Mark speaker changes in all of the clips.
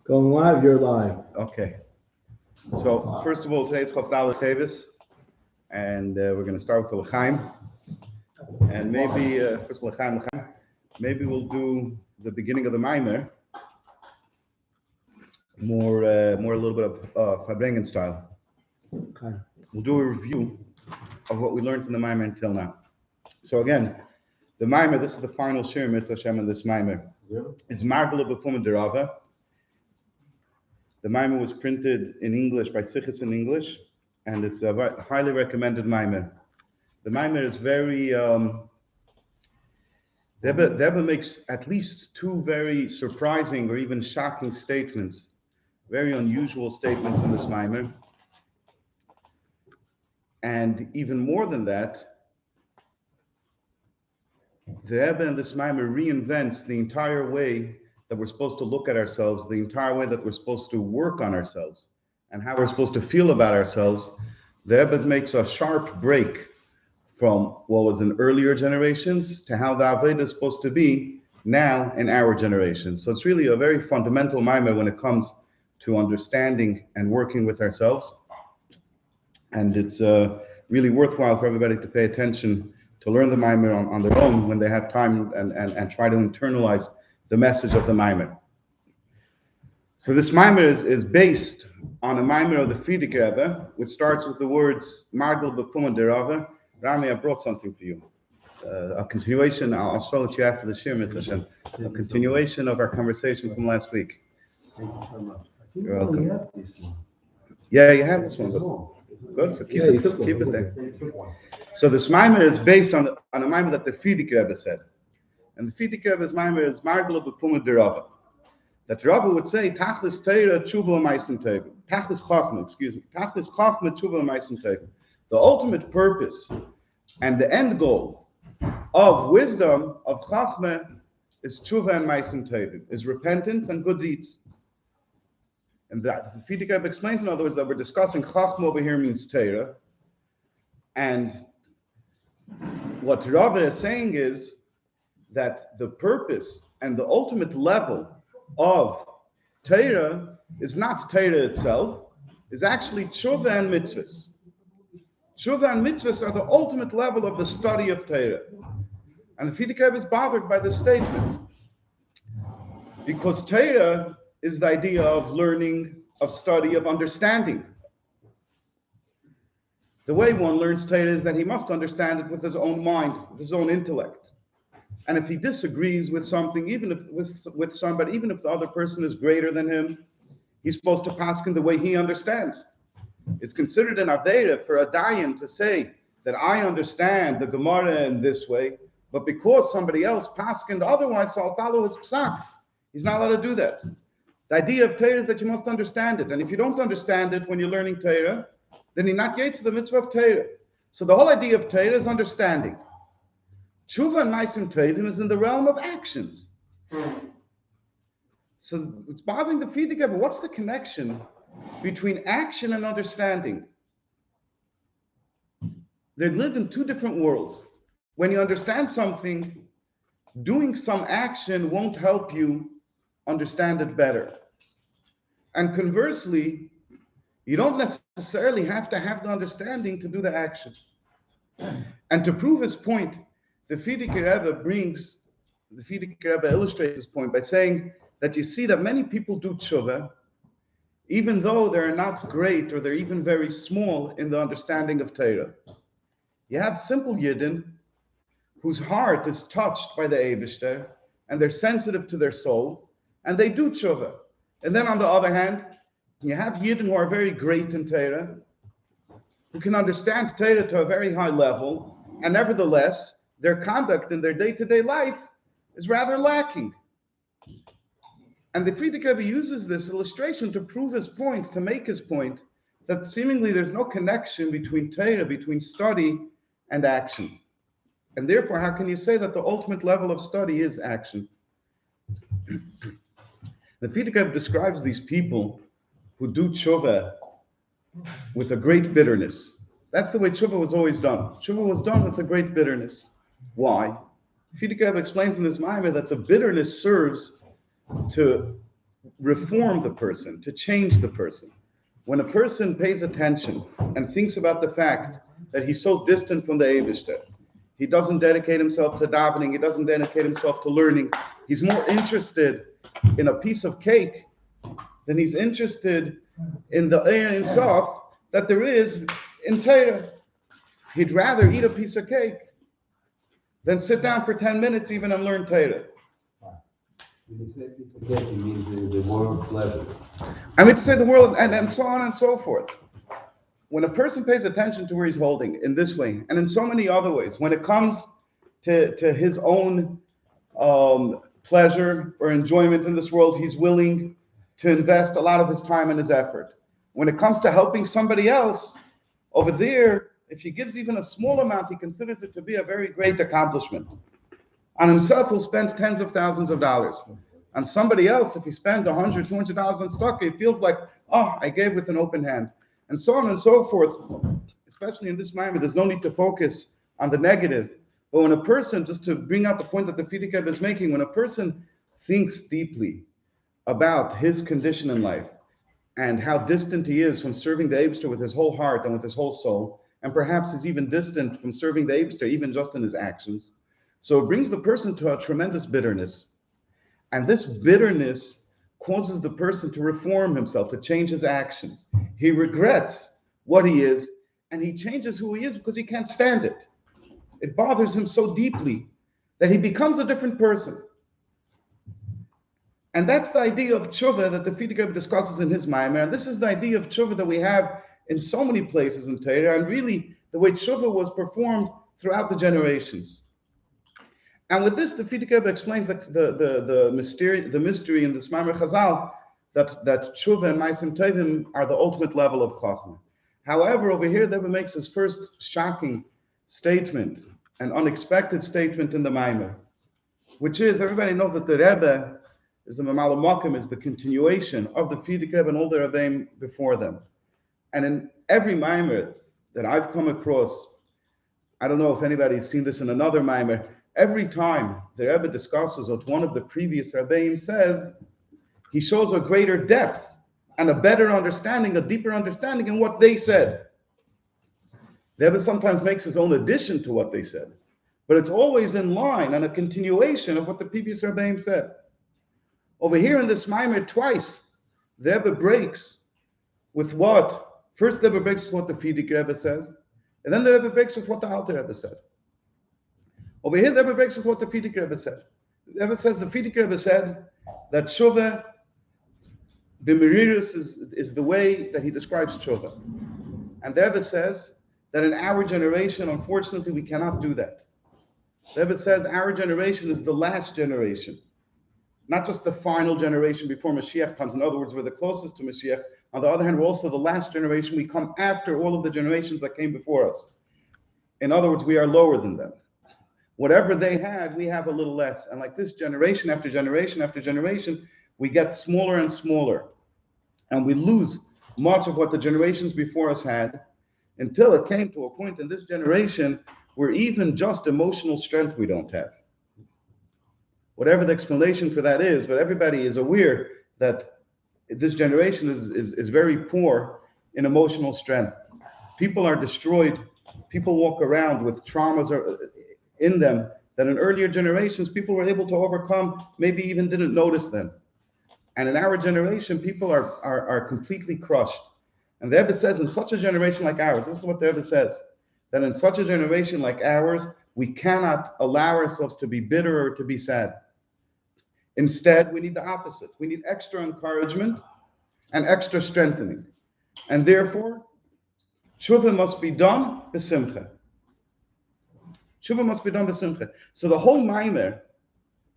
Speaker 1: Going live, you're live.
Speaker 2: Okay. So first of all, today's Chof Teves, and we're going to start with the L'chaim, and maybe first L'chaim. Maybe we'll do the beginning of the Maimer, more a little bit of Farbrengen style.
Speaker 1: Okay.
Speaker 2: We'll do a review of what we learned in the Maimer until now. So again, the Maimer, this is the final Shir Mitzvah Hashem in this Maimer, is Margala B'Puma Derava. The Maimer was printed in English by Sichos in English, and it's a highly recommended Maimer. The Maimer is very, Rebbe makes at least two very surprising or even shocking statements, very unusual statements in this Maimer. And even more than that, the Rebbe in this Maimer reinvents the entire way that we're supposed to look at ourselves, the entire way that we're supposed to work on ourselves, and how we're supposed to feel about ourselves. The Rebbe makes a sharp break from what was in earlier generations to how the Avodah is supposed to be now in our generation. So it's really a very fundamental Maimer when it comes to understanding and working with ourselves. And it's really worthwhile for everybody to pay attention, to learn the Maimer on their own when they have time and try to internalize the message of the Maimer. So this Maimer is based on a Maimer of the Frierdiker Rebbe, which starts with the words Margel B'Puma Derava. Rami, I brought something for you. A continuation, I'll show it to you after the Shir Mitzvah Hashem. A continuation of our conversation from last week.
Speaker 1: Thank you so much.
Speaker 2: You're welcome.
Speaker 1: Have this one.
Speaker 2: Yeah, you have this one. Good, so keep it there. So this Maimer is based on a Maimer that the Frierdiker Rebbe said. And the Frierdiker Rebbe's Maimer is Margel B'Puma Derava. That Rabbi would say, Tachlis Teira Tshuva Ma'asim Tovim. Tachlis Chachma, Tachlis Chachma Tshuva Ma'asim Tovim. The ultimate purpose and the end goal of wisdom, of Chachma, is Tshuva and Ma'asim Tovim, is repentance and good deeds. And that the Frierdiker Rebbe explains, in other words, that we're discussing Chachma over here means Teira. And what Rabbi is saying is that the purpose and the ultimate level of Torah is not Torah itself, is actually Tshuva and Mitzvahs. Tshuva and Mitzvahs are the ultimate level of the study of Torah. And the Frierdiker Rebbe is bothered by this statement, because Torah is the idea of learning, of study, of understanding. The way one learns Torah is that he must understand it with his own mind, with his own intellect. And if he disagrees with something, even if with somebody, even if the other person is greater than him, he's supposed to paskin the way he understands. It's considered an Aveira for a Dayan to say that I understand the Gemara in this way, but because somebody else paskined otherwise, so I'll follow his psak. He's not allowed to do that. The idea of Torah is that you must understand it. And if you don't understand it when you're learning Torah, then you're not yet to the mitzvah of Torah. So the whole idea of Torah is understanding. Tshuva and Ma'asim Tovim is in the realm of actions. So it's bothering the Frierdiker Rebbe. What's the connection between action and understanding? They live in two different worlds. When you understand something, doing some action won't help you understand it better. And conversely, you don't necessarily have to have the understanding to do the action. And to prove his point, the Frierdiker Rebbe illustrates this point by saying that you see that many people do tshuva, even though they're not great or they're even very small in the understanding of Torah. You have simple Yidden whose heart is touched by the Eibishter and they're sensitive to their soul and they do tshuva. And then on the other hand, you have Yidden who are very great in Torah, who can understand Torah to a very high level, and nevertheless, their conduct in their day-to-day life is rather lacking. And the Frierdiker Rebbe uses this illustration to prove his point, to make his point, that seemingly there's no connection between Torah, between study and action. And therefore, how can you say that the ultimate level of study is action? The Frierdiker Rebbe describes these people who do tshuva with a great bitterness. That's the way tshuva was always done. Tshuva was done with a great bitterness. Why? Frierdiker Rebbe explains in his Maimer that the bitterness serves to reform the person, to change the person. When a person pays attention and thinks about the fact that he's so distant from the Eibishter, he doesn't dedicate himself to davening, he doesn't dedicate himself to learning, he's more interested in a piece of cake than he's interested in the Ein Sof that there is in Torah. He'd rather eat a piece of cake than sit down for 10 minutes even and learn Torah.
Speaker 1: When you say piece of cake, you mean the world's pleasure.
Speaker 2: I mean to say the world, and so on and so forth. When a person pays attention to where he's holding in this way, and in so many other ways, when it comes to his own pleasure or enjoyment in this world, he's willing to invest a lot of his time and his effort. When it comes to helping somebody else, over there, if he gives even a small amount, he considers it to be a very great accomplishment. On himself, he'll spend tens of thousands of dollars. On somebody else, if he spends $100, $200 on stock, he feels like, oh, I gave with an open hand. And so on and so forth. Especially in this moment, there's no need to focus on the negative. But when a person, just to bring out the point that the Fidik is making, when a person thinks deeply about his condition in life and how distant he is from serving the Eibster with his whole heart and with his whole soul, and perhaps is even distant from serving the Eibster even just in his actions, so it brings the person to a tremendous bitterness. And this bitterness causes the person to reform himself, to change his actions. He regrets what he is, and he changes who he is because he can't stand it. It bothers him so deeply that he becomes a different person. And that's the idea of tshuva that the Fidik Rebbe discusses in his Maimer. And this is the idea of tshuva that we have in so many places in Torah, and really the way tshuva was performed throughout the generations. And with this, the Fidik Rebbe explains the mystery in this Maimer Chazal that tshuva and Maisim Tovim are the ultimate level of Chachma. However, over here, the Rebbe makes his first shocking statement, an unexpected statement in the Maimer, which is, everybody knows that the Rebbe is the Mamala Mokim, is the continuation of the Fidik Rebbe and all the Rebbeim before them. And in every Maimer that I've come across, I don't know if anybody's seen this in another Maimer, every time the Rebbe discusses what one of the previous Rebbeim says, he shows a greater depth and a better understanding, a deeper understanding in what they said. The Rebbe sometimes makes his own addition to what they said, but it's always in line and a continuation of what the previous Rebbeim said. Over here in this Maimer, twice, the Rebbe breaks with what? First, the Rebbe breaks with what the Fidik Rebbe says, and then the Rebbe breaks with what the Alter Rebbe said. Over here, the Rebbe breaks with what the Fidik Rebbe said. The Rebbe says, the Fidik Rebbe said that tshuva, b'merirus is the way that he describes tshuva. And the Rebbe says that in our generation, unfortunately, we cannot do that. The Rebbe says our generation is the last generation, not just the final generation before Mashiach comes. In other words, we're the closest to Mashiach. On the other hand, we're also the last generation. We come after all of the generations that came before us. In other words, we are lower than them. Whatever they had, we have a little less. And like this, generation after generation after generation, we get smaller and smaller. And we lose much of what the generations before us had, until it came to a point in this generation where even just emotional strength we don't have. Whatever the explanation for that is, but everybody is aware that this generation is very poor in emotional strength. People are destroyed. People walk around with traumas in them that in earlier generations people were able to overcome, maybe even didn't notice them. And in our generation, people are completely crushed. And the Rebbe says, in such a generation like ours, this is what the Rebbe says, that in such a generation like ours, we cannot allow ourselves to be bitter or to be sad. Instead, we need the opposite. We need extra encouragement and extra strengthening. And therefore, tshuva must be done b'simcha. Tshuva must be done b'simcha. So the whole Maimer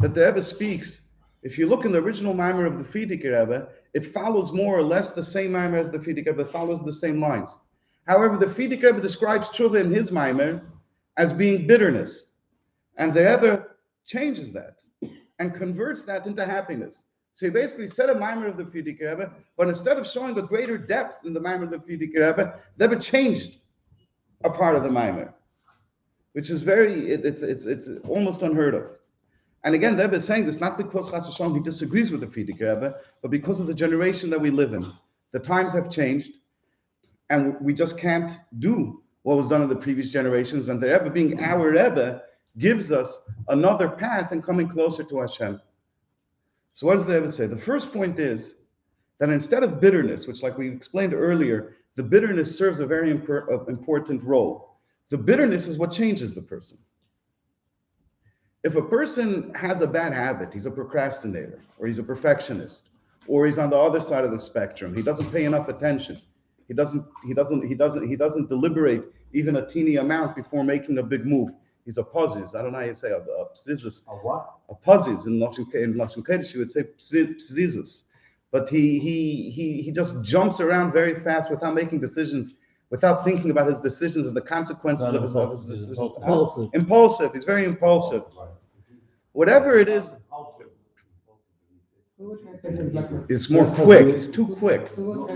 Speaker 2: that the Rebbe speaks, if you look in the original Maimer of the Fidik Rebbe, it follows more or less the same Maimer as the Fidik Rebbe. It follows the same lines. However, the Fidik Rebbe describes tshuva in his Maimer as being bitterness. And the Rebbe changes that and converts that into happiness. So he basically said a Maimer of the Fidik Rebbe, but instead of showing a greater depth in the Maimer of the Fidik Rebbe, the Rebbe changed a part of the Maimer, which is it's almost unheard of. And again, the Rebbe is saying this not because Chas V'Shalom he disagrees with the Frierdiker Rebbe, but because of the generation that we live in. The times have changed, and we just can't do what was done in the previous generations. And the Rebbe, being our Rebbe, gives us another path in coming closer to Hashem. So what does the Rebbe say? The first point is that instead of bitterness, which like we explained earlier, the bitterness serves a very important role. The bitterness is what changes the person. If a person has a bad habit, he's a procrastinator, or he's a perfectionist, or he's on the other side of the spectrum, he doesn't pay enough attention, he doesn't deliberate even a teeny amount before making a big move. He's a pazis. I don't know how you say a pzizus.
Speaker 1: A what?
Speaker 2: A pazis in Lashon Kodesh, you would say pzizus. But he just jumps around very fast without making decisions, without thinking about his decisions and the consequences of his decisions. Impulsive. He's very impulsive. Whatever it is, it's more quick. He's too quick. No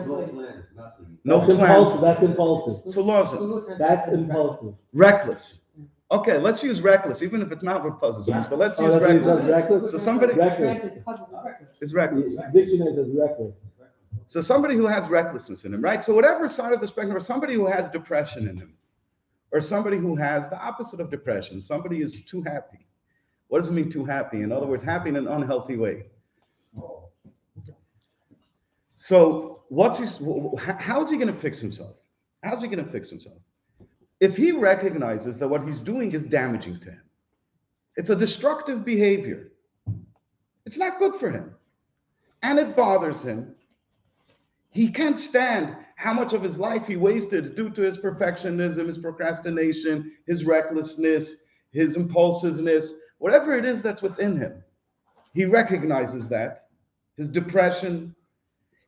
Speaker 2: plans.
Speaker 3: That's impulsive.
Speaker 2: So Lawson.
Speaker 3: That's impulsive.
Speaker 2: Reckless. Okay, let's use reckless, even if it's not with puzzles, but let's use reckless. So somebody is reckless.
Speaker 3: Dictionary says reckless.
Speaker 2: So somebody who has recklessness in him, right? So whatever side of the spectrum, or somebody who has depression in him, or somebody who has the opposite of depression, somebody is too happy. What does it mean too happy? In other words, happy in an unhealthy way. So how is he going to fix himself? How's he going to fix himself? If he recognizes that what he's doing is damaging to him, it's a destructive behavior, it's not good for him, and it bothers him, he can't stand how much of his life he wasted due to his perfectionism, his procrastination, his recklessness, his impulsiveness, whatever it is that's within him. He recognizes that, his depression,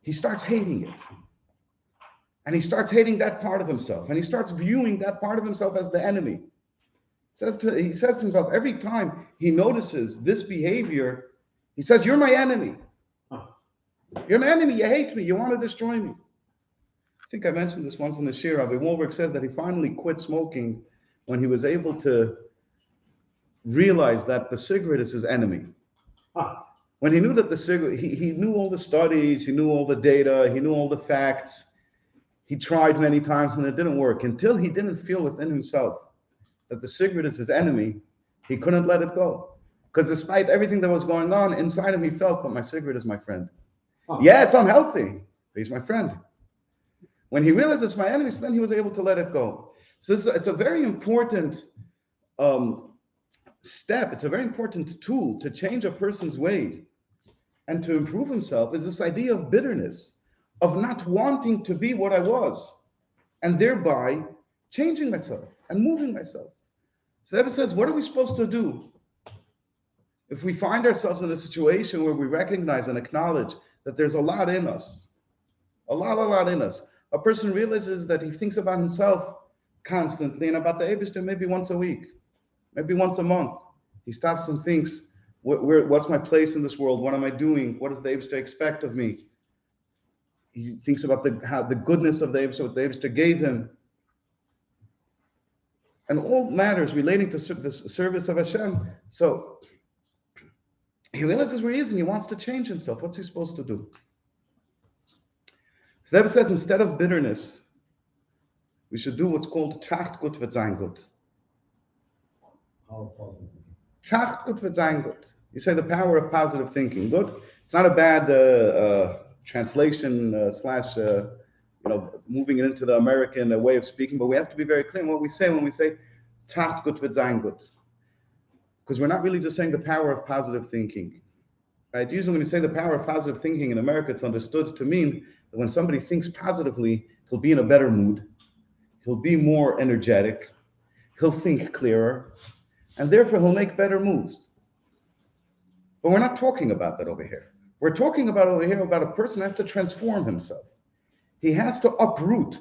Speaker 2: he starts hating it. And he starts hating that part of himself. And he starts viewing that part of himself as the enemy. He says to himself, every time he notices this behavior, he says, you're my enemy. You're my enemy. You hate me. You want to destroy me. I think I mentioned this once in the Shir. Rabbi Wolberg says that he finally quit smoking when he was able to realize that the cigarette is his enemy. When he knew that the cigarette, he knew all the studies, he knew all the data, he knew all the facts. He tried many times and it didn't work. Until he didn't feel within himself that the cigarette is his enemy, he couldn't let it go. Because despite everything that was going on, inside him he felt, but my cigarette is my friend. Yeah, it's unhealthy, but he's my friend. When he realized it's my enemy, so then he was able to let it go. So it's a very important step. It's a very important tool to change a person's way and to improve himself, is this idea of bitterness, of not wanting to be what I was, and thereby changing myself and moving myself. So the Rebbe says, what are we supposed to do if we find ourselves in a situation where we recognize and acknowledge that there's a lot in us, a lot in us? A person realizes that he thinks about himself constantly and about the Eibishter maybe once a week, maybe once a month. He stops and thinks, what's my place in this world? What am I doing? What does the Eibishter expect of me? He thinks about the goodness of the Eibishter, what the Eibishter gave him. And all matters relating to the service of Hashem. So he realizes where he is and he wants to change himself. What's he supposed to do? So the Rebbe says, instead of bitterness, we should do what's called tracht gut wird sein gut. Tracht gut wird sein gut. You say the power of positive thinking. Good. It's not a bad translation slash moving it into the American way of speaking, but we have to be very clear in what we say when we say tracht gut wird sein gut, because we're not really just saying the power of positive thinking. Right? Usually when we say the power of positive thinking in America, it's understood to mean that when somebody thinks positively, he'll be in a better mood, he'll be more energetic, he'll think clearer, and therefore he'll make better moves. But we're not talking about that over here. We're talking about over here about a person who has to transform himself. He has to uproot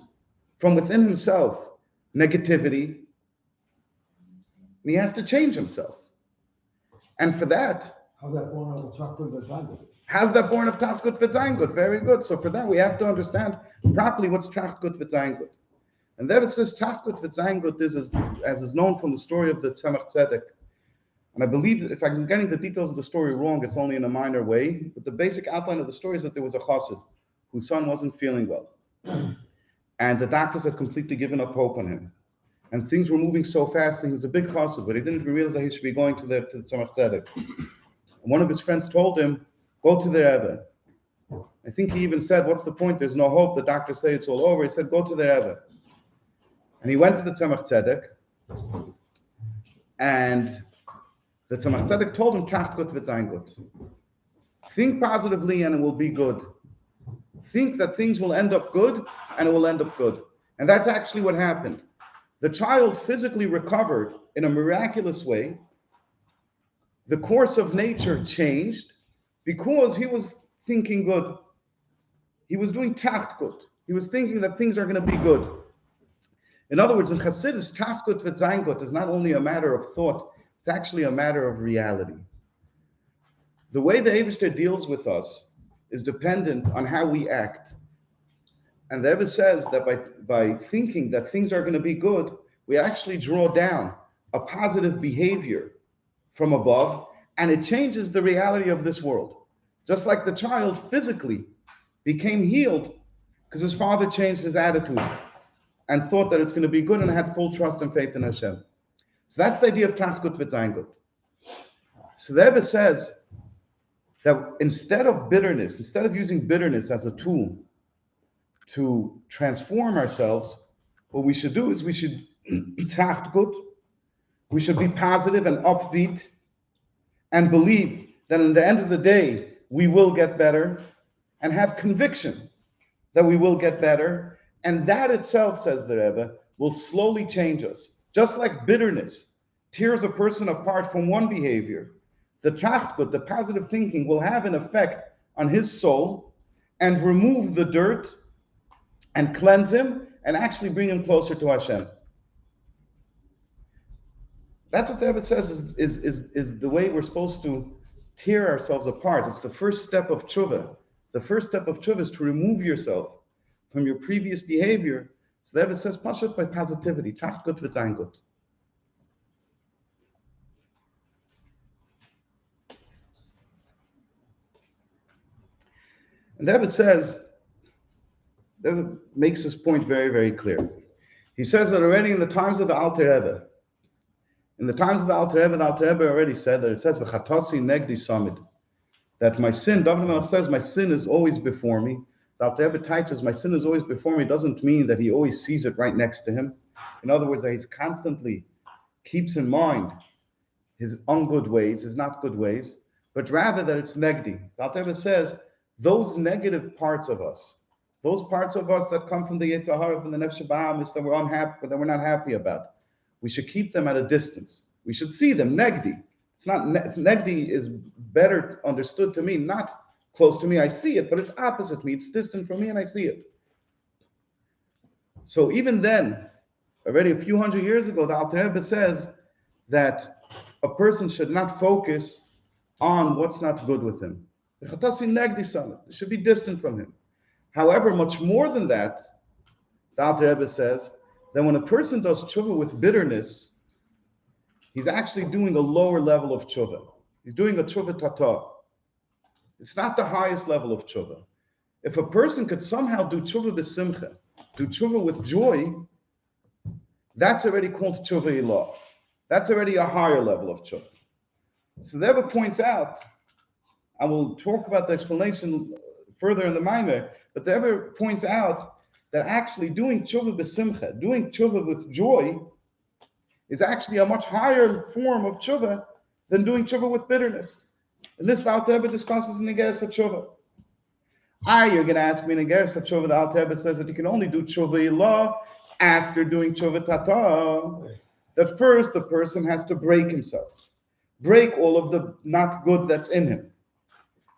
Speaker 2: from within himself negativity, and he has to change himself. And for that, how's that born of tracht gut wird sein gut? How's that born of tracht gut wird sein gut? Very good. So for that, we have to understand properly what's tracht gut wird sein gut. And there it says tracht gut wird sein gut is, as is known from the story of the Tzemach Tzedek. And I believe that if I'm getting the details of the story wrong, it's only in a minor way. But the basic outline of the story is that there was a chassid whose son wasn't feeling well. And the doctors had completely given up hope on him. And things were moving so fast, and he was a big chassid, but he didn't even realize that he should be going to the Tzemach Tzedek. And one of his friends told him, go to the Rebbe. I think he even said, what's the point? There's no hope. The doctors say it's all over. He said, go to the Rebbe. And he went to the Tzemach Tzedek. And the Tzemach Tzedek told him, Tracht gut wird sein gut. Think positively and it will be good. Think that things will end up good and it will end up good. And that's actually what happened. The child physically recovered in a miraculous way. The course of nature changed because he was thinking good. He was doing Tracht gut. He was thinking that things are going to be good. In other words, in Chassidus, Tracht gut wird sein gut is not only a matter of thought, it's actually a matter of reality. The way the Eibishter deals with us is dependent on how we act. And the Rebbe says that by thinking that things are going to be good, we actually draw down a positive behavior from above, and it changes the reality of this world. Just like the child physically became healed because his father changed his attitude and thought that it's going to be good and had full trust and faith in Hashem. So that's the idea of Tracht gut wird sein gut. So the Rebbe says that instead of bitterness, instead of using bitterness as a tool to transform ourselves, what we should do is we should be Tracht gut. We should be positive and upbeat and believe that in the end of the day, we will get better and have conviction that we will get better. And that itself, says the Rebbe, will slowly change us. Just like bitterness tears a person apart from one behavior, the Tracht gut, the positive thinking, will have an effect on his soul and remove the dirt and cleanse him and actually bring him closer to Hashem. That's what the Rebbe says is the way we're supposed to tear ourselves apart. It's the first step of tshuva. The first step of tshuva is to remove yourself from your previous behavior. So the Rebbe says, pashat by positivity. Tracht gut wird sein gut. And the Rebbe says, the Rebbe makes this point very, very clear. He says that already in the times of the Alter Rebbe, the Alter Rebbe already said that it says, V'chatasi negdi samid, that my sin, David Melech says, my sin is always before me. The Alter Rebbe teaches, my sin is always before me, doesn't mean that he always sees it right next to him. In other words, that he constantly keeps in mind his ungood ways, his not good ways, but rather that it's negdi. The Alter Rebbe says, those negative parts of us, those parts of us that come from the Yetzer Hara, from the Nefesh Ba'amis, that we're unhappy, that we're not happy about, we should keep them at a distance. We should see them, negdi. Negdi is better understood to me, not close to me, I see it, but it's opposite me, it's distant from me and I see it. So even then, already a few hundred years ago, the Alter Rebbe says that a person should not focus on what's not good with him. It should be distant from him. However, much more than that, the Alter Rebbe says that when a person does tshuva with bitterness, he's actually doing a lower level of tshuva. He's doing a tshuva tata. It's not the highest level of tshuva. If a person could somehow do tshuva b'simcha, do tshuva with joy, that's already called tshuva ilah. That's already a higher level of tshuva. So the Rebbe points out, I will talk about the explanation further in the Maimer, but the Rebbe points out that actually doing tshuva b'simcha, doing tshuva with joy, is actually a much higher form of tshuva than doing tshuva with bitterness. And this the Alter Rebbe discusses in Igeres HaTshuva. You're going to ask me in Igeres HaTshuva, the Alter Rebbe says that you can only do tshuva ilah after doing tshuva tata. That first the person has to break himself, break all of the not good that's in him.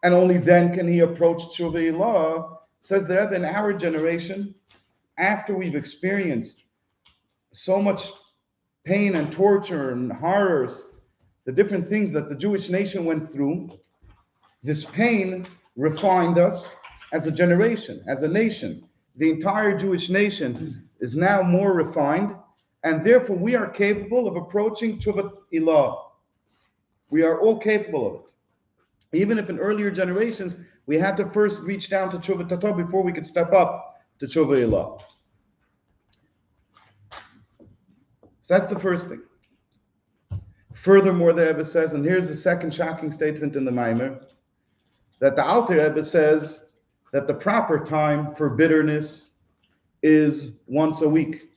Speaker 2: And only then can he approach tshuva ilah. Says the Rebbe, in our generation, after we've experienced so much pain and torture and horrors, the different things that the Jewish nation went through, this pain refined us as a generation, as a nation. The entire Jewish nation is now more refined, and therefore we are capable of approaching tshuva ilah. We are all capable of it. Even if in earlier generations, we had to first reach down to Tshuva Tato before we could step up to Tshuva Ilah. So that's the first thing. Furthermore, the Rebbe says, and here's the second shocking statement in the Maimer, that the Alter Rebbe says that the proper time for bitterness is once a week.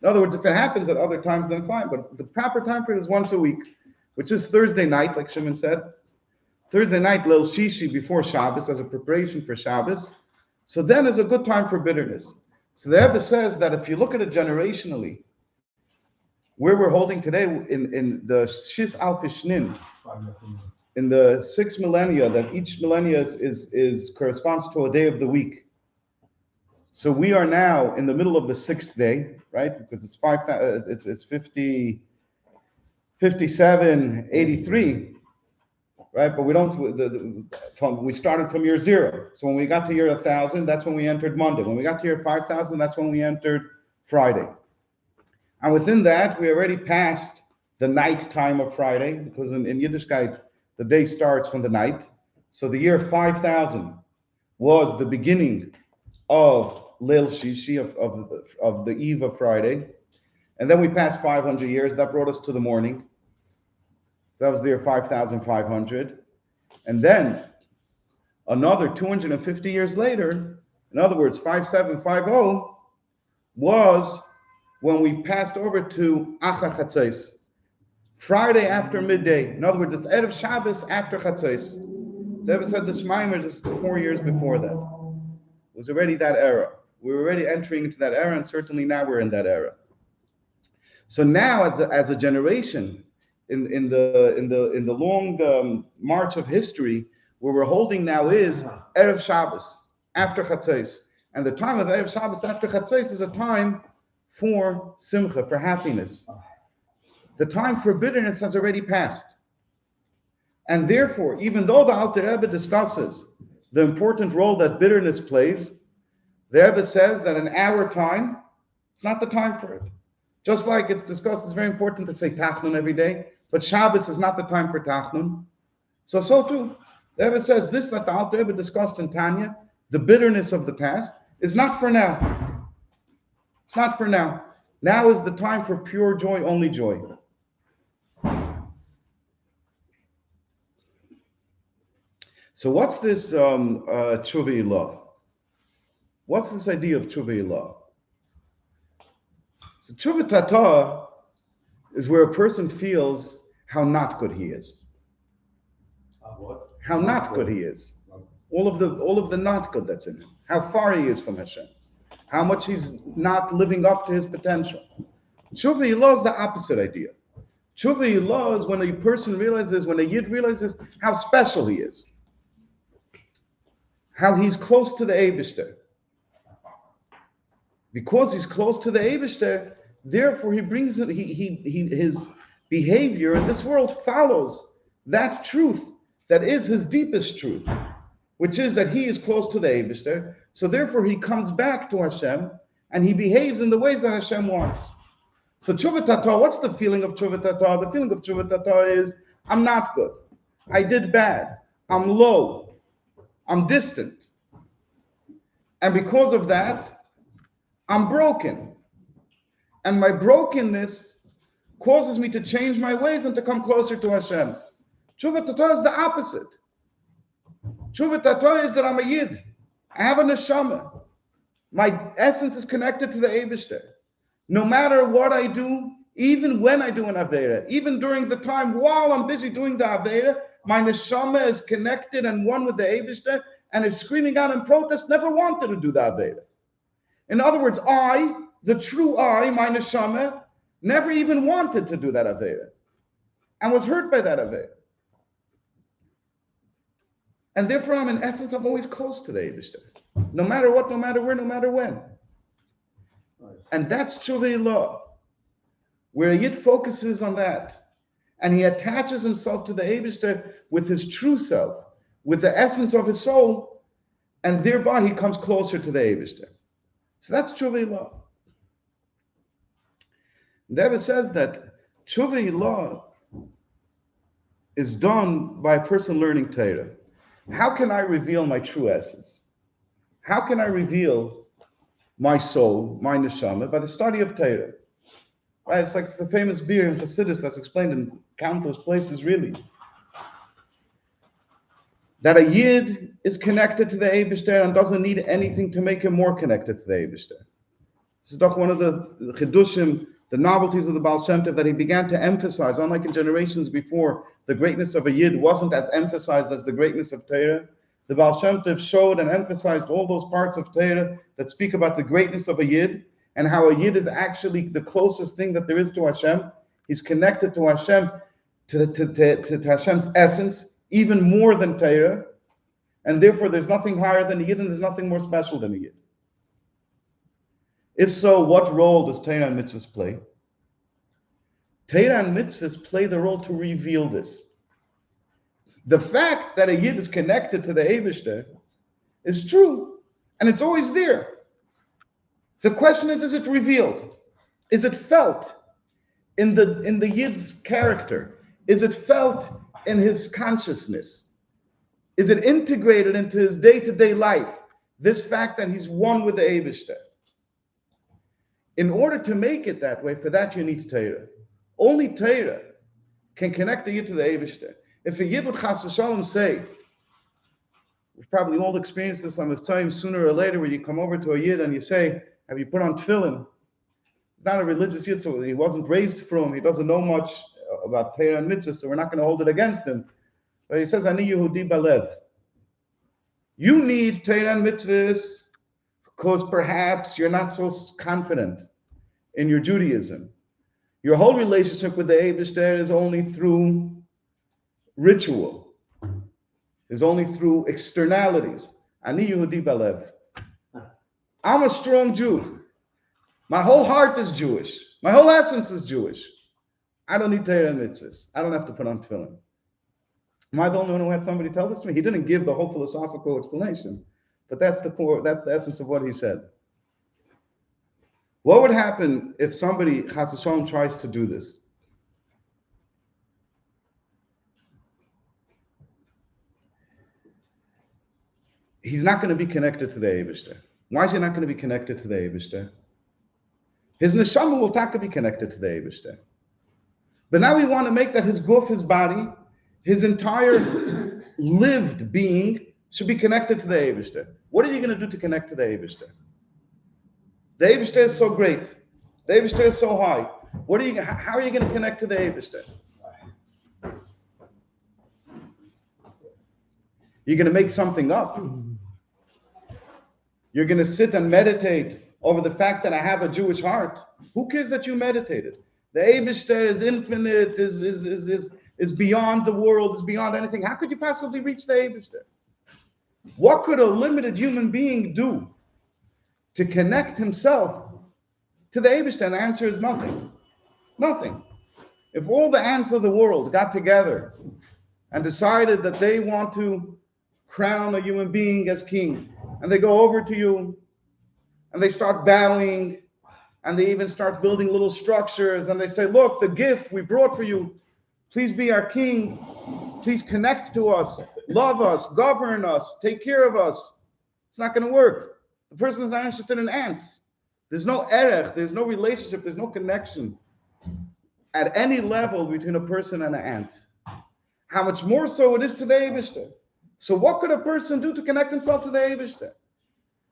Speaker 2: In other words, if it happens at other times, then fine, but the proper time for it is once a week, which is Thursday night, like Shimon said. Thursday night, Leil Shishi, before Shabbos, as a preparation for Shabbos. So then is a good time for bitterness. So the Rebbe says that if you look at it generationally, where we're holding today in the Shis Alfishnin, in the 6 millennia, that each millennia is corresponds to a day of the week. So we are now in the middle of the 6th day, right? Because it's 50, 57, 83, right? But we don't. We started from year 0. So when we got to year 1000, that's when we entered Monday. When we got to year 5000, that's when we entered Friday. And within that, we already passed the night time of Friday, because in Yiddishkeit, the day starts from the night. So the year 5000 was the beginning of Leil Shishi, of the eve of Friday. And then we passed 500 years. That brought us to the morning. So that was the year 5500. And then another 250 years later, in other words, 5750, was when we passed over to Achar Chatzos, Friday after midday. In other words, it's Erev Shabbos after Chatzos. The Rebbe said this Maimer just 4 years before that. It was already that era. We were already entering into that era, and certainly now we're in that era. So now, as a generation, in the long march of history, where we're holding now is Erev Shabbos after Chatzos, and the time of Erev Shabbos after Chatzos is a time for simcha, for happiness. The time for bitterness has already passed. And therefore, even though the Alter Rebbe discusses the important role that bitterness plays, the Rebbe says that in our time, it's not the time for it. Just like it's discussed, it's very important to say Tachnun every day, but Shabbos is not the time for Tachnun. So too, the Rebbe says this, that the Alter Rebbe discussed in Tanya, the bitterness of the past, is not for now. It's not for now. Now is the time for pure joy, only joy. So what's this Tshuva Ilah? What's this idea of Tshuva Ilah? So Tshuva Tata is where a person feels how not good he is.
Speaker 1: What?
Speaker 2: How not good he is. All of the not good that's in him. How far he is from Hashem. How much he's not living up to his potential. Tshuva Ilah is the opposite idea. Tshuva Ilah is when a person realizes, when a Yid realizes how special he is. How he's close to the Eibishter. Because he's close to the Eibishter, therefore he brings it, his behavior in this world follows that truth that is his deepest truth, which is that he is close to the Eibishter. So therefore he comes back to Hashem and he behaves in the ways that Hashem wants. So Tshuva Tata, what's the feeling of Tshuva Tata? The feeling of Tshuva Tata is, I'm not good. I did bad. I'm low. I'm distant. And because of that, I'm broken. And my brokenness causes me to change my ways and to come closer to Hashem. Tshuva Tata is the opposite. Tshuva Tata is that I'm a Yid. I have a neshama. My essence is connected to the Eibishter. No matter what I do, even when I do an Aveira, even during the time while I'm busy doing the Aveira, my neshama is connected and one with the Eibishter, and is screaming out in protest, never wanted to do the Aveira. In other words, I, the true I, my neshama, never even wanted to do that Aveira, and was hurt by that Aveira. And therefore, in essence, I'm always close to the Eibishter. No matter what, no matter where, no matter when. And that's Tshuva Ilah, where a Yid focuses on that. And he attaches himself to the Eibishter with his true self, with the essence of his soul, and thereby he comes closer to the Eibishter. So that's Tshuva Ilah. The Rebbe says that Tshuva Ilah is done by a person learning Torah. How can I reveal my true essence? How can I reveal my soul, my neshama, by the study of Torah? Right? It's the famous beer in Chassidus that's explained in countless places, really. That a Yid is connected to the Eibishter and doesn't need anything to make him more connected to the Eibishter. This is one of the chidushim, the novelties of the Baal Shem Tov, that he began to emphasize. Unlike in generations before, the greatness of a Yid wasn't as emphasized as the greatness of Torah. The Baal Shem Tov showed and emphasized all those parts of Torah that speak about the greatness of a Yid and how a Yid is actually the closest thing that there is to Hashem. He's connected to Hashem, to Hashem's essence, even more than Torah. And therefore, there's nothing higher than a Yid and there's nothing more special than a Yid. If so, what role does Torah and mitzvahs play? Torah and mitzvahs play the role to reveal this. The fact that a Yid is connected to the Eibishter is true, and it's always there. The question is it revealed? Is it felt in the Yid's character? Is it felt in his consciousness? Is it integrated into his day-to-day life? This fact that he's one with the Eibishter. In order to make it that way, for that you need Torah. Only Torah can connect the Yid to the Eibishter. If a Yid would chas v'shalom say, we've probably all experienced this on the time sooner or later, where you come over to a Yid and you say, have you put on tefillin? He's not a religious Yid, so he wasn't raised from, he doesn't know much about Torah and mitzvah, so we're not going to hold it against him. But he says, Ani Yehudi balev. You need Torah and mitzvahs because perhaps you're not so confident in your Judaism. Your whole relationship with the Eibishter is only through ritual, is only through externalities. Ani Yehudi balev. I'm a strong Jew. My whole heart is Jewish. My whole essence is Jewish. I don't need Torah and mitzvahs. I don't have to put on tefillin. Am I the only one who had somebody tell this to me? He didn't give the whole philosophical explanation, but that's the core, that's the essence of what he said. What would happen if somebody, chas v'shalom, tries to do this? He's not going to be connected to the Eibishter. Why is he not going to be connected to the Eibishter? His neshama will taka be connected to the Eibishter. But now we want to make that his guf, his body, his entire lived being should be connected to the Eibishter. What are you going to do to connect to the Eibishter? The Eibishter is so great. The Eibishter is so high. How are you going to connect to the Eibishter? You're going to make something up. You're going to sit and meditate over the fact that I have a Jewish heart. Who cares that you meditated? The Eibishter is infinite, is beyond the world, is beyond anything. How could you possibly reach the Eibishter? What could a limited human being do to connect himself to the Eibishter? And the answer is nothing. Nothing. If all the ants of the world got together and decided that they want to crown a human being as king, and they go over to you and they start bowing, and they even start building little structures, and they say, look, the gift we brought for you, please be our king, please connect to us, love us, govern us, take care of us. It's not going to work. The person is not interested in ants. There's no erech, there's no relationship, there's no connection at any level between a person and an ant. How much more so it is to the Eibishter. So what could a person do to connect himself to the Eibishter?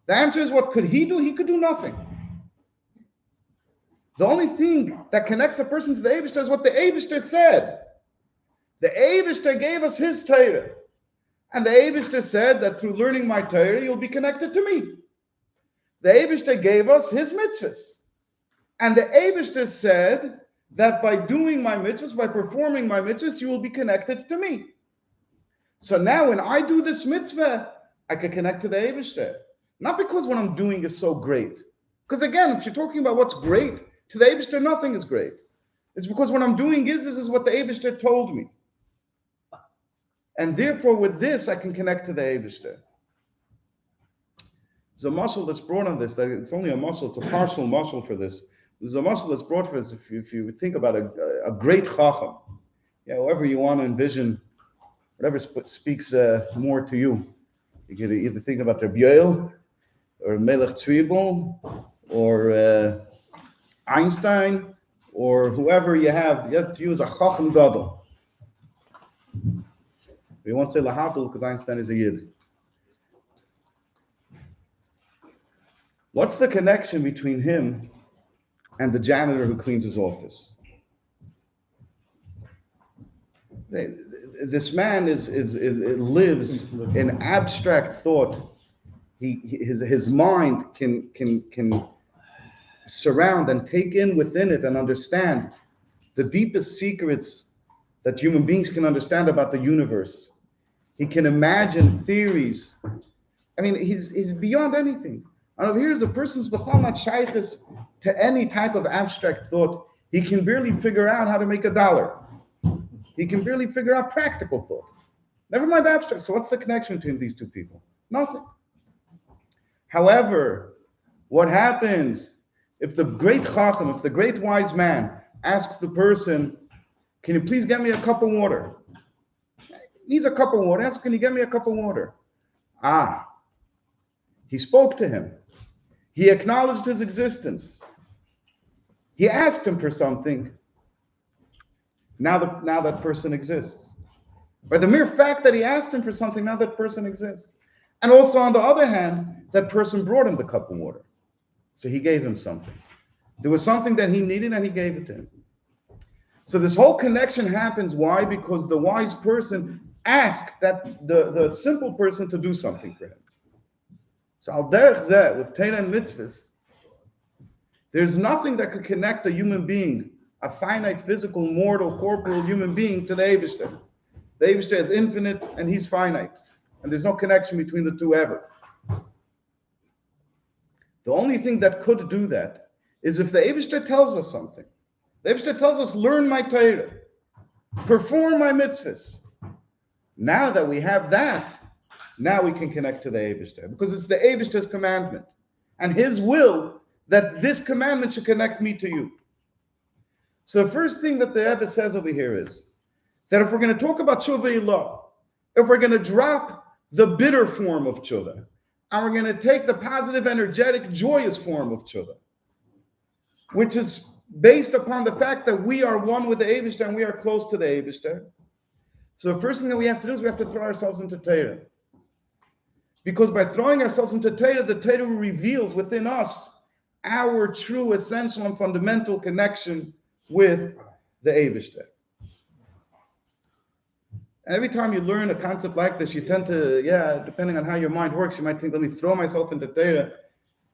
Speaker 2: The answer is, what could he do? He could do nothing. The only thing that connects a person to the Eibishter is what the Eibishter said. The Eibishter gave us his Torah. And the Eibishter said that through learning my Torah, you'll be connected to me. The Eibishter gave us his mitzvahs. And the Eibishter said that by doing my mitzvahs, by performing my mitzvahs, you will be connected to me. So now when I do this mitzvah, I can connect to the Eibishter. Not because what I'm doing is so great. Because again, if you're talking about what's great, to the Eibishter, nothing is great. It's because what I'm doing is what the Eibishter told me. And therefore, with this, I can connect to the Eibishter. There's a mashal that's brought on this. That it's only a mashal, it's a partial mashal for this. There's a mashal that's brought for this. If you think about a great chacham, Yeah, however you want to envision, whatever speaks more to you. You can either think about Rabbi Hillel, or Melech Tzwiebel, or Einstein, or whoever you have to use a Chacham Gadol. We won't say Lahavdil because Einstein is a Yid. What's the connection between him and the janitor who cleans his office? This man lives in abstract thought. His mind can surround and take in within it and understand the deepest secrets that human beings can understand about the universe. He can imagine theories. I mean, he's beyond anything. And here's a person's b'chalmat shaykhis to any type of abstract thought. He can barely figure out how to make $1. He can barely figure out practical thought. Never mind abstract. So what's the connection between these two people? Nothing. However, what happens if the great chacham, if the great wise man asks the person, can you please get me a cup of water? He needs a cup of water. Ask, can you get me a cup of water? He spoke to him. He acknowledged his existence. He asked him for something. Now that person exists. By the mere fact that he asked him for something, now that person exists. And also, on the other hand, that person brought him the cup of water. So he gave him something. There was something that he needed and he gave it to him. So this whole connection happens. Why? Because the wise person asked that the simple person to do something for him. So al derech zeh, with Torah and mitzvahs, there's nothing that could connect a human being, a finite, physical, mortal, corporeal human being to the Eibishter. The Eibishter is infinite and he's finite. And there's no connection between the two ever. The only thing that could do that is if the Eibishter tells us something. The Eibishter tells us, learn my Torah, perform my mitzvahs. Now that we have that, now we can connect to the Eibishter, because it's the Eibishter's commandment and his will that this commandment should connect me to you. So the first thing that the Rebbe says over here is that if we're going to talk about tshuva ilah, if we're going to drop the bitter form of tshuva, and we're going to take the positive, energetic, joyous form of tshuva, which is based upon the fact that we are one with the Eibishter and we are close to the Eibishter. So the first thing that we have to do is we have to throw ourselves into Torah. Because by throwing ourselves into Torah, the Torah reveals within us our true, essential, and fundamental connection with the Eibishter. And every time you learn a concept like this, you tend to, depending on how your mind works, you might think, let me throw myself into Torah.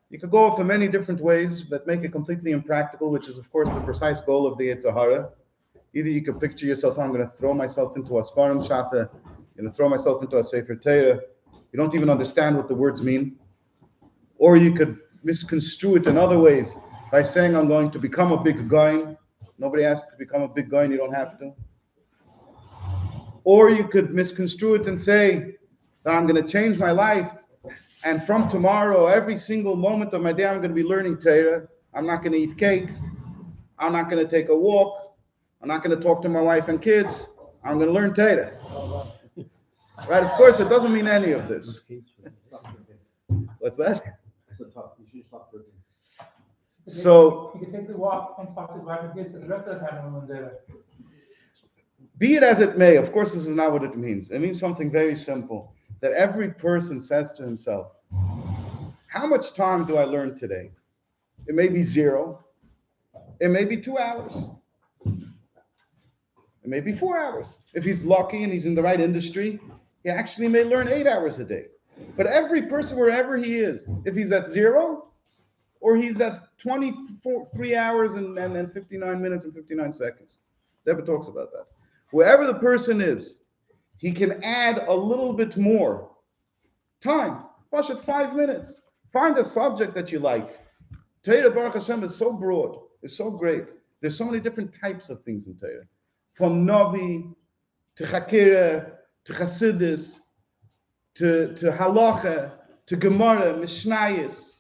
Speaker 2: You could go for many different ways that make it completely impractical, which is, of course, the precise goal of the Yetzer Hara. Either you could picture yourself, I'm going to throw myself into a Sfarim Shafa, I'm going to throw myself into a Sefer Torah. You don't even understand what the words mean. Or you could misconstrue it in other ways by saying, I'm going to become a big guy. Nobody asked you to become a big guy, and you don't have to. Or you could misconstrue it and say that I'm going to change my life, and from tomorrow, every single moment of my day, I'm going to be learning Torah. I'm not going to eat cake. I'm not going to take a walk. I'm not going to talk to my wife and kids. I'm going to learn Torah. Right? Of course, it doesn't mean any of this. What's that? So,
Speaker 4: you can take the walk and talk to his wife and kids, and the rest of the time I'm there.
Speaker 2: Be it as it may, of course, this is not what it means. It means something very simple, that every person says to himself, how much time do I learn today? It may be 0. It may be 2 hours. It may be 4 hours. If he's lucky and he's in the right industry, he actually may learn 8 hours a day. But every person, wherever he is, if he's at 0, or he's at 23 hours and 59 minutes and 59 seconds. Deborah talks about that. Wherever the person is, he can add a little bit more time. Wash it 5 minutes. Find a subject that you like. Torah Baruch Hashem is so broad. It's so great. There's so many different types of things in Torah. From Navi to Chakira to Chassidus to Halacha to Gemara, Mishnayos,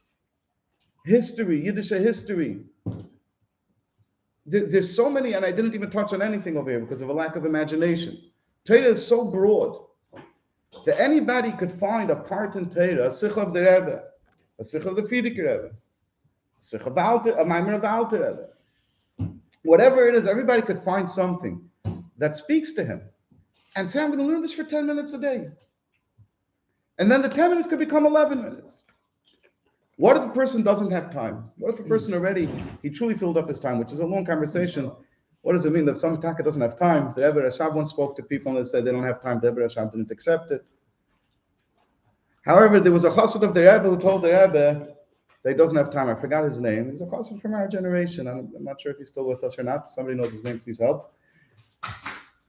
Speaker 2: history, Yiddish history. There's so many, and I didn't even touch on anything over here because of a lack of imagination. Torah is so broad that anybody could find a part in Torah, a sikh of the Rebbe, a sikh of the Frierdiker Rebbe, a sikh of the Alter, a Maimer of the Alter Rebbe. Whatever it is, everybody could find something that speaks to him and say, I'm going to learn this for 10 minutes a day. And then the 10 minutes could become 11 minutes. What if the person doesn't have time? What if the person already, he truly filled up his time, which is a long conversation. What does it mean that some Taka doesn't have time? The Rebbe Rashab once spoke to people and they said they don't have time. The Rebbe Rashab didn't accept it. However, there was a chassid of the Rebbe who told the Rebbe that he doesn't have time. I forgot his name. He's a chassid from our generation. I'm not sure if he's still with us or not. If somebody knows his name, please help.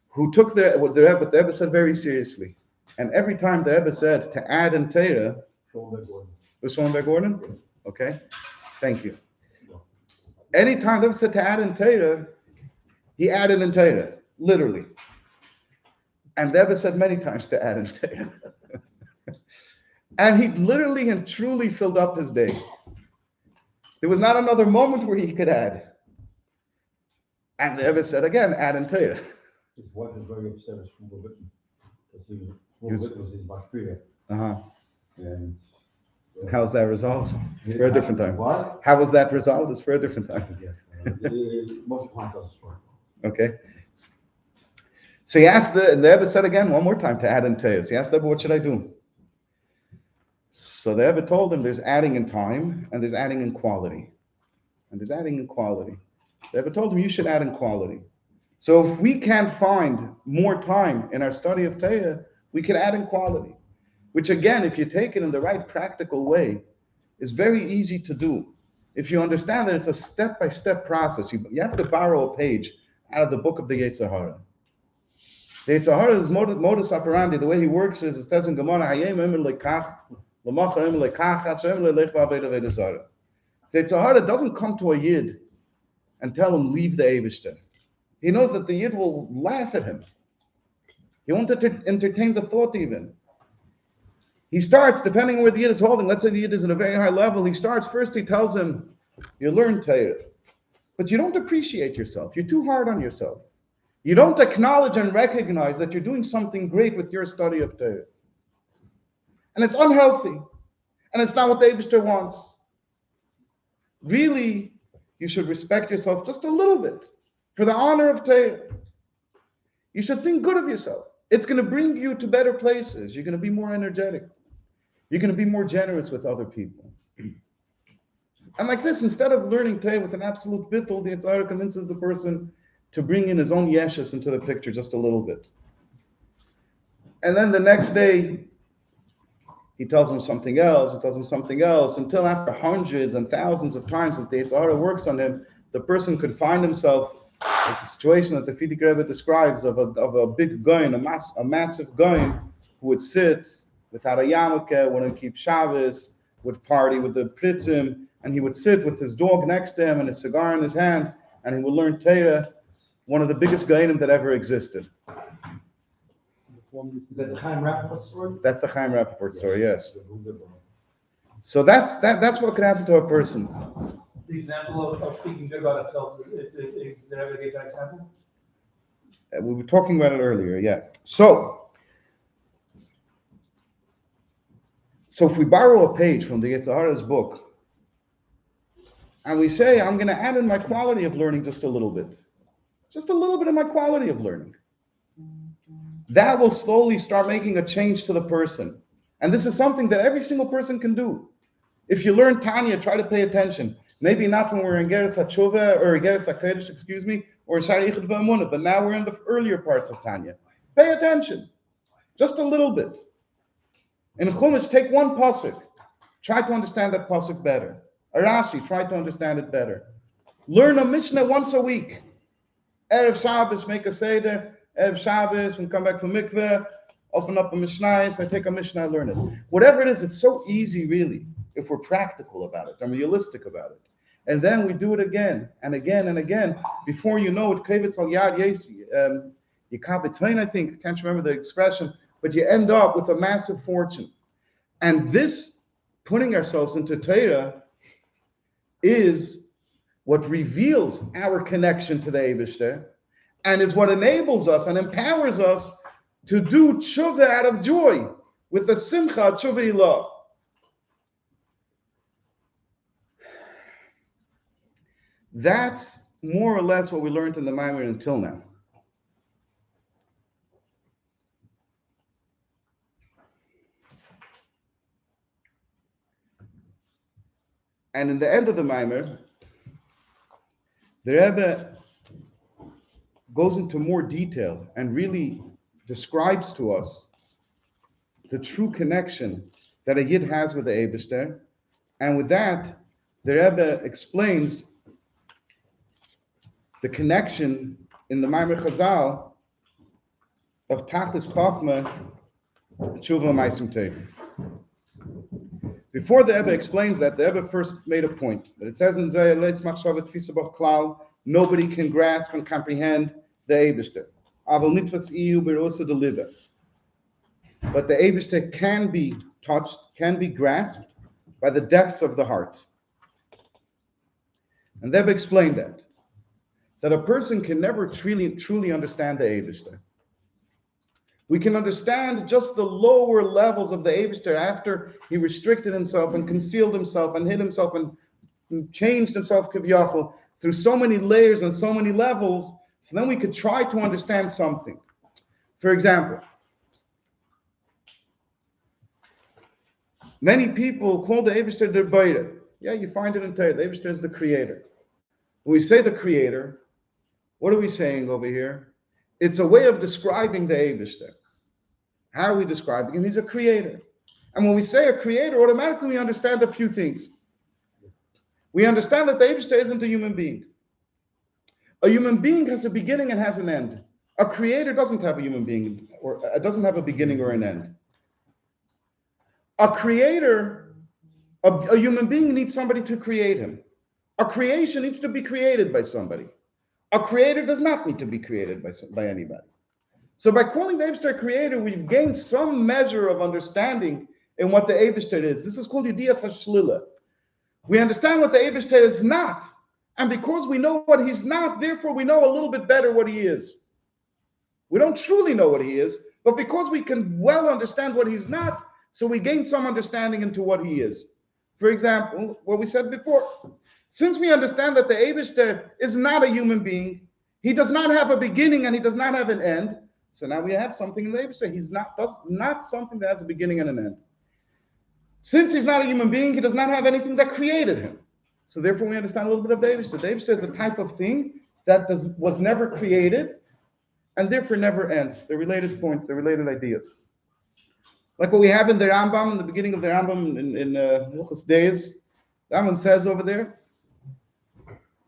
Speaker 2: Who took the Rebbe said very seriously. And every time the Rebbe said to add in Torah, was Sholom Gordon? Okay, thank you. Anytime the Rebbe said to add in Torah, he added in Torah, literally. And the Rebbe said many times to add in Torah. And he literally and truly filled up his day. There was not another moment where he could add. And the Rebbe said again, add in Torah.
Speaker 1: His wife is very upset at Shmuel Witten, because Shmuel Witten was his Mashpia.
Speaker 2: Uh-huh.
Speaker 1: And
Speaker 2: How's that resolved? It's for a different time.
Speaker 1: What?
Speaker 2: How was that resolved? It's for a different time.
Speaker 1: Most part doesn't work.
Speaker 2: Okay. So he asked the Rebbe said again one more time to add in Teves. He asked the Rebbe, what should I do? So the Rebbe told him there's adding in time and there's adding in quality. And there's adding in quality. The Rebbe told him you should add in quality. So if we can't find more time in our study of Torah, we can add in quality. Which again, if you take it in the right practical way, is very easy to do. If you understand that it's a step-by-step process, you have to borrow a page out of the book of the Yetzer Hara. The Yetzer Hara is modus operandi. The way he works is, it says in Gemara, the Yetzer Hara doesn't come to a Yid and tell him, leave the Eibishter. He knows that the Yid will laugh at him. He won't entertain the thought even. He starts, depending on where the Yid is holding, let's say the Yid is at a very high level, he starts, first he tells him, you learn Torah, but you don't appreciate yourself. You're too hard on yourself. You don't acknowledge and recognize that you're doing something great with your study of Torah. And it's unhealthy. And it's not what the Eibishter wants. Really, you should respect yourself just a little bit for the honor of Torah. You should think good of yourself. It's going to bring you to better places. You're going to be more energetic. You're going to be more generous with other people. And like this, instead of learning Torah with an absolute bittul, the Yetzer Hara convinces the person to bring in his own yeshus into the picture just a little bit. And then the next day, he tells him something else, until after hundreds and thousands of times that the Yetzer Hara works on him, the person could find himself in the situation that the Frierdiker Rebbe describes of a big goyin, a massive goyin, who would sit without a yarmulke, wouldn't keep Shabbos, would party with the pritzim, and he would sit with his dog next to him and a cigar in his hand, and he would learn Torah, one of the biggest goyinim that ever existed.
Speaker 1: Is that the Chaim Rappaport story?
Speaker 2: That's the Chaim Rappaport story, yes. So that's what could happen to a person.
Speaker 4: The example of speaking good about himself, did I ever get that example?
Speaker 2: We were talking about it earlier, yeah. So if we borrow a page from the Yetzer Hara's book, and we say, I'm going to add in my quality of learning just a little bit of my quality of learning, that will slowly start making a change to the person. And this is something that every single person can do. If you learn Tanya, try to pay attention. Maybe not when we're in Geras HaTshuva or Geras HaKodesh, or Shari Yichud V'Amunah, but now we're in the earlier parts of Tanya. Pay attention, just a little bit. In Chumash, take one pasuk, try to understand that pasuk better. A Rashi, try to understand it better. Learn a Mishnah once a week. Erev Shabbos, make a Seder. Erev Shabbos, when we come back from mikveh, open up a Mishnah, I take a Mishnah, I learn it. Whatever it is, it's so easy, really, if we're practical about it and realistic about it. And then we do it again and again and again. Before you know it, Kavitz al Yad Yesi, Yikabitzain, I think, I can't remember the expression, but you end up with a massive fortune. And this, putting ourselves into Torah, is what reveals our connection to the Eibishter, and is what enables us and empowers us to do tshuva out of joy, with the simcha tshuva ilah. That's more or less what we learned in the Maimer until now. And in the end of the Maimer, the Rebbe goes into more detail and really describes to us the true connection that a Yid has with the Eibishter. And with that, the Rebbe explains the connection in the Maimer Chazal of Tachlis Chachma, Tshuva Maisim Tov. Before the Rebbe explains that, the Rebbe first made a point that it says in Zohar, "Leis machshavet tfisa b'ch klal," nobody can grasp and comprehend the Eibishter. Aval nitfas iyu b'rosa de liba. But the Eibishter can be touched, can be grasped by the depths of the heart. And the Rebbe explained that a person can never truly understand the Eibishter. We can understand just the lower levels of the Eibishter after he restricted himself and concealed himself and hid himself and changed himself kiviyachol through so many layers and so many levels. So then we could try to understand something. For example, many people call the Eibishter der Beire. Yeah, you find it in Torah. The Eibishter is the creator. When we say the creator, what are we saying over here? It's a way of describing the Eibishter. How are we describing him? He's a creator. And when we say a creator, automatically we understand a few things. We understand that the Eibishter isn't a human being. A human being has a beginning and has an end. A creator doesn't have a human being, or doesn't have a beginning or an end. A creator, a human being needs somebody to create him. A creation needs to be created by somebody. A creator does not need to be created by anybody. So by calling the Eibishter creator, we've gained some measure of understanding in what the Eibishter is. This is called Yediyas HaShlila. We understand what the Eibishter is not. And because we know what he's not, therefore we know a little bit better what he is. We don't truly know what he is, but because we can well understand what he's not, so we gain some understanding into what he is. For example, what we said before, since we understand that the Eibishter is not a human being, he does not have a beginning and he does not have an end, so now we have something in the Eibishter. He's not something that has a beginning and an end. Since he's not a human being, he does not have anything that created him. So therefore we understand a little bit of the Eibishter. The Eibishter is a type of thing that was never created and therefore never ends. The related points, the related ideas. Like what we have in the Rambam, in the beginning of the Rambam in Hilchos Deis, the Rambam says over there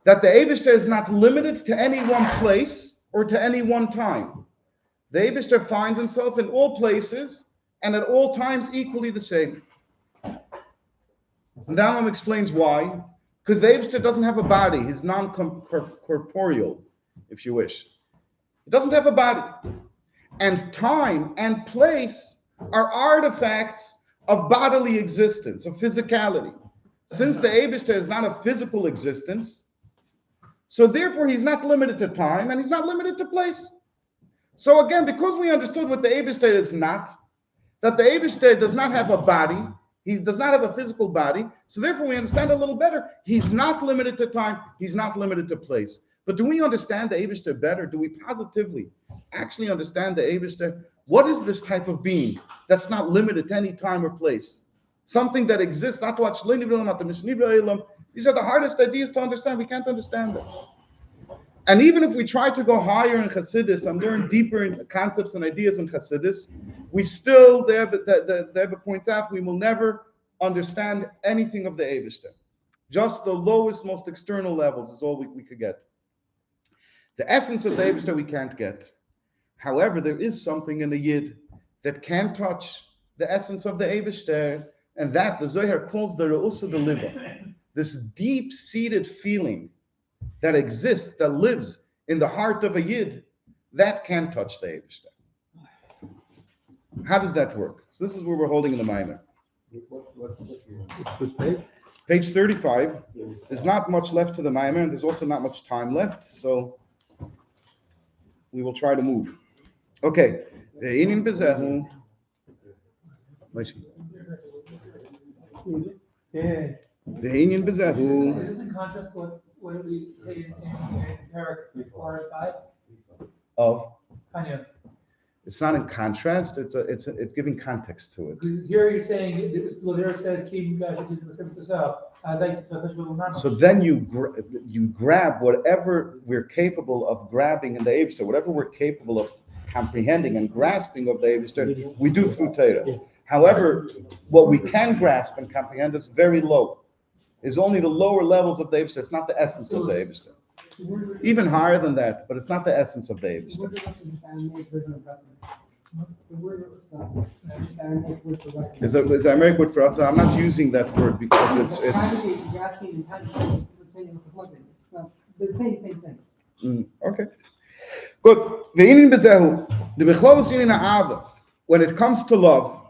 Speaker 2: that the Eibishter is not limited to any one place or to any one time. The Eibishter finds himself in all places and at all times equally the same. And the Rambam explains why. Because the Eibishter doesn't have a body. He's non-corporeal, if you wish. He doesn't have a body. And time and place are artifacts of bodily existence, of physicality. Since the Eibishter is not a physical existence, so therefore he's not limited to time and he's not limited to place. So again, because we understood what the Eibishter is not, that the Eibishter does not have a body, he does not have a physical body, so therefore we understand a little better. He's not limited to time, he's not limited to place. But do we understand the Eibishter better? Do we positively actually understand the Eibishter? What is this type of being that's not limited to any time or place? Something that exists. These are the hardest ideas to understand. We can't understand them. And even if we try to go higher in Chassidus and learn deeper in concepts and ideas in Chassidus, we still, the Rebbe points out, we will never understand anything of the Eibishter. Just the lowest, most external levels is all we could get. The essence of the Eibishter we can't get. However, there is something in the Yid that can touch the essence of the Eibishter, and that the Zohar calls the Re'usa de Liva, this deep-seated feeling that exists, that lives in the heart of a Yid, that can touch the Eibishter. How does that work? So this is where we're holding in the Maimer.
Speaker 1: Which page?
Speaker 2: Page 35.
Speaker 1: Yeah,
Speaker 2: There's not much left to the Maimer, and there's also not much time left, so we will try to move. Okay. Ve'inin bezehu.
Speaker 4: Yeah.
Speaker 2: Ve'inin bezehu.
Speaker 4: Is this in contrast to what we say in Parak 4 and 5?
Speaker 2: Of.
Speaker 4: Kind of.
Speaker 2: It's not in contrast. It's giving context to it.
Speaker 4: Here you're saying, there says, "Keep guys
Speaker 2: So then you grab whatever we're capable of grabbing in the Eibster, whatever we're capable of comprehending and grasping of the Eibster, we do through Torah. However, what we can grasp and comprehend is very low. Is only the lower levels of the Eibster. It's not the essence of the Eibster. Even higher than that, but it's not the essence of the Eibster. Is Aramaic word for us? I'm not using that word because it's.
Speaker 5: The same thing.
Speaker 2: Okay. Good. When it comes to love,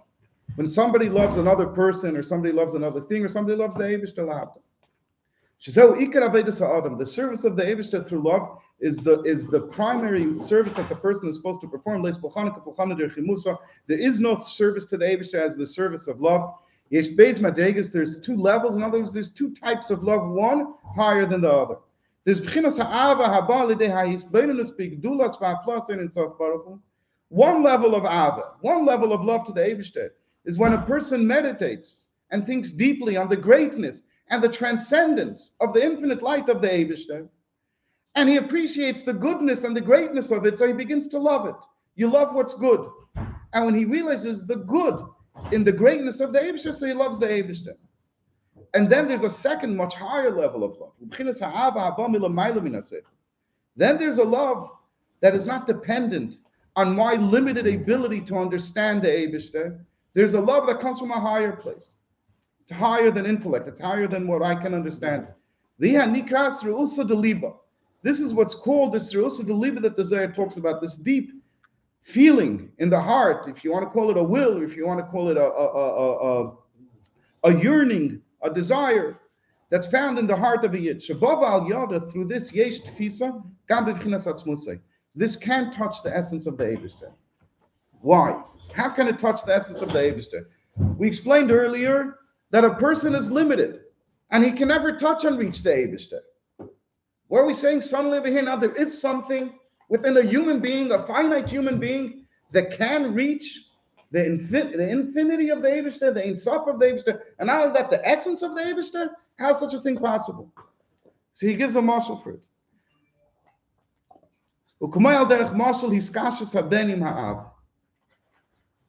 Speaker 2: when somebody loves another person, or somebody loves another thing, or somebody loves the Eibishter Lahavta. The service of the Eibishter through love is the primary service that the person is supposed to perform. There is no service to the Eibishter as the service of love. There's two levels. In other words, there's two types of love, one higher than the other. There's one level of ava, one level of love to the Eibishter is when a person meditates and thinks deeply on the greatness and the transcendence of the infinite light of the Eibishter, and he appreciates the goodness and the greatness of it, so he begins to love it. You love what's good. And when he realizes the good in the greatness of the Eibishter, so he loves the Eibishter. And then there's a second, much higher level of love. Then there's a love that is not dependent on my limited ability to understand the Eibishter. There's a love that comes from a higher place. It's higher than intellect. It's higher than what I can understand. This is what's called this Re'usa Deliba that the Zohar talks about, this deep feeling in the heart, if you want to call it a will, or if you want to call it a yearning, a desire, that's found in the heart of a Yid. Through this Yesh Tfisa, this can't touch the essence of the Eibishter. Why? How can it touch the essence of the Eibishter? We explained earlier that a person is limited, and he can never touch and reach the Eibishter. What are we saying suddenly over here? Now there is something within a human being, a finite human being, that can reach the infinity of the Eibishter, the Ein Sof of the Eibishter, and not only that, the essence of the Eibishter. How is such a thing possible? So he gives a marshal for it.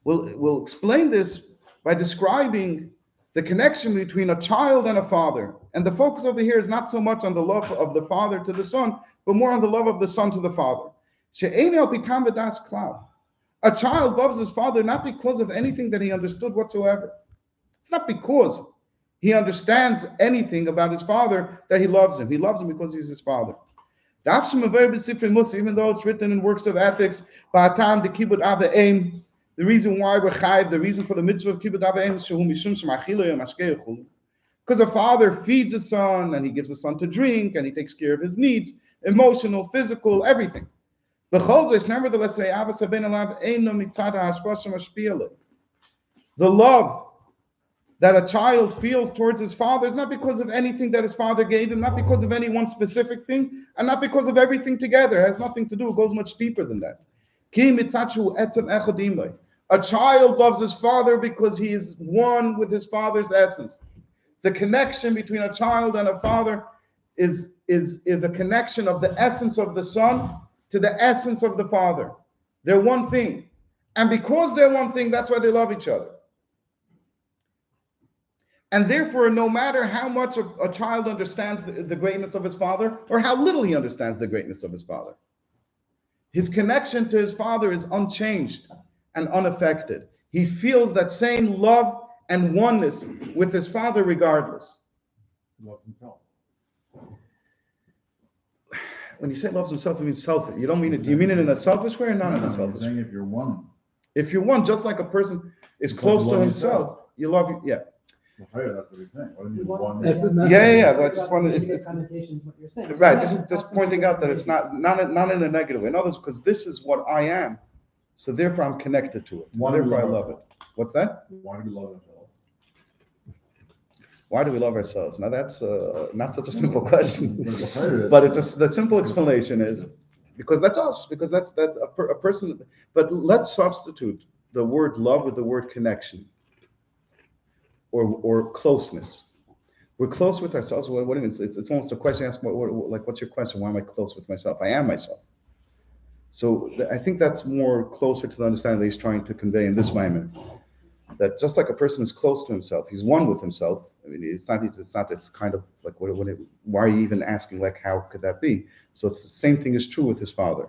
Speaker 2: We'll explain this by describing the connection between a child and a father. And the focus over here is not so much on the love of the father to the son, but more on the love of the son to the father. A child loves his father not because of anything that he understood whatsoever. It's not because he understands anything about his father that he loves him. He loves him because he's his father. Even though it's written in works of ethics, the reason why we're chayiv, the reason for the mitzvah of kibbut av v'em, because a father feeds his son, and he gives his son to drink, and he takes care of his needs, emotional, physical, everything. Nevertheless, the love that a child feels towards his father is not because of anything that his father gave him, not because of any one specific thing, and not because of everything together. It has nothing to do. It goes much deeper than that. A child loves his father because he is one with his father's essence. The connection between a child and a father is a connection of the essence of the son to the essence of the father. They're one thing. And because they're one thing, that's why they love each other. And therefore, no matter how much a child understands the greatness of his father, or how little he understands the greatness of his father, his connection to his father is unchanged and unaffected. He feels that same love and oneness with his father regardless.
Speaker 6: Loves himself.
Speaker 2: When you say loves himself, you mean selfish. You don't mean it. Do you mean it in a selfish way or not in a selfish way?
Speaker 6: Saying if you're one.
Speaker 2: If you're one, just like a person is close to himself, you love, yeah.
Speaker 6: Well, that's what he's saying. What do you mean,
Speaker 5: One
Speaker 6: one?
Speaker 3: It's a
Speaker 5: second.
Speaker 2: Yeah. But I just wanted,
Speaker 5: Negative
Speaker 2: it's
Speaker 5: connotations, what you're saying.
Speaker 2: right.
Speaker 5: Yeah,
Speaker 2: Just pointing out that it's not in a negative way. In other words, because this is what I am, so therefore I'm connected to it.
Speaker 6: Why do we
Speaker 2: Therefore I
Speaker 6: love
Speaker 2: love it. What's that?
Speaker 6: Why do we love ourselves?
Speaker 2: Why do we love ourselves? Now that's not such a simple question,
Speaker 6: But
Speaker 2: but the simple explanation is because that's us. Because that's a person. But let's substitute the word love with the word connection or closeness. We're close with ourselves. What do you mean? It's almost a question. Ask like, what's your question? Why am I close with myself? I am myself. So I think that's more closer to the understanding that he's trying to convey in this moment. That just like a person is close to himself, he's one with himself. I mean, it's not this kind of like why are you even asking like how could that be? So it's the same thing is true with his father.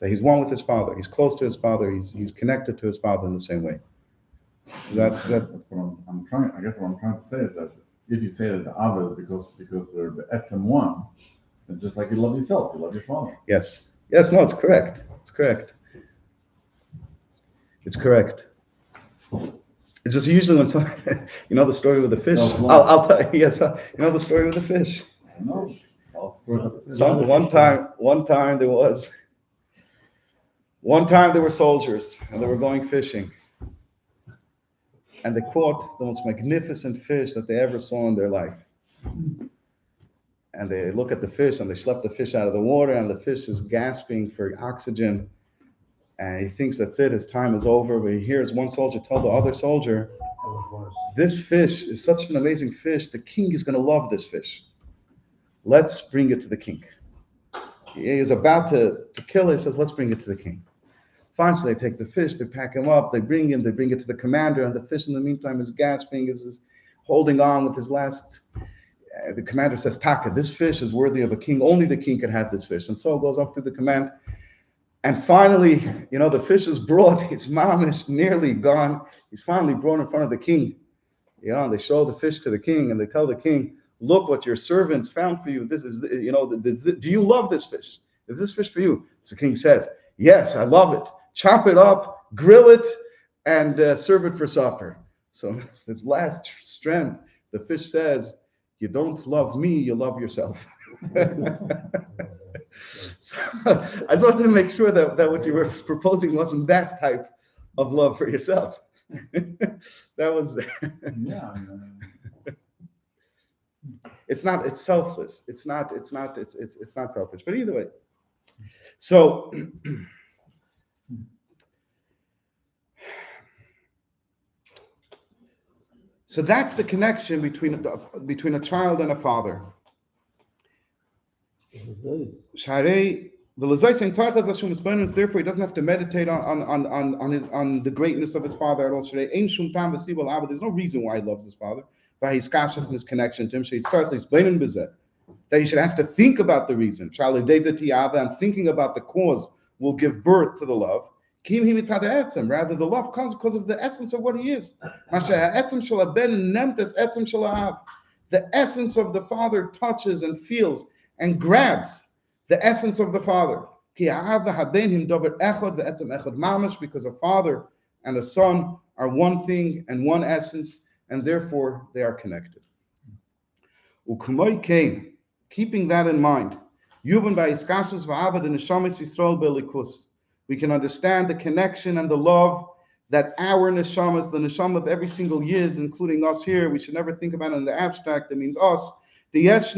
Speaker 2: That he's one with his father. He's close to his father. He's connected to his father in the same way.
Speaker 6: That's what I'm trying. I guess what I'm trying to say is that if you say that the Abba is because they're the etzem one, then just like you love yourself, you love your father.
Speaker 2: Yes. No, it's correct. It's correct. It's just usually when some, you know the story with the fish. I'll tell you. Yes, you know the story with the fish.
Speaker 6: No.
Speaker 2: One time there were soldiers and they were going fishing, and they caught the most magnificent fish that they ever saw in their life. And they look at the fish and they schlepp the fish out of the water, and the fish is gasping for oxygen. And he thinks that's it, his time is over. But he hears one soldier tell the other soldier, this fish is such an amazing fish, the king is going to love this fish. Let's bring it to the king. He is about to kill it, he says, let's bring it to the king. Finally, they take the fish, they pack him up, they bring it to the commander, and the fish in the meantime is gasping, is holding on with his last. The commander says, Taka, this fish is worthy of a king. Only the king can have this fish. And so it goes up through the command. And finally, the fish is brought. His mom is nearly gone. He's finally brought in front of the king. And they show the fish to the king, and they tell the king, look what your servants found for you. This is, do you love this fish? Is this fish for you? So the king says, yes, I love it. Chop it up, grill it, and serve it for supper. So this last strength, the fish says, you don't love me, you love yourself. So I just wanted to make sure that what you were proposing wasn't that type of love for yourself. That was
Speaker 6: Yeah.
Speaker 2: it's selfless. It's not selfish. But either way. So that's the connection between a child and a father. Therefore, he doesn't have to meditate on the greatness of his father at all. There's no reason why he loves his father. By his kashas and his connection to him, that he should have to think about the reason. And thinking about the cause will give birth to the love. Rather, the love comes because of the essence of what he is. The essence of the father touches and feels and grabs the essence of the father. Because a father and a son are one thing and one essence, and therefore they are connected. Keeping that in mind, we can understand the connection and the love that our neshamas, the neshama of every single yid, including us here, we should never think about it in the abstract, it means us. There is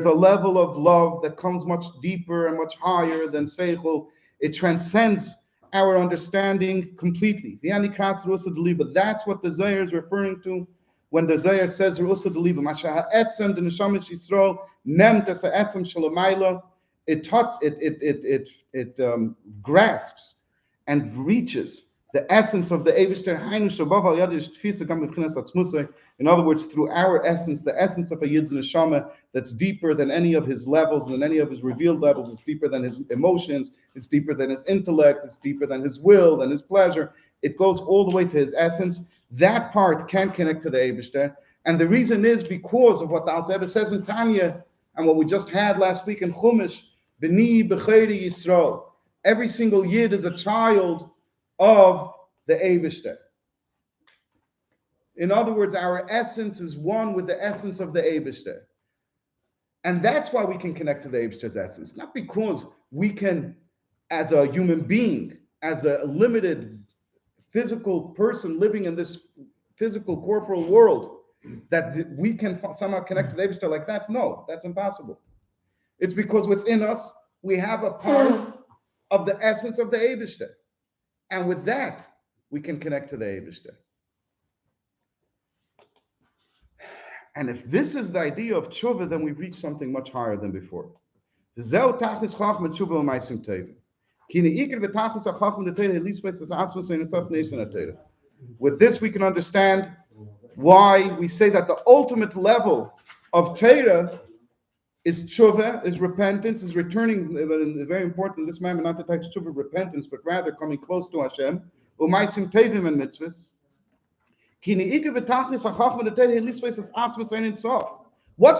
Speaker 2: a level of love that comes much deeper and much higher than seichel. It transcends our understanding completely. But that's what the Zohar is referring to when the Zohar says it grasps and reaches the essence of the Eibishter. In other words, through our essence, the essence of a Yid's neshama that's deeper than any of his levels, than any of his revealed levels. It's deeper than his emotions. It's deeper than his intellect. It's deeper than his will, than his pleasure. It goes all the way to his essence. That part can connect to the Eibishter. And the reason is because of what the Alter Rebbe says in Tanya and what we just had last week in Chumash, B'ni b'chayri Yisrael. Every single Yid is a child of the the Eibishter. In other words, our essence is one with the essence of the Eibishter. And that's why we can connect to the Eibishter's essence. Not because we can, as a human being, as a limited physical person living in this physical corporal world, that we can somehow connect to the Eibishter like that. No, that's impossible. It's because within us, we have a part of the essence of the Eibishter. And with that, we can connect to the Eibishter. And if this is the idea of tshuva, then we've reached something much higher than before. With this, we can understand why we say that the ultimate level of Torah is tshuva, is repentance, is returning, very important in this moment, not to touch tshuva, repentance, but rather coming close to Hashem, umaisim tevim and mitzvahs. What's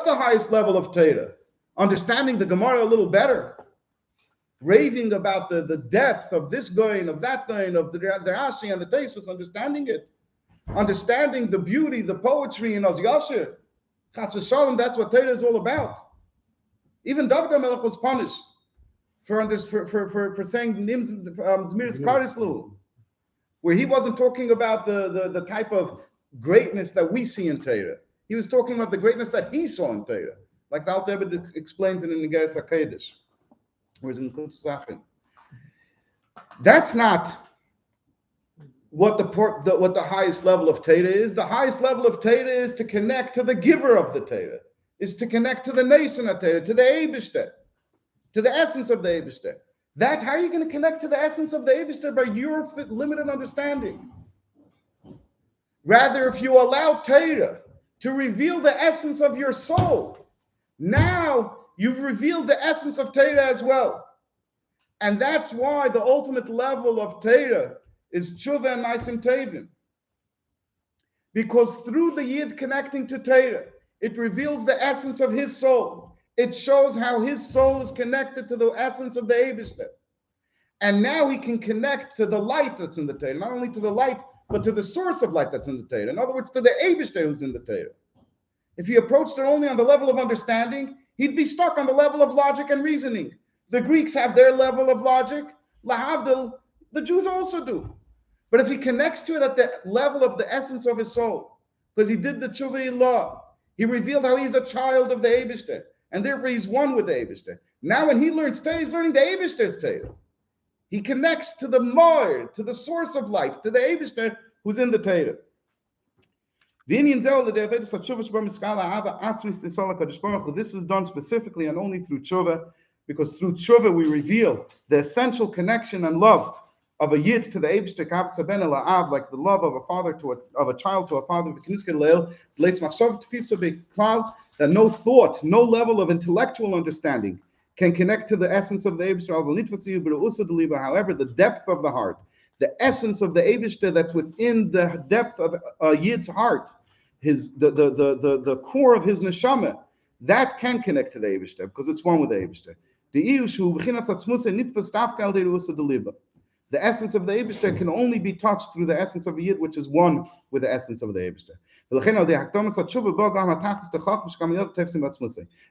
Speaker 2: the highest level of Torah? Understanding the Gemara a little better, raving about the depth of this going, of that going, of the Rashi and the Teves, understanding it, understanding the beauty, the poetry in Az Yashir. Chas v'shalom, that's what Torah is all about. Even David HaMelech was punished for saying Zmiris Karislu, where he wasn't talking about the type of greatness that we see in Torah. He was talking about the greatness that he saw in Torah, like the Alter Rebbe explains it in Negeres HaKodesh, whereas in Kutz Sachin. That's not what the highest level of Torah is. The highest level of Torah is to connect to the giver of the Torah, is to connect to the Nation of Torah, to the Eibishter, to the essence of the Eibishter. That, how are you going to connect to the essence of the Eibishter? By your limited understanding. Rather, if you allow Torah to reveal the essence of your soul, now you've revealed the essence of Torah as well. And that's why the ultimate level of Torah is tshuva and ma'asim tevim. Because through the Yid connecting to Torah, it reveals the essence of his soul. It shows how his soul is connected to the essence of the Eibishter. And now he can connect to the light that's in the Torah, not only to the light, but to the source of light that's in the Torah. In other words, to the Eibishter who's in the Torah. If he approached it only on the level of understanding, he'd be stuck on the level of logic and reasoning. The Greeks have their level of logic. Lahavdil, the Jews also do. But if he connects to it at the level of the essence of his soul, because he did the tshuva law, he revealed how he's a child of the Eibishter, and therefore he's one with the Eibishter. Now when he learns Torah, he's learning the Eibishter's Torah. He connects to the Moir, to the source of light, to the Eibishter who's in the Torah. This is done specifically and only through tshuva, because through tshuva we reveal the essential connection and love of a yid to the Eibishter, like the love of a father of a child to a father. That no thought, no level of intellectual understanding can connect to the essence of the Eibishter. However, the depth of the heart, the essence of the Eibishter that's within the depth of a Yid's heart, the core of his neshama, that can connect to the Eibishter because it's one with the Eibishter. The essence of the Eibishter can only be touched through the essence of a Yid, which is one with the essence of the Eibishter.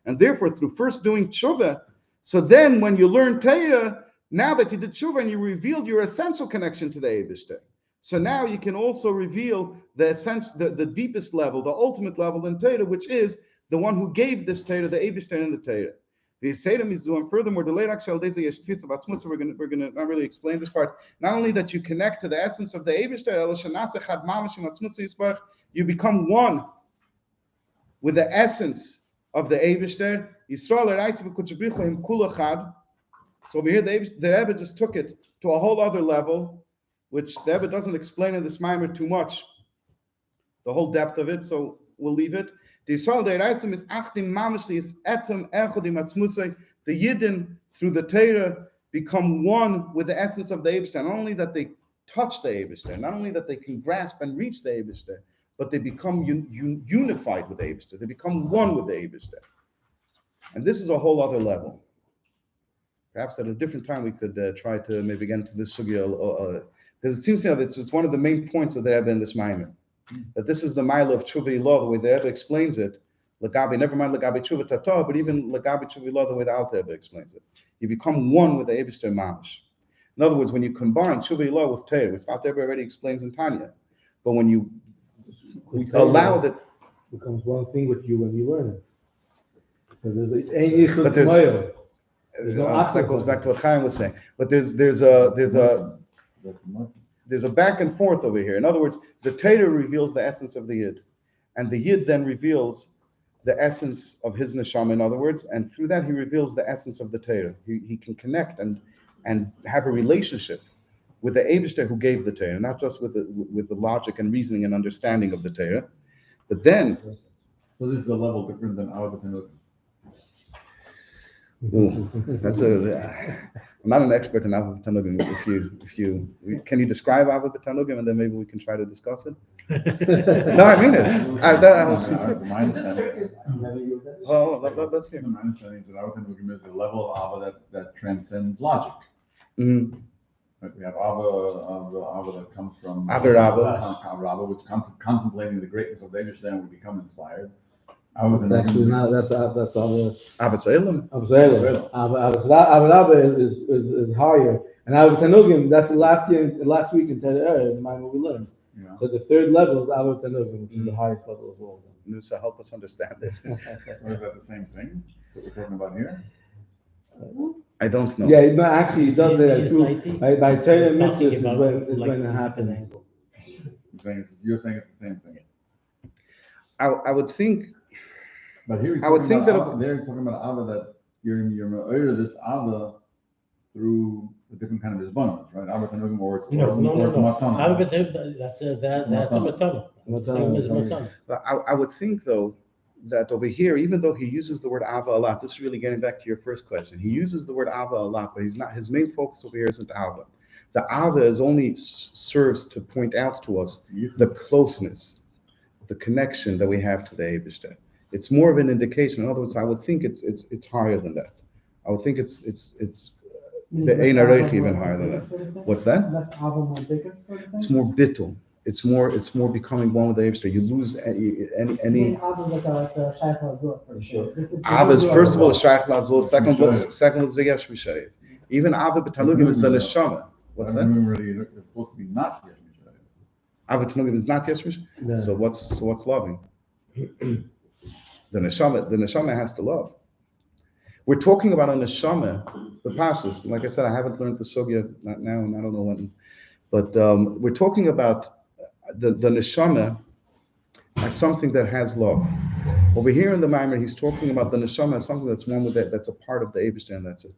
Speaker 2: And therefore, through first doing tshuva, so then when you learn Torah, now that you did tshuva and you revealed your essential connection to the Eibishter, so now you can also reveal the deepest level, the ultimate level in Torah, which is the one who gave this Torah, the Eibishter in the Torah. And furthermore, we're going to not really explain this part. Not only that you connect to the essence of the Eibishter, you become one with the essence of the Eibishter. So over here, the Rebbe just took it to a whole other level, which the Rebbe doesn't explain in this mimer too much, the whole depth of it, so we'll leave it. The Yidden, through the Torah, become one with the essence of the Eibishter. Not only that they touch the Eibishter, not only that they can grasp and reach the Eibishter, but they become unified with the Eibishter. They become one with the Eibishter. And this is a whole other level. Perhaps at a different time we could try to maybe get into this sugya. Because it seems to me that it's one of the main points of the Rebbe in this Maimer. That this is the mile of Tshuva Ilah, the way the Rebbe explains it. Lagabi, never mind Lagabi Tshuva Tata, but even Lagabi Tshuva Ilah, the way the Alter Rebbe explains it. You become one with the Eibishter Mamash. In other words, when you combine Tshuva Ilah with Torah, which Alter Rebbe already explains in Tanya, but when you allow that,
Speaker 3: becomes one thing with you when you learn it. So there's ein yichud
Speaker 2: but there's-
Speaker 3: k'mayo. There's no
Speaker 2: that goes
Speaker 3: achos
Speaker 2: back to
Speaker 3: on
Speaker 2: what Chaim was saying. But there's a back and forth over here. In other words, the Torah reveals the essence of the Yid, and the Yid then reveals the essence of his neshama. In other words, and through that he reveals the essence of the Torah. He can connect and have a relationship with the Eibishter who gave the Torah, not just with the logic and reasoning and understanding of the Torah, but then.
Speaker 6: So this is a level different than our Tanuk.
Speaker 2: Ooh, I'm not an expert in Ava B'Tanugim. Can you describe Ava B'Tanugim, and then maybe we can try to discuss it? No, I mean it. I was sincere.
Speaker 6: My understanding is,
Speaker 2: Well, let's hear.
Speaker 6: my understanding is that our Tanuk is a level of Ava that transcends logic.
Speaker 2: Mm-hmm.
Speaker 6: Like we have Ava that comes from
Speaker 2: Rabbi.
Speaker 6: which comes to contemplating the greatness of the Eibush, then we become inspired.
Speaker 3: It's actually not, that's Ava
Speaker 2: Ava Tzeilim.
Speaker 3: Rabbi is higher. And Ava Tanugim, that's last week in Teves, what we learned.
Speaker 6: Yeah.
Speaker 3: So the third level is Ava Tanugim, which is the highest level of all.
Speaker 2: Nusa, help us understand it.
Speaker 6: So is that the same thing that we're talking about here?
Speaker 2: I don't know.
Speaker 3: Yeah, no, actually, it does say that too. By Torah mitzvahs
Speaker 7: Talking
Speaker 3: is
Speaker 7: about
Speaker 3: when it happens.
Speaker 6: You're saying it's the same thing.
Speaker 2: I would think.
Speaker 6: But here he's
Speaker 2: I would
Speaker 6: talking
Speaker 2: think
Speaker 6: about
Speaker 2: that
Speaker 6: Ava, there he's talking about Ava that you're Me'oyer this Ava through a different kind of Isbanos, right? Ava Tanugim or it's
Speaker 7: No.
Speaker 6: Matana.
Speaker 7: That's a matana. Same as matana.
Speaker 2: But I would think though that over here, even though he uses the word Ava a lot, this is really getting back to your first question. He uses the word Ava a lot, but he's not. His main focus over here isn't Ava. The Ava is only serves to point out to us the closeness, the connection that we have to the Eibishter. It's more of an indication. In other words, I would think it's higher than that. I would think it's the Ein Areich even higher than that. What's that?
Speaker 5: Less Ava, more bigger sort of thing?
Speaker 2: It's more bittul. It's more becoming one with the Eibishter. You lose any.
Speaker 5: Ava like a Shaykh Lazur sort of thing. This is-
Speaker 2: Ava is first of all a Shaykh Lazul. Second was Zegesh Mishayev. Even Ava B'Tanugim is the neshama. What's that?
Speaker 6: It's supposed to be not Yesh Mishayev.
Speaker 2: Ava B'Tanugim is not Yesh Mishayev.
Speaker 3: Yeah.
Speaker 2: So what's loving? The neshama has to love. We're talking about a neshama, the pashas. Like I said, I haven't learned the sugya not now, and I don't know when. But we're talking about the neshama as something that has love. Over here in the Maimer, he's talking about the neshama as something that's one with it, that's a part of the Eibishter, and that's it.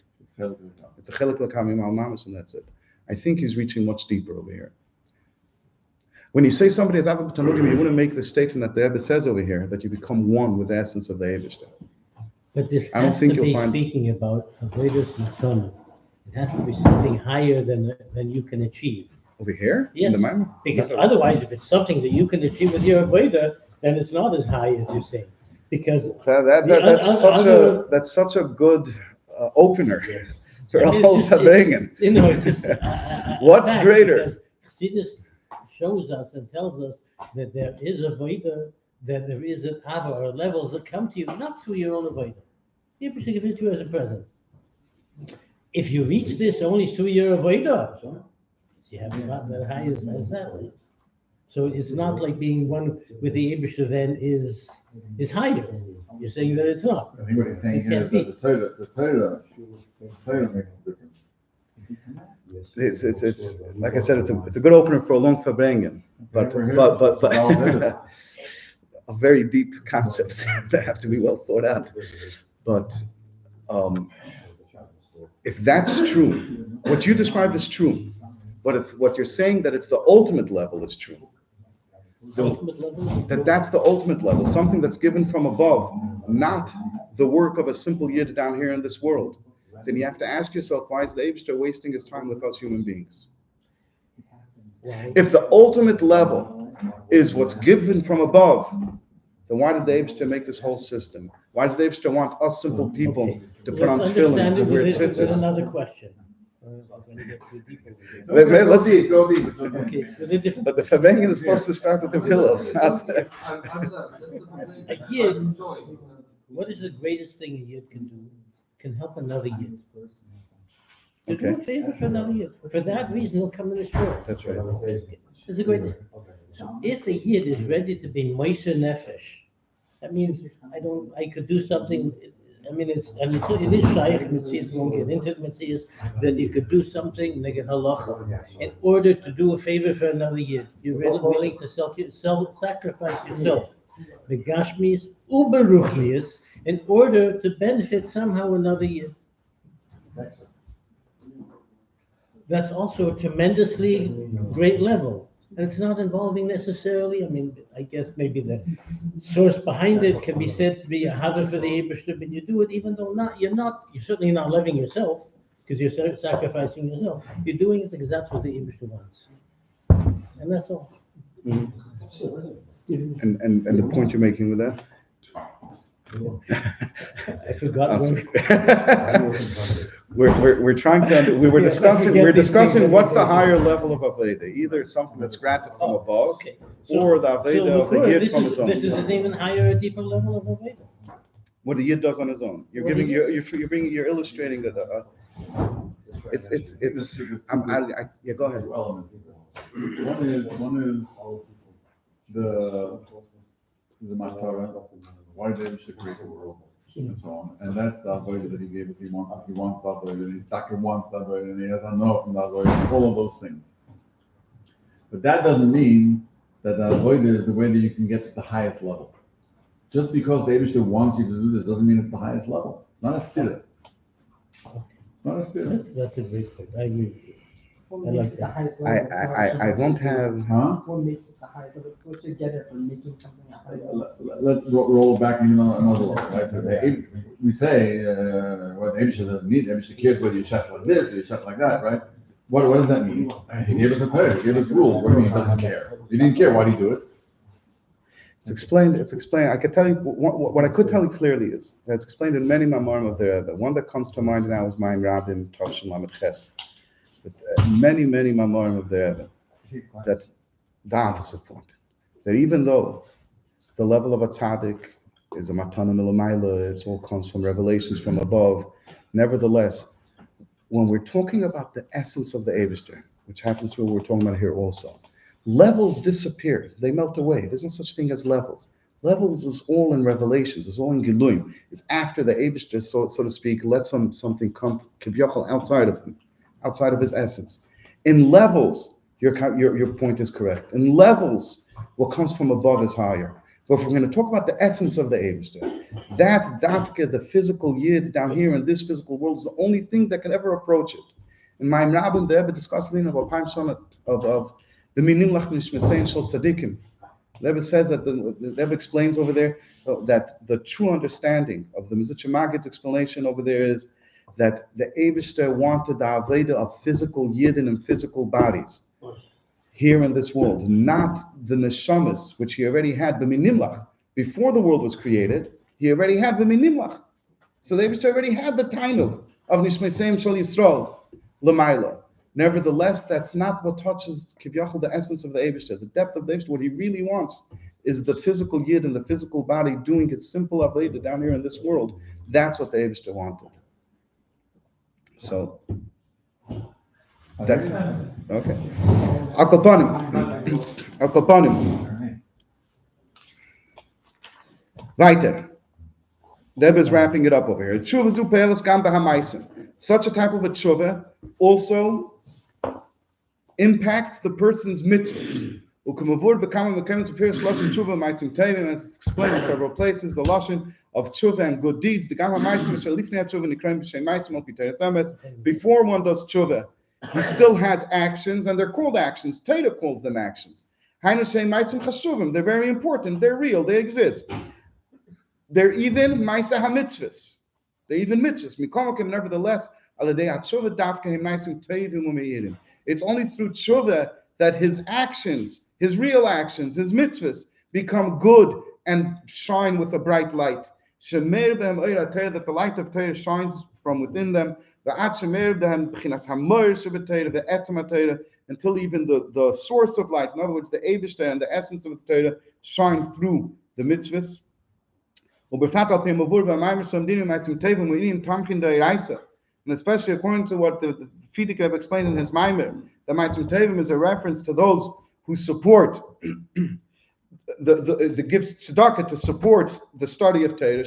Speaker 2: It's a chelik l'kamim al mamash, and that's it. I think he's reaching much deeper over here. When you say somebody has Ava B'Tanugim, you want to make the statement that the Rebbe says over here, that you become one with the essence of the Eibishter.
Speaker 7: But this
Speaker 2: I don't
Speaker 7: has
Speaker 2: think
Speaker 7: to
Speaker 2: you'll
Speaker 7: be
Speaker 2: find-
Speaker 7: speaking about avodas matana. It has to be something higher than you can achieve.
Speaker 2: Over here?
Speaker 7: Yes.
Speaker 2: In the Maimer?
Speaker 7: Because otherwise, if it's something that you can achieve with your avodah, then it's not as high as you're saying. Because
Speaker 2: So that's such a good opener for
Speaker 7: I mean,
Speaker 2: all
Speaker 7: it's just-
Speaker 2: Farbrengen.
Speaker 7: it's just
Speaker 2: What's
Speaker 7: fact,
Speaker 2: greater?
Speaker 7: because Siddur shows us and tells us that there is a avodah, that there is an ava or levels that come to you not through your own avodah. You have to give it to you as a present. If you reach this only through your avodah, you have not that high as that. So it's not like being one with the Ibisha then is higher. You're saying that it's not.
Speaker 6: I think what he's saying
Speaker 7: It
Speaker 6: here
Speaker 7: can't
Speaker 6: is that the Torah makes a difference.
Speaker 2: It's like I said, it's a good opener for a long Farbrengen, but a very deep concepts that have to be well thought out. But if that's true, what you described is true. But if what you're saying that it's the ultimate level is true,
Speaker 7: Ultimate level.
Speaker 2: that's the ultimate level, something that's given from above, not the work of a simple yid down here in this world, then you have to ask yourself, why is the Eibishter wasting his time with us human beings?
Speaker 7: Why?
Speaker 2: If the ultimate level is what's given from above, then why did the Eibishter make this whole system? Why does the Eibishter want us simple people
Speaker 7: Okay.
Speaker 2: to put on
Speaker 7: Let's
Speaker 2: tefillin,
Speaker 7: understand
Speaker 2: to
Speaker 7: it
Speaker 2: wear
Speaker 7: with
Speaker 2: tzitzis?
Speaker 7: another question. when you get too deep over there.
Speaker 2: Let's see.
Speaker 6: Go deep. It's okay.
Speaker 7: Okay, so the difference.
Speaker 2: But the Farbrengen is supposed to start with the Hillel. It's not.
Speaker 7: A yid, what is the greatest thing a yid can do? Can help another yid. To do a favor for another yid. For that reason, he'll come in this world.
Speaker 2: That's right.
Speaker 7: It's the greatest thing. So if a yid is ready to be Moshe Nefesh, that means I could do something. I mean, it is shaykh mitzvahs. We won't get into the mitzvahs that you could do something neged halacha in order to do a favor for another yid. You're really willing to sacrifice yourself, the gashmis uberuchnius, in order to benefit somehow another yid. That's also a tremendously great level. And it's not involving necessarily, I mean, I guess maybe the source behind it can be said to be a habit for the Eibishter, but you do it even though you're certainly not loving yourself, because you're sacrificing yourself. You're doing it because that's what the Eibishter wants. And that's all.
Speaker 2: And the point you're making with that?
Speaker 7: I forgot
Speaker 2: Awesome.
Speaker 7: one.
Speaker 2: We're trying to, we're discussing what's the higher level of Aveda, either something that's granted from above,
Speaker 7: Okay.
Speaker 2: or the Aveda of the Yid from his
Speaker 7: This
Speaker 2: own.
Speaker 7: is an even higher, a deeper level of Aveda.
Speaker 2: What the Yid does on his own. You're giving, you're illustrating that, yeah, go ahead.
Speaker 6: Two elements. One is the Matara, why they should create the world, and so on. And that's the avodah that he gave us. He wants the avodah, and he wants the avodah, and he has a no from the avodah, all of those things. But that doesn't mean that the avodah is the way that you can get to the highest level. Just because the Eibishter wants you to do this doesn't mean it's the highest level. It's not a stira. It's not a stira.
Speaker 7: That's a great point. I agree with you.
Speaker 5: What
Speaker 7: I
Speaker 5: makes
Speaker 7: like
Speaker 5: it the
Speaker 7: that.
Speaker 5: highest level?
Speaker 2: I won't have,
Speaker 6: Huh?
Speaker 5: What makes it the highest level? What's your get it from making something a high level?
Speaker 6: Let's roll back even on another level, right? So we say, what the Eibishter doesn't need, the Eibishter cares whether you shut like this or you shut like that, right? What does that mean? He gave us a prayer, he gave us rules. What do you mean he doesn't care? If he didn't care, why did he do it?
Speaker 2: it's explained. I could tell you, what I could tell you clearly is, that it's explained in many mamarim of the Rebbe. One that comes to mind now is my Rabbi Toshin Lamed Ches. But many mamarim of the Rebbe, that the opposite point, that even though the level of a tzaddik is a matana milamayla, it all comes from revelations from above, nevertheless, when we're talking about the essence of the Eibishter, which happens to be what we're talking about here also, levels disappear, they melt away. There's no such thing as levels. Levels is all in revelations, it's all in Giluyim. It's after the Eibishter, so to speak, let something come kivyochel outside of him, outside of his essence. In levels, your point is correct. In levels, what comes from above is higher. But if we're going to talk about the essence of the Eibishter, that's dafka, the physical yid down here in this physical world, is the only thing that can ever approach it. In my Rabbi, the Rebbe discussing about the minim lach nishmesein shel tzadikim. The Rebbe says that the Rebbe explains over there that the true understanding of the Mizitcha Maggid's explanation over there is that the Eibishter wanted the Aveda of physical yidden and physical bodies here in this world, not the neshamas, which he already had b'minimlach. Before the world was created, he already had b'minimlach. So the Eibishter already had the tainug of nishmeseim shel Yisrael l'mayla. Nevertheless, that's not what touches kivyachol, the essence of the Eibishter, the depth of the Eibishter. What he really wants is the physical yid and the physical body doing his simple aveda down here in this world. That's what the Eibishter wanted. So that's okay. Akoponim. Weiter. Rebbe is wrapping it up over here. Tshuva zu pe'elas gam b'hamaisim. Such a type of a tshuva also impacts the person's mitzvahs. As it's explained in several places, the lashon of tshuva and good deeds. Before one does tshuva, he still has actions, and they're called actions. Torah calls them actions. They're very important. They're real. They exist. They're even ma'aseh ha-mitzvahs. They're even mitzvahs. Nevertheless, it's only through tshuva that his actions, his real actions, his mitzvahs, become good and shine with a bright light. That the light of Torah shines from within them, until even the source of light, in other words, the Eibishter and the essence of the Torah, shine through the mitzvahs. And especially according to what the Fidik have explained in his Maimer, the Maisim Tevim is a reference to those who support the gives tzedakah to support the study of Torah.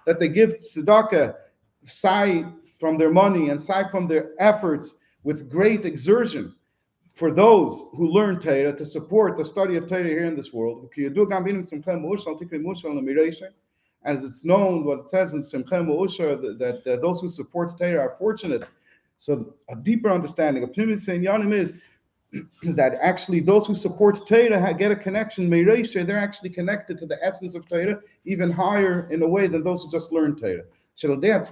Speaker 2: That they give tzedakah side from their money and side from their efforts with great exertion for those who learn Torah, to support the study of Torah here in this world. As it's known, what it says in Simcha Ma'usha, that those who support Torah are fortunate. So a deeper understanding of Pnimis Yanim is that actually those who support Torah get a connection. Mereisha, they're actually connected to the essence of Torah even higher in a way than those who just learn Torah. That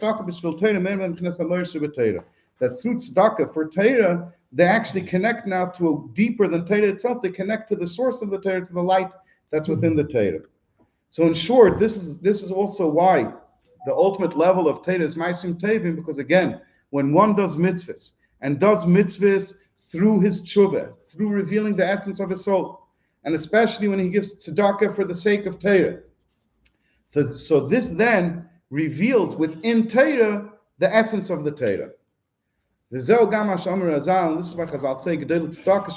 Speaker 2: through tzedakah for Torah, they actually connect now to a deeper than Torah itself. They connect to the source of the Torah, to the light that's within the Torah. So in short, this is also why the ultimate level of Torah is Maisim Tevim, because again, when one does mitzvahs and does mitzvahs through his tshuva, through revealing the essence of his soul, and especially when he gives tzedakah for the sake of Torah. So this then reveals within Torah the essence of the Torah. This is why Chazal say, that tzedakah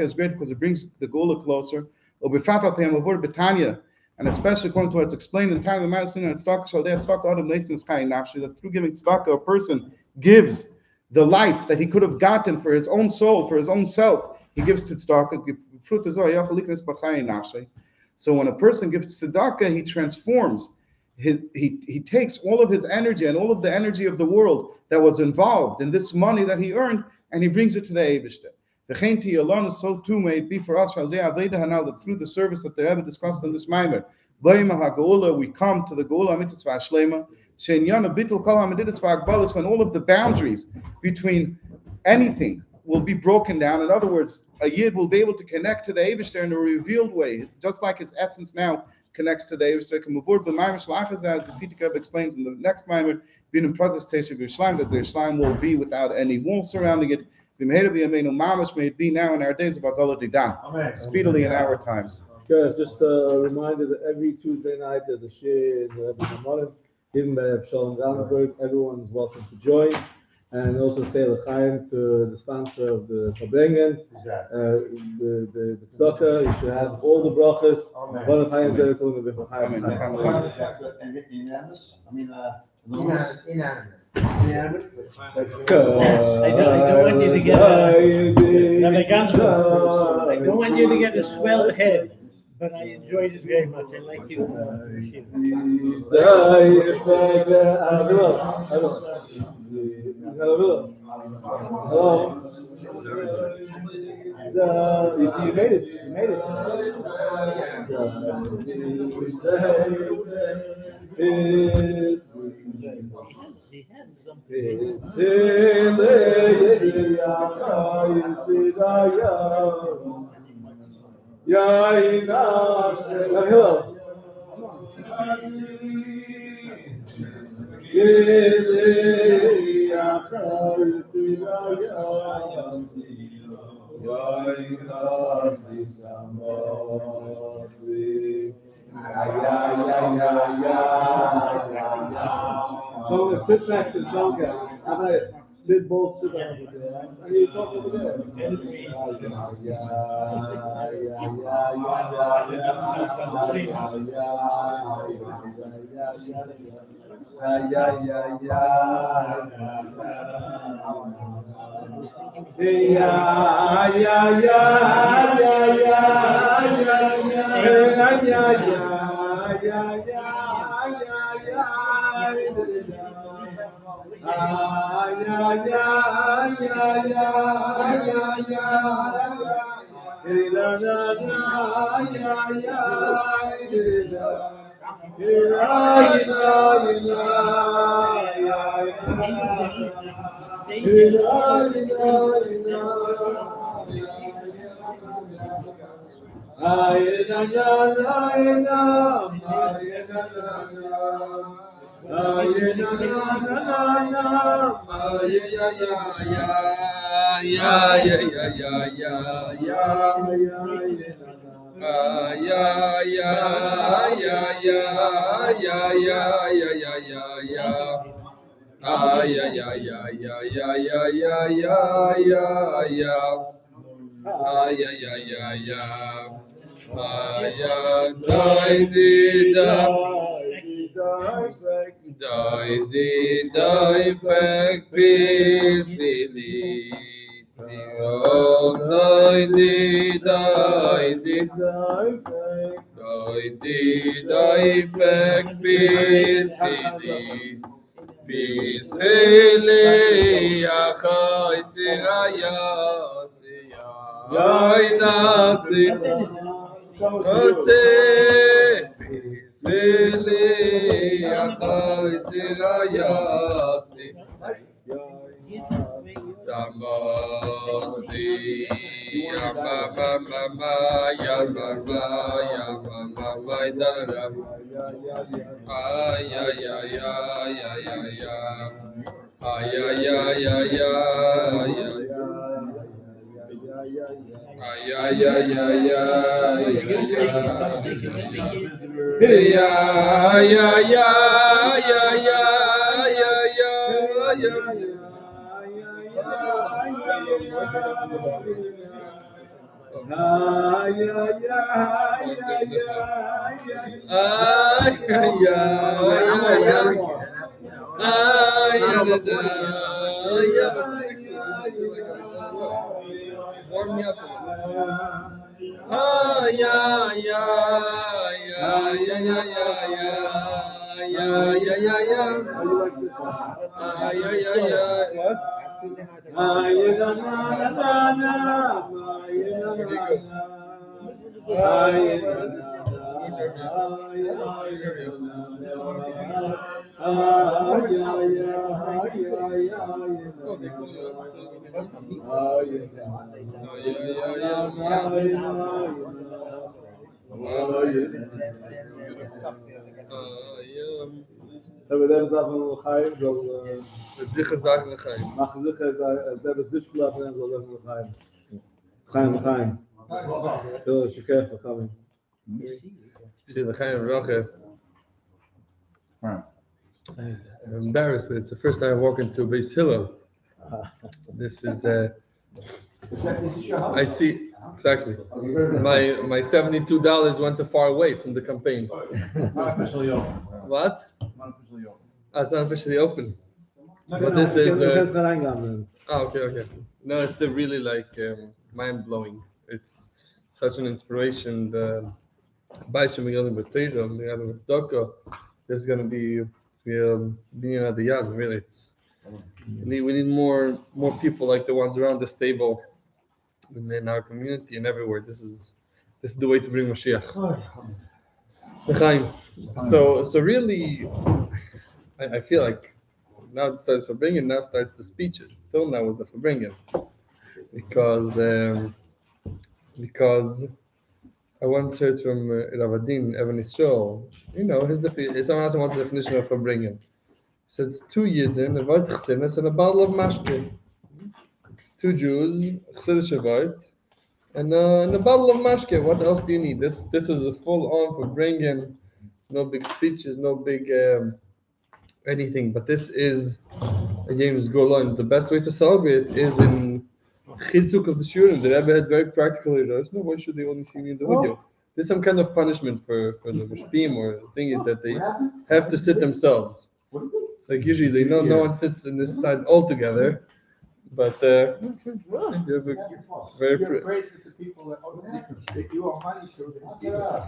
Speaker 2: is great because it brings the Gula closer. And especially according to what's explained in time of the medicine and that through giving tzedakah, a person gives the life that he could have gotten for his own soul, for his own self. He gives to tzedakah. So when a person gives tzedakah, he transforms. He takes all of his energy and all of the energy of the world that was involved in this money that he earned, and he brings it to the Eibishter. So too may it be for us that through the service that the Rebbe discussed in this Maimer, we come to the Geula Mitzvah Shlema, when all of the boundaries between anything will be broken down. In other words, a Yid will be able to connect to the Eibishter in a revealed way, just like his essence now connects to the Eibishter. As the Fidik Rebbe explains in the next Maimer, being in process that the Yerushalayim will be without any wall surrounding it. May it be now in our days of Agala Didan, speedily in our times.
Speaker 3: Good. Just a reminder that every Tuesday night there's a shir in the Rebbe Hamorim, given by Sholom Gansburg. Everyone is welcome to join. And also say l'chaim to the sponsor of the Farbrengen, the tzedakah. You should have all the brachas.
Speaker 5: Inanimous.
Speaker 7: I don't want you to get I don't want you to get a swell head, but I enjoyed it very much. I like you.
Speaker 3: You see, you made it. You made it.
Speaker 7: He had something.
Speaker 3: So I'm gonna sit next to John guys. I'm gonna sit both sit down over there. I need to talk over there. Aber der sagt nur Chaim, soll
Speaker 8: Sicher sagen wir Chaim.
Speaker 3: machen sicher, der besitzt bleiben, soll er nur Chaim. Chaim. So, Shekef, Chaim.
Speaker 8: She's a Chaim Roche. I'm embarrassed, but it's the first time I walk into a base Hillel. This is I see exactly. My $72 went too far away from the campaign.
Speaker 6: Not officially open.
Speaker 8: What?
Speaker 6: Not officially open.
Speaker 8: It's not officially open. But this is okay. No, it's a really mind blowing. It's such an inspiration. The Baisha Miguel Batero, Miguel Batzdoko, there's gonna be being at the yard. Really, we need more people like the ones around this table in our community and everywhere. This is the way to bring Mashiach. L'chaim. So really, I feel like now it starts Farbrengen, now starts the speeches. Till now was the Farbrengen, because I once heard from Rabbi Evan Israel, someone asked him what's the definition of Farbrengen. He said it's two Yidden, a Vart Chassidus, and a bottle of mashke. Two Jews, Chassidish Vart, and a bottle of mashke. What else do you need? This is a full-on Farbrengen. No big speeches, no big anything. But this is a James Golan. The best way to celebrate is in Chizuk of the Shurim. The Rebbe had very practical advice. No, why should they only see me in the video? There's some kind of punishment for the Mishpim, or the thing is that they have to sit themselves. It's like usually they know no one sits in this side altogether. But very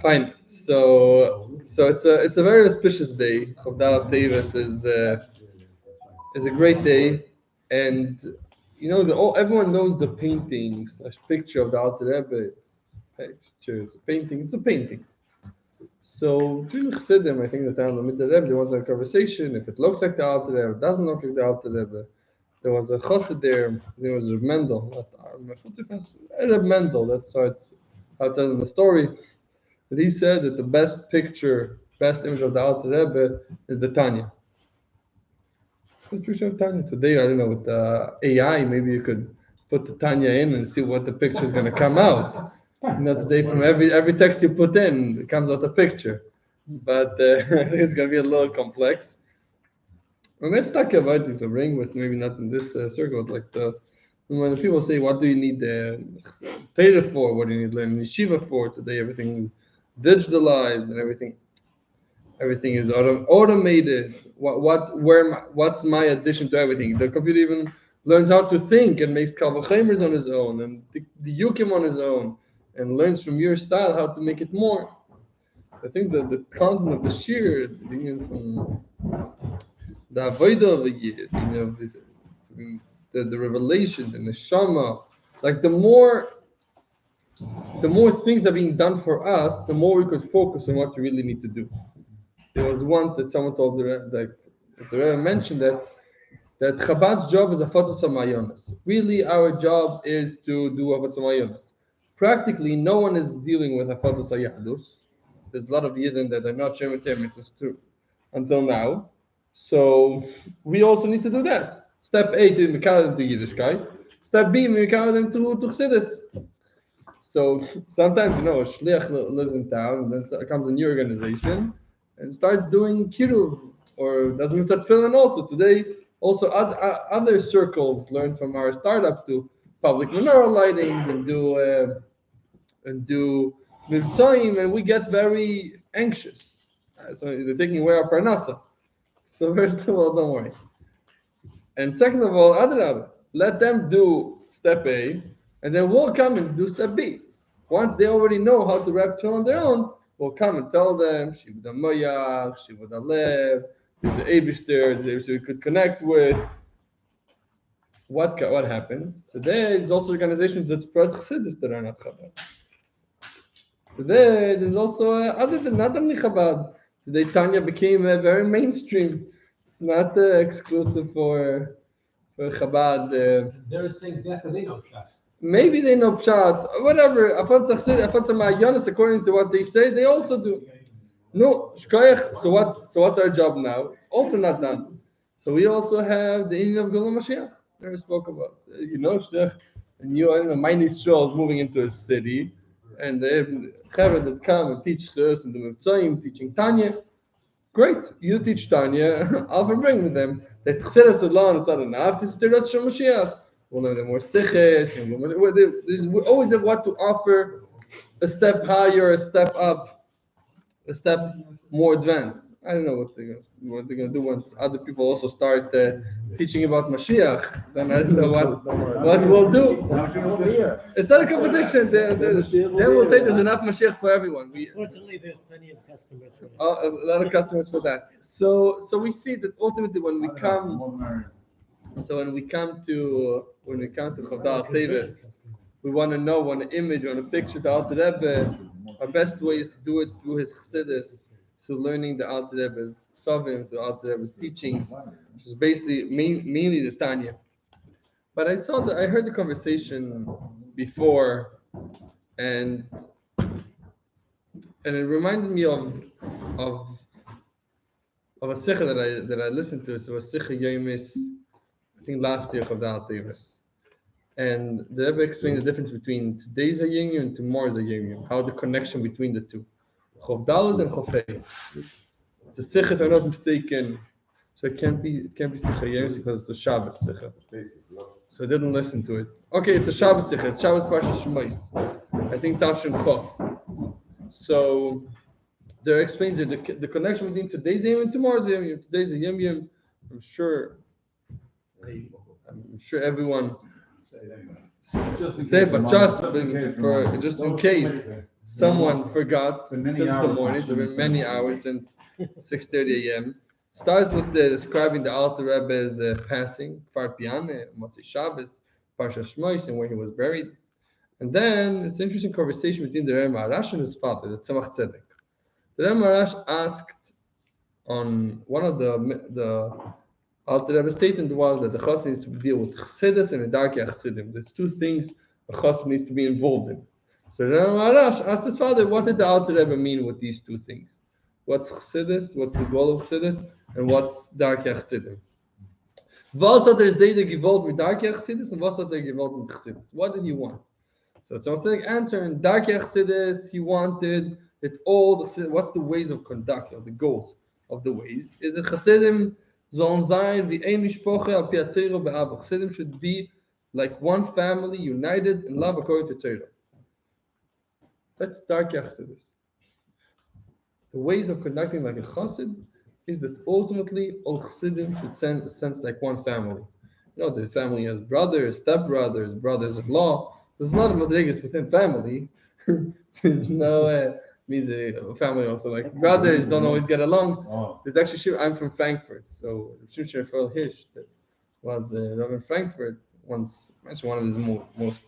Speaker 8: fine. So it's a very auspicious day. Chavdal Teves is a great day, and everyone knows the painting / picture of the Alter Rebbe. Picture, it's a painting. It's a painting. So between Chassidim, I think that down the middle Rebbe, there was a conversation. If it looks like the Alter Rebbe, it doesn't look like the Alter Rebbe. There was a chassid there. There was Reb Mendel, Reb Mendel. That's how it says in the story. That he said that the best picture best image of the Alter Rebbe is the Tanya. The picture of Tanya. Today, I don't know, with AI, maybe you could put the Tanya in and see what the picture is going to come out. Today from every text you put in, it comes out a picture. But I think it's going to be a little complex. And let's talk about it to bring with maybe not in this circle, like when people say, what do you need the Torah for? What do you need learn yeshiva for? Today everything's digitalized and everything is automated. What's my addition to everything? The computer even learns how to think and makes kal v'chomers on his own and the yukim on his own and learns from your style how to make it more. I think that the content of the shir, from the avodah of a year, the revelation, the neshama, like the more things are being done for us, the more we could focus on what we really need to do. There was once that someone told the Rebbe mentioned that Chabad's job is a Afatzas HaMayonos. Really, our job is to do Afatzas HaMayonos. Practically, no one is dealing with Afatzas HaYadus. There's a lot of Yidden that are not Shemitah Mitzvahs too, until now. So we also need to do that. Step A, to Mekara them to Yiddishkeit. Step B, Mekara them to Chassidus. So sometimes, a shliach lives in town, and then comes a new organization, and starts doing kiruv, or does mitzvah tefillin also. Today, also other circles learn from our startup to public menorah lightings and do mivtzoim, and we get very anxious. So they're taking away our parnasa. So first of all, don't worry. And second of all, let them do step A, and then we'll come and do step B. Once they already know how to wrap tefillin on their own, we'll come and tell them, Shivud HaMoyach, Shivud HaLev, there's the Eibishter, there's we could connect with. What happens? Today, there's also organizations that spread Chassidus that are not Chabad. Today, there's also, other than not only Chabad, today Tanya became very mainstream. It's not exclusive for Chabad.
Speaker 9: They're saying definitely no shot.
Speaker 8: Maybe they know Pshat, whatever. Afatzas HaMayonos, according to what they say, they also do. No, Shkoyach. So what's our job now? It's also not done. So we also have the Indian of Golem Mashiach. Never spoke about. Shkoyach. And my Yisrael is moving into a city, and the Chavod that come and teach us and the Mivtzoim, teaching Tanya. Great, you teach Tanya. I'll bring with them. That Chassidus alone is not enough. This is the Rosh Mashiach. We'll learn more siches. We always have what to offer, a step higher, a step up, a step more advanced. I don't know what they're going to do once other people also start teaching about Mashiach. Then I don't know what we'll do. It's not a competition. Then we'll say there's enough Mashiach for everyone.
Speaker 7: Fortunately, there's plenty of customers for that.
Speaker 8: A lot of customers for that. So we see that ultimately when we come. So when we come to Chavdal Teves, we want an image, a picture to Alter Rebbe. Our best way is to do it through his Chassidus, so learning the Alter Rebbe's Sovim, the Alter Rebbe's teachings, which is basically mainly the Tanya. But I heard the conversation before, and it reminded me of a sicha that I listened to. So a sicha Yomis, I think last year of the Teves, and the Rebbe explained the difference between today's Yom and tomorrow's Yom, how the connection between the two, Chof Daled and Chof Hey. It's a sikh, if I'm not mistaken, so it can't be sikh Yom because it's a Shabbos sikh. So I didn't listen to it. Okay, it's a Shabbos sikh. It's Shabbos Parsha Shmois. I think Tavshin Chof. So there explains the connection between today's Yom and tomorrow's Yom. Today's Yom. I'm sure everyone say, but just in case someone forgot since the morning, there have been many hours since 6:30 a.m. Starts with describing the Alter Rebbe's passing, Farbrengen, Motzei Shabbos, Parsha Shmois, and where he was buried. And then it's an interesting conversation between the Rebbe Marash and his father, the Tzemach Tzedek. The Rebbe Marash asked on one of the Alter Rebbe's statement was that the Chassid needs to deal with Chassidus and Darkei Chassidim. There's two things a Chassid needs to be involved in. So the Rebbe Marash asked his father, what did the Alter Rebbe mean with these two things? what's Chassidus, what's the goal of Chassidus, and what's Darkei Chassidim. Was hat Zayde gewollt mit Darkei Chassidus, and was hat gewollt mit Chassidus? What did he want? So it's also an answer in Darkei Chassidus. He wanted it all. What's the ways of conduct, or the goals of the ways? Is that Chassidim sollen sein wie ein Mishpoche al pi Torah be'ava. Chassidim should be like one family, united in love according to Torah. That's Darkei Chassidus. The ways of conducting like a chassid is that ultimately all chassidim should sense like one family. You know, the family has brothers, stepbrothers, brothers-in-law. There's not a madrigas within family. There's no means a family also like brothers don't always get along. There's actually I'm from Frankfurt, so Shimshon Raphael Hirsch that was Rabbi in Frankfurt once mentioned one of his most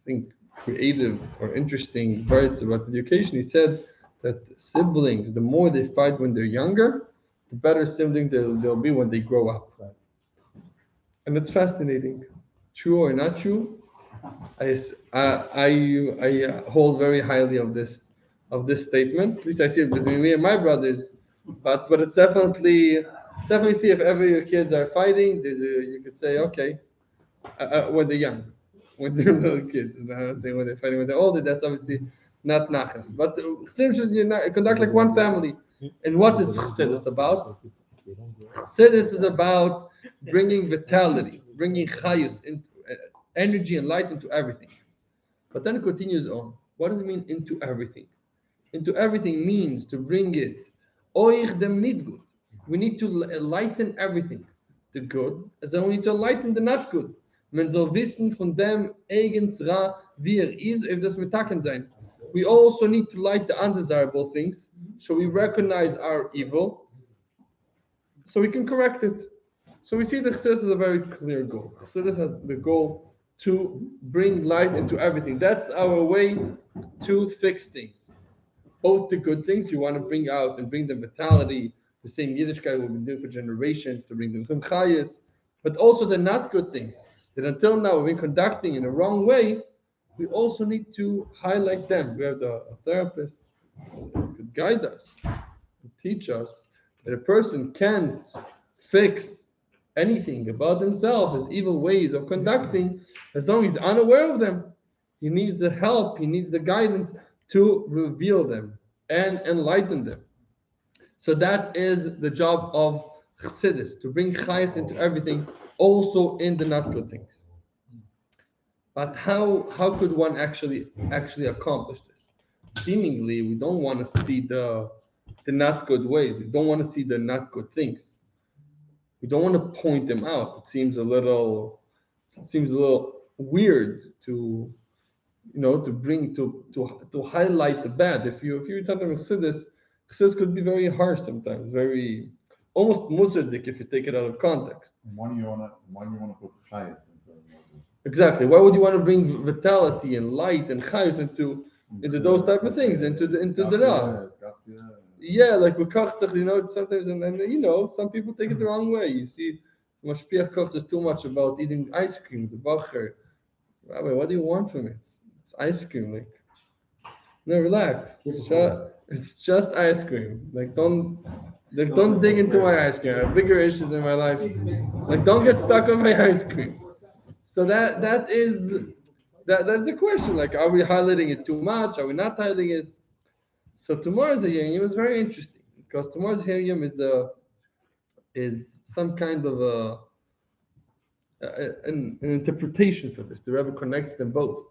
Speaker 8: I think creative or interesting words about education. He said that siblings, the more they fight when they're younger, the better sibling they'll be when they grow up. And it's fascinating. True or not true, I hold very highly of this statement. At least I see it between me and my brothers. But it's definitely see if ever your kids are fighting, you could say, okay, when they're young, when they're little kids. And I'm not saying when they're fighting when they're older, that's obviously not nachas. But Chassidim should conduct like one family. And what is Chassidus about? Chassidus is about bringing vitality, bringing chayus, energy and light into everything. But then it continues on. What does it mean into everything? Into everything means to bring it. Oich dem nit good. We need to lighten everything. The good, as then we need to lighten the not good. Men soll wissen von dem eigens ra, wie ist, if das mitaken sein. We also need to light the undesirable things, so we recognize our evil, so we can correct it. So we see that Chassidus is a very clear goal. Chassidus has the goal to bring light into everything. That's our way to fix things. Both the good things you want to bring out and bring them vitality, the same Yiddishkeit we've been doing for generations to bring them some chayas, but also the not good things that until now we've been conducting in the wrong way. We also need to highlight them. We have a therapist who could guide us, teach us that a person can't fix anything about himself, his evil ways of conducting, as long as he's unaware of them. He needs the help, he needs the guidance to reveal them and enlighten them. So that is the job of Chassidus, to bring chayes into everything, also in the not good things. But how could one actually accomplish this? Seemingly, we don't want to see the not good ways. We don't want to see the not good things. We don't want to point them out. It seems a little weird to bring to highlight the bad. If you read something from Chassidus could be very harsh sometimes, very almost musadik if you take it out of context.
Speaker 6: Why do you want to put chayes into it?
Speaker 8: Exactly. Why would you want to bring vitality and light and chayus into those type of things, into the ra? Yeah, like with kochzach, sometimes, and some people take it the wrong way. You see, mashpiach koch is too much about eating ice cream, the bacher. Rabbi, what do you want from it? It's ice cream. Like, no, relax. It's just ice cream. Like, don't dig into my ice cream. I have bigger issues in my life. Like, don't get stuck on my ice cream. So that's the question. Like, are we highlighting it too much? Are we not highlighting it? So tomorrow's Yom is very interesting because tomorrow's Yom is some kind of an interpretation for this. The Rebbe connects them both.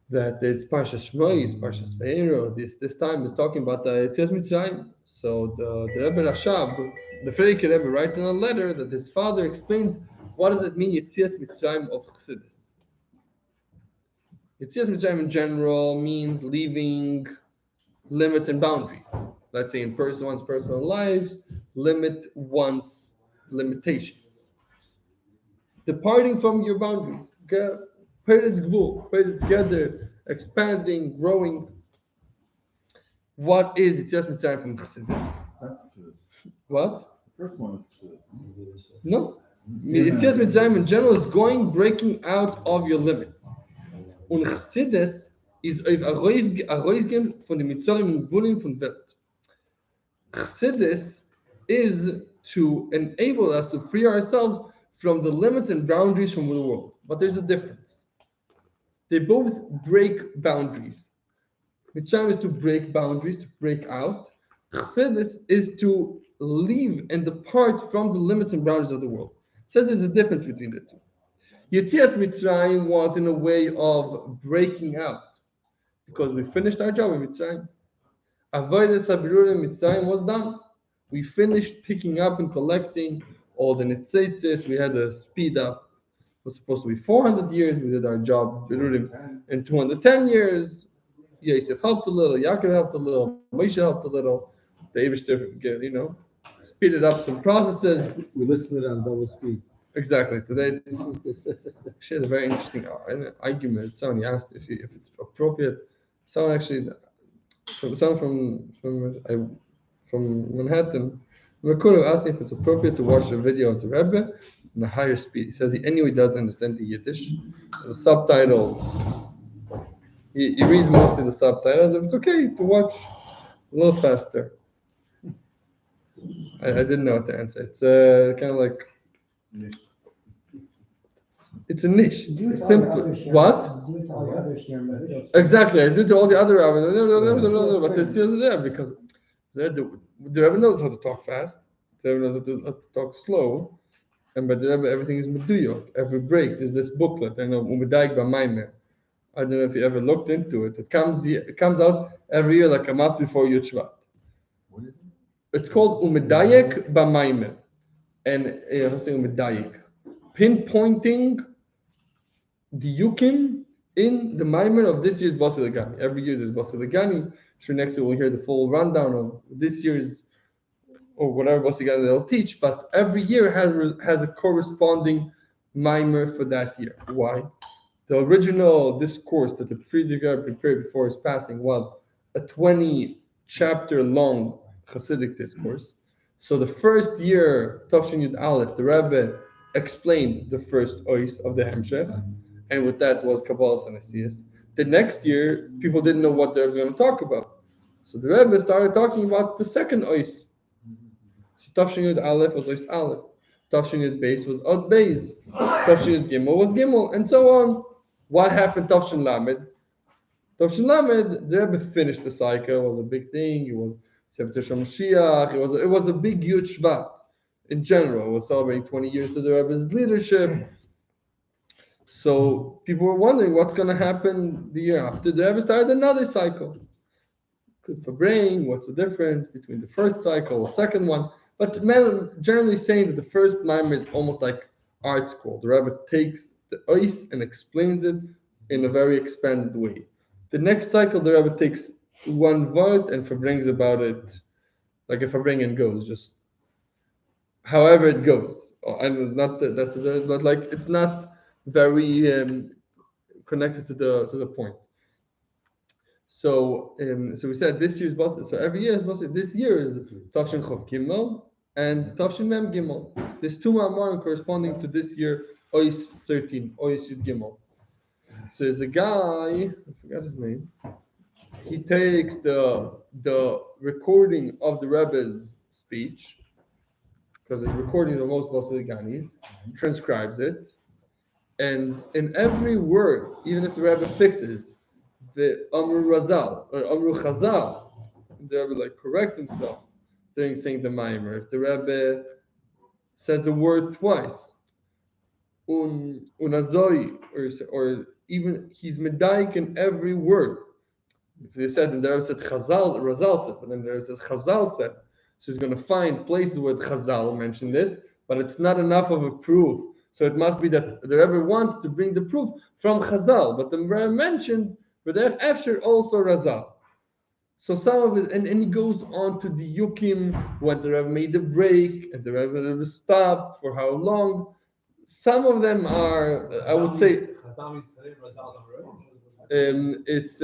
Speaker 8: That it's Parshas Shmois, Parshas Vayero. This time is talking about the Yetzias Mitzrayim. So the Rebbe Rashab, the Frierdiker Rebbe, writes in a letter that his father explains what does it mean Yetzias Mitzrayim of Chassidus. Yetzias Mitzrayim in general means leaving limits and boundaries. Let's say in one's personal lives, limit one's limitations. Departing from your boundaries. Peretz Gvul, Peretz together, expanding, growing. What is Yetzias Mitzrayim from Chassidus?
Speaker 6: That's Chassidus.
Speaker 8: What?
Speaker 6: The first one is Chassidus.
Speaker 8: No. Yetzias Mitzrayim in general is breaking out of your limits. Und Chassidus is a Reisgem von den Mitzorim und Gvulim von Welt. Chassidus is to enable us to free ourselves from the limits and boundaries from the world. But there's a difference. They both break boundaries. Mitzrayim is to break boundaries, to break out. Chassidus is to leave and depart from the limits and boundaries of the world. It says there's a difference between the two. Yetzias Mitzrayim was in a way of breaking out because we finished our job in Mitzrayim. Avodas Habirurim Mitzrayim was done. We finished picking up and collecting all the netzitzis. We had to speed up. It was supposed to be 400 years. We did our job Birurim in 210 years. Yosef helped a little. Yaakov helped a little. Moshe helped a little. The Eibishter, speeded up some processes.
Speaker 3: We listened on double speed.
Speaker 8: Exactly. Today, she had a very interesting argument. Someone asked if it's appropriate. Someone from Manhattan, Mercurio asked me if it's appropriate to watch a video of the Rebbe in a higher speed. He says he anyway doesn't understand the Yiddish. The subtitles, he reads mostly the subtitles. If it's okay to watch a little faster. I didn't know what to answer. It's kind of like, it's a niche. It's simple. What?
Speaker 5: Do it to all the other Shirim.
Speaker 8: Exactly. I do to all the other rabbis, but it's just there because the Rebbe knows how to talk fast. The Rebbe knows how to talk slow, and by the Rebbe everything is meduyok. Every break there's this booklet. I know Umedayik B'Maimer. I don't know if you ever looked into it. It comes out every year like a month before Yud Shvat.
Speaker 6: What is it?
Speaker 8: It's called Umedayik B'Maimer, and Umedayik, pinpointing the yukim in the Maimer of this year's Basi Legani. Every year there's Basi Legani. Sure, next year we'll hear the full rundown of this year's or whatever Basi Legani they'll teach. But every year has a corresponding Maimer for that year. Why? The original discourse that the Friedrich prepared before his passing was a 20-chapter long Hasidic discourse. So the first year, Tafshin Yud Aleph, the Rebbe explained the first ois of the Hemshech, and with that was Kabbalah and Asiyas. The next year, people didn't know what they were going to talk about. So the Rebbe started talking about the second ois. So Tafshin Yud Aleph was ois Aleph. Tafshin Yud Beis was Od Beis. Tafshin Yud Gimel was Gimel, and so on. What happened Tafshin Lamed? Tafshin Lamed, the Rebbe finished the cycle. It was a big thing. It was Sefer Mashiach. It was a big Yud Shvat. In general, it was celebrating 20 years to the Rebbe's leadership. So people were wondering what's going to happen the year after. The Rebbe started another cycle. Good for brain. What's the difference between the first cycle, the second one? But generally saying that the first Maimer is almost like art school. The Rebbe takes the ois and explains it in a very expanded way. The next cycle, the Rebbe takes one word and Farbrengen about it, like if Farbrengen goes, just however it goes. And but like it's not very connected to the point. So we said this year's boss. So every year is boss. This year is Tafshin Chof Gimel and Tafshin Mem Gimel. There's two Ma'amorim corresponding to this year Ois 13, Ois Yud Gimel. So there's a guy, I forgot his name. He takes the recording of the Rebbe's speech, because it's recording of most Basi Leganis, transcribes it, and in every word, even if the Rebbe fixes the Amru Razal or Amru Chazal, the Rebbe corrects himself during saying the Maimer. If the Rebbe says a word twice, unazoi, or even he's medaik in every word. If they said, and the Rebbe said Chazal, Razal said, but then there says Chazal said. So he's going to find places where Chazal mentioned it, but it's not enough of a proof. So it must be that the Rebbe wanted to bring the proof from Chazal, but the Rebbe mentioned B'derech Efsher also Razal. So some of it, and he goes on to the Yukim, when the Rebbe made the break, and the Rebbe stopped, for how long. Some of them are, I would say, it's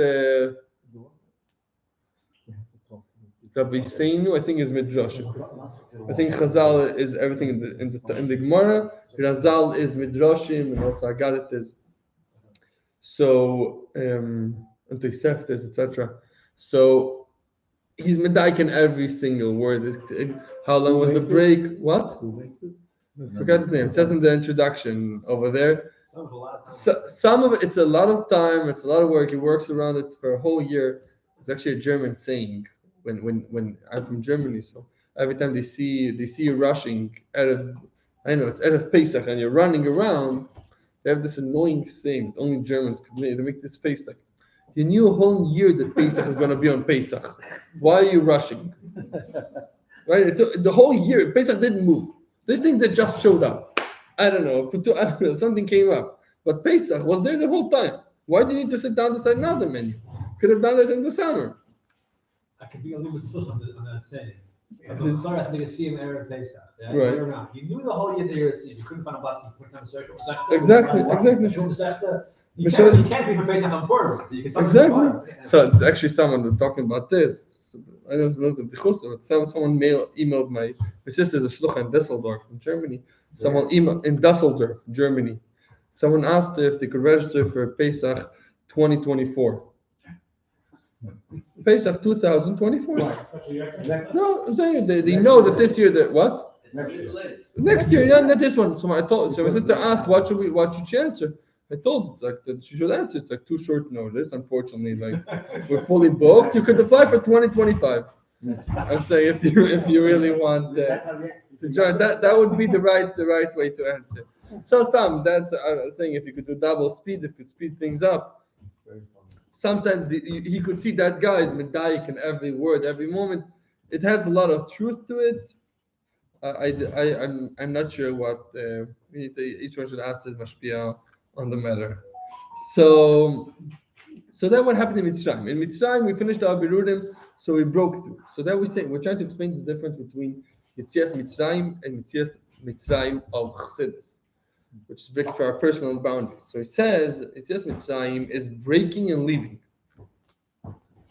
Speaker 8: Rabbi Seinu, I think, is Midrash. I think Chazal is everything in the Gemara. Razal is Midrashim, and also Agadat is. So, and Toseftes, etc. So, he's medaik in every single word. How long
Speaker 3: Who
Speaker 8: was the
Speaker 3: makes it?
Speaker 8: break? What?
Speaker 3: Who makes it?
Speaker 8: I forgot his name. It says in the introduction over there.
Speaker 9: Sounds a lot of time.
Speaker 8: So, some of it, it's a lot of time. It's a lot of work. He works around it for a whole year. It's actually a German saying. When I'm from Germany, so every time they see you rushing out of, I know it's out of Pesach and you're running around, they have this annoying saying that only Germans could make. They make this face like, you knew a whole year that Pesach is going to be on Pesach. Why are you rushing? Right? The whole year, Pesach didn't move. These things that just showed up. I don't know. Something came up. But Pesach was there the whole time. Why do you need to sit down to decide now the menu? Could have done it in the summer.
Speaker 9: I could be a little bit sus on that saying. The Torah has to see him Erev Pesach. Yeah?
Speaker 8: Right.
Speaker 9: Year round. You knew the whole year that you were seeing. You couldn't find a button. You couldn't find a circle.
Speaker 8: Exactly.
Speaker 9: You can't be for Pesach on board. You can
Speaker 8: Exactly. So it's actually someone talking about this. I don't know the someone emailed my sister's a shlucha in Düsseldorf in Germany. Someone emailed in Düsseldorf, Germany. Someone asked her if they could register for Pesach 2024. Pesach 2024. No, I'm saying they know that this year that what? Next year, yeah, not this one. So my sister asked, what should she answer? I told her, it's like that she should answer. It's like too short notice. Unfortunately, like we're fully booked. You could apply for 2025. I'm saying if you really want to join, that would be the right way to answer. So Stam, that's I was saying if you could do double speed, if you could speed things up. Sometimes he could see that guy is medayik in every word, every moment. It has a lot of truth to it. I'm not sure what each one should ask his mashpia on the matter. So then what happened in Mitzrayim? In Mitzrayim we finished our Berudim, so we broke through. So then we're trying to explain the difference between Yetzias Mitzrayim and Yetzias Mitzrayim of Chassidus, which is breaking for our personal boundaries. So he says Yetzias Mitzrayim is breaking and leaving,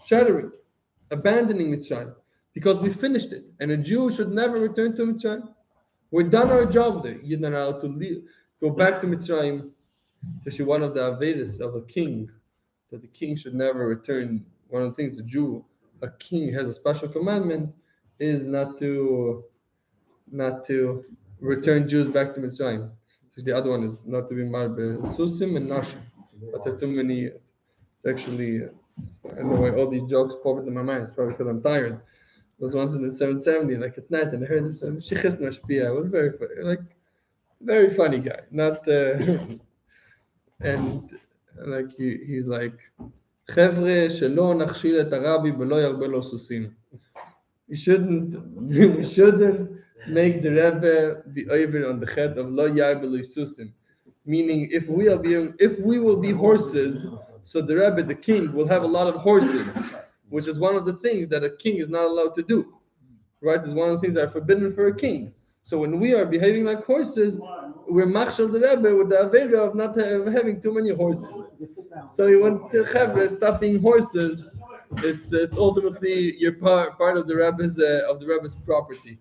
Speaker 8: shattering, abandoning Mitzrayim, because we finished it, and a Jew should never return to Mitzrayim. We've done our job there. You're not allowed to leave, go back to Mitzrayim. It's actually one of the Avedas of a king, that the king should never return. One of the things a king has a special commandment, is not to return Jews back to Mitzrayim. So the other one is not to be marbe susim and nashim. But there are too many. It's actually, I don't know why all these jokes pop into my mind. It's probably because I'm tired. I was once in the 770, like at night, and I heard this shichis mashpia. It was very funny guy. Not and like he's like, Chevre shelo nachshil et Rabbi v'lo yarbe lo susim. We shouldn't make the Rebbe be over on the head of lo yarbe lo susim. Meaning, if we will be horses, so the Rebbe, the king, will have a lot of horses, which is one of the things that a king is not allowed to do. Right? It's one of the things that are forbidden for a king. So when we are behaving like horses, we're machshel the Rebbe with the avera of not having too many horses. So he went to Chevre, stop being horses. It's ultimately you're part of the Rebbe's property.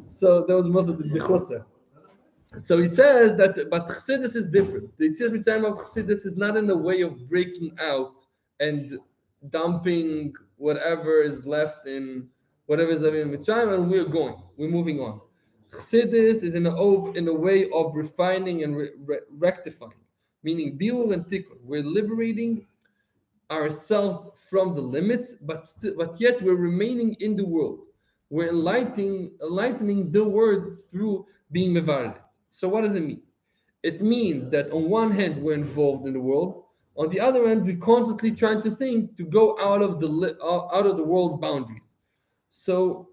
Speaker 8: So that was most of the dichusa. So he says that, but Chassidus is different. The Yetzias Mitzrayim of Chassidus is not in the way of breaking out and dumping whatever is left in Mitzrayim, and we're moving on. Chassidus is in a way of refining and rectifying, meaning biur and tikkun. We're liberating ourselves from the limits, but yet we're remaining in the world. We're enlightening the word through being mevared. So what does it mean? It means that on one hand we're involved in the world, on the other hand we're constantly trying to think to go out of the world's boundaries. So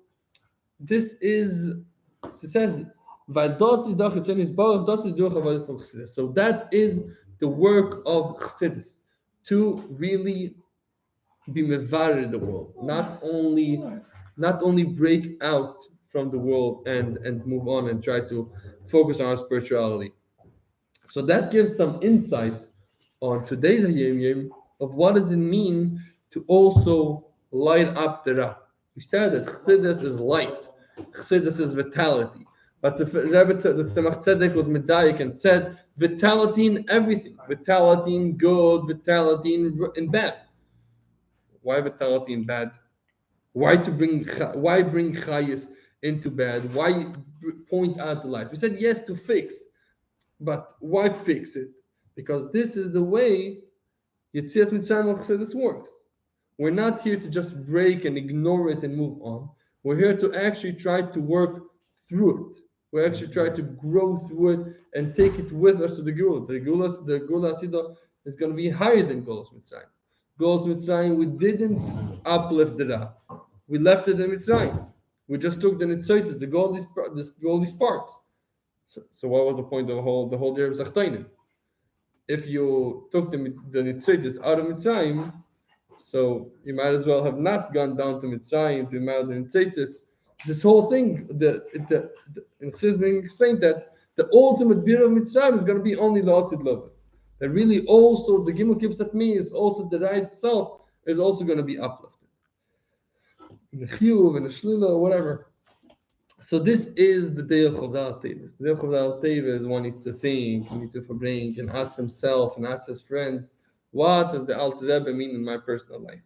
Speaker 8: this is, it says, so that is the work of Chassidus, to really be mevared in the world, not only break out from the world and move on and try to focus on our spirituality. So that gives some insight on today's Hayom Yom of what does it mean to also light up the Ra. We said that Chassidus is light, Chassidus is vitality. But the Rebbe said that Tzemach Tzedek was medayik and said vitality in everything, vitality in good, vitality in bad. Why vitality in bad? Why bring chayis into bed? Why point out the light? We said yes to fix, but why fix it? Because this is the way Yetzias Mitzrayim of Chassidus works. We're not here to just break and ignore it and move on. We're here to actually try to work through it. We actually try to grow through it and take it with us to the Geulah. The Geulah Hasidah is going to be higher than Golos Mitzrayim. Golos Mitzrayim, we didn't uplift it up. We left it in Mitzrayim. We just took the Nitzoitis, the goldy sparks. So what was the point of the whole day of Zachtainim? If you took the Nitzoitis out of Mitzrayim, so you might as well have not gone down to Mitzrayim to Mount the Nitzoitis. This whole thing, in Chizbing explained that the ultimate beer of Mitzrayim is going to be only the Asid Love. That really also the Gimel Kibbutz me is also the right itself is also going to be uplifted. In the Chiyuv, in the Shlila, whatever. So this is the day of Chavdal Teves. The day of Chavdal Teves, one needs to think, needs to Farbrengen, and ask himself and ask his friends, what does the Alter Rebbe mean in my personal life?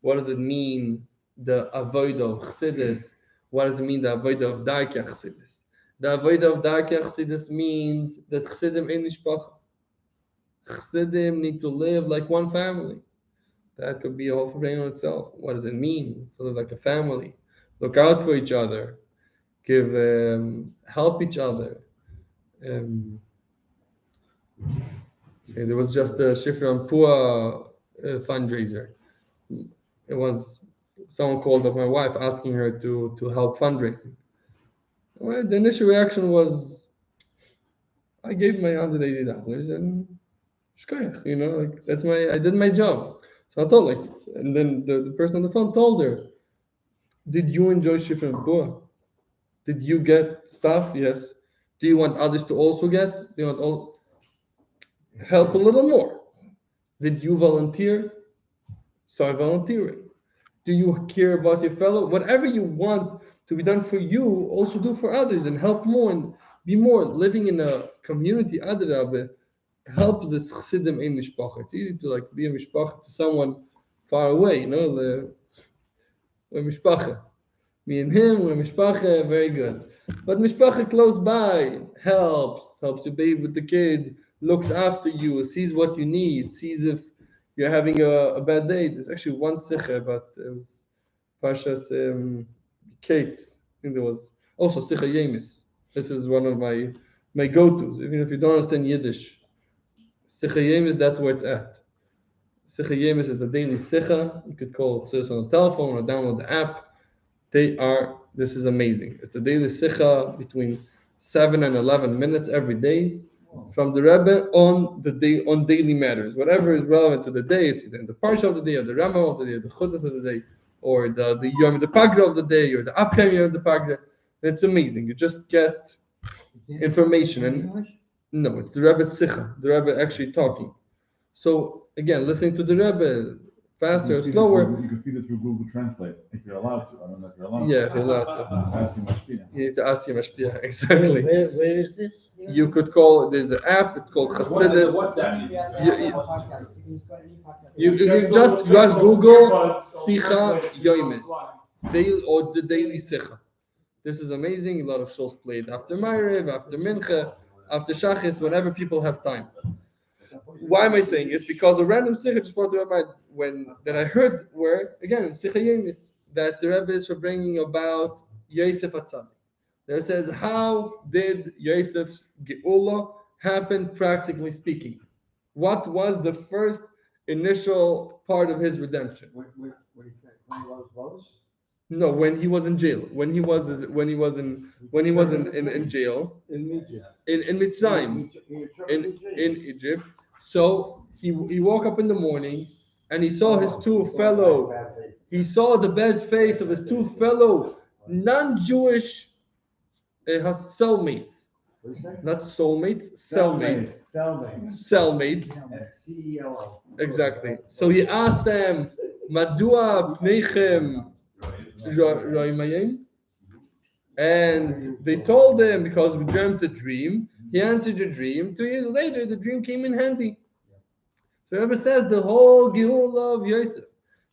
Speaker 8: What does it mean, the Avodah of Chassidus? What does it mean, the Avodah of Darkei Chassidus? The Avodah of Darkei Chassidus means that Chassidim ein mishpacha. Chassidim need to live like one family. That could be a whole Farbrengen on itself. What does it mean to live like a family? Look out for each other. Give, help each other. There was just a Shifra Pua fundraiser. It was someone called up my wife asking her to help fundraising. Well, the initial reaction was, I gave my $180 and shkoyach, like I did my job. So I told and then the person on the phone told her, did you enjoy Shifra Pua? Did you get stuff? Yes. Do you want others to also get? Do you want help a little more? Did you volunteer? Start volunteering. Do you care about your fellow? Whatever you want to be done for you, also do for others and help more and be more. Living in a community, Adrabah, helps this Chassidim ein mishpacha. It's easy to be a mishpacha to someone far away, the mishpacha. Me and him, we're mishpacha, very good. But mishpacha close by helps you bathe with the kids, looks after you, sees what you need, sees if you're having a bad day. There's actually one sicha, but it was Parshas Kates. I think there was also sicha Yemis. This is one of my go-tos, even if you don't understand Yiddish. Sicha Yemis, that's where it's at. Sicha Yemis is the daily sicha. You could call Chassidus on the telephone or download the app. This is amazing. It's a daily sicha between 7 and 11 minutes every day from the Rebbe on daily matters. Whatever is relevant to the day, it's either in the Parsha of the day, or the Rama of the day, or the Chudas of the day, or the Yom the Pagra of the day, or the Apchem Yom the Pagra. It's amazing. You just get information. And no, it's the Rebbe's sicha, the Rebbe actually talking. So again, listening to the Rebbe, faster or slower.
Speaker 6: You can feed it through Google Translate if you're allowed to. I don't know if you're allowed to.
Speaker 8: Yeah, if you're allowed to.
Speaker 6: Ask him Mashpia.
Speaker 8: You need to ask him Mashpia, exactly.
Speaker 7: Where is this?
Speaker 8: You could call, there's an app, it's called Chassidus.
Speaker 9: What's that?
Speaker 8: You just Google Sicha Yoimis, or the daily Sicha. This is amazing. A lot of shows played after Ma'ariv, after Mincha, after Shachis, whenever people have time. Why am I saying this? Because a random Sicha just brought to my mind that I heard where, again, Sicha Yoimis, that the Rebbe is bringing about Yosef Atzadik. There says, how did Yosef's Geula happen, practically speaking? What was the first initial part of his redemption?
Speaker 1: What do you think? When he was?
Speaker 8: No, when he was in jail. When he was in jail.
Speaker 3: In Egypt.
Speaker 8: In Mitzrayim. In Egypt. So he woke up in the morning and he saw his he saw the bad face of his two fellow non-Jewish cellmates. Not soulmates, cellmates. Cellmates.
Speaker 1: CEO.
Speaker 8: Exactly. So he asked them, Madua Pneichem Roimayim? And they told him, because we dreamt a dream. He answered the dream. 2 years later, the dream came in handy. So Rebbe says the whole Geula of Yosef,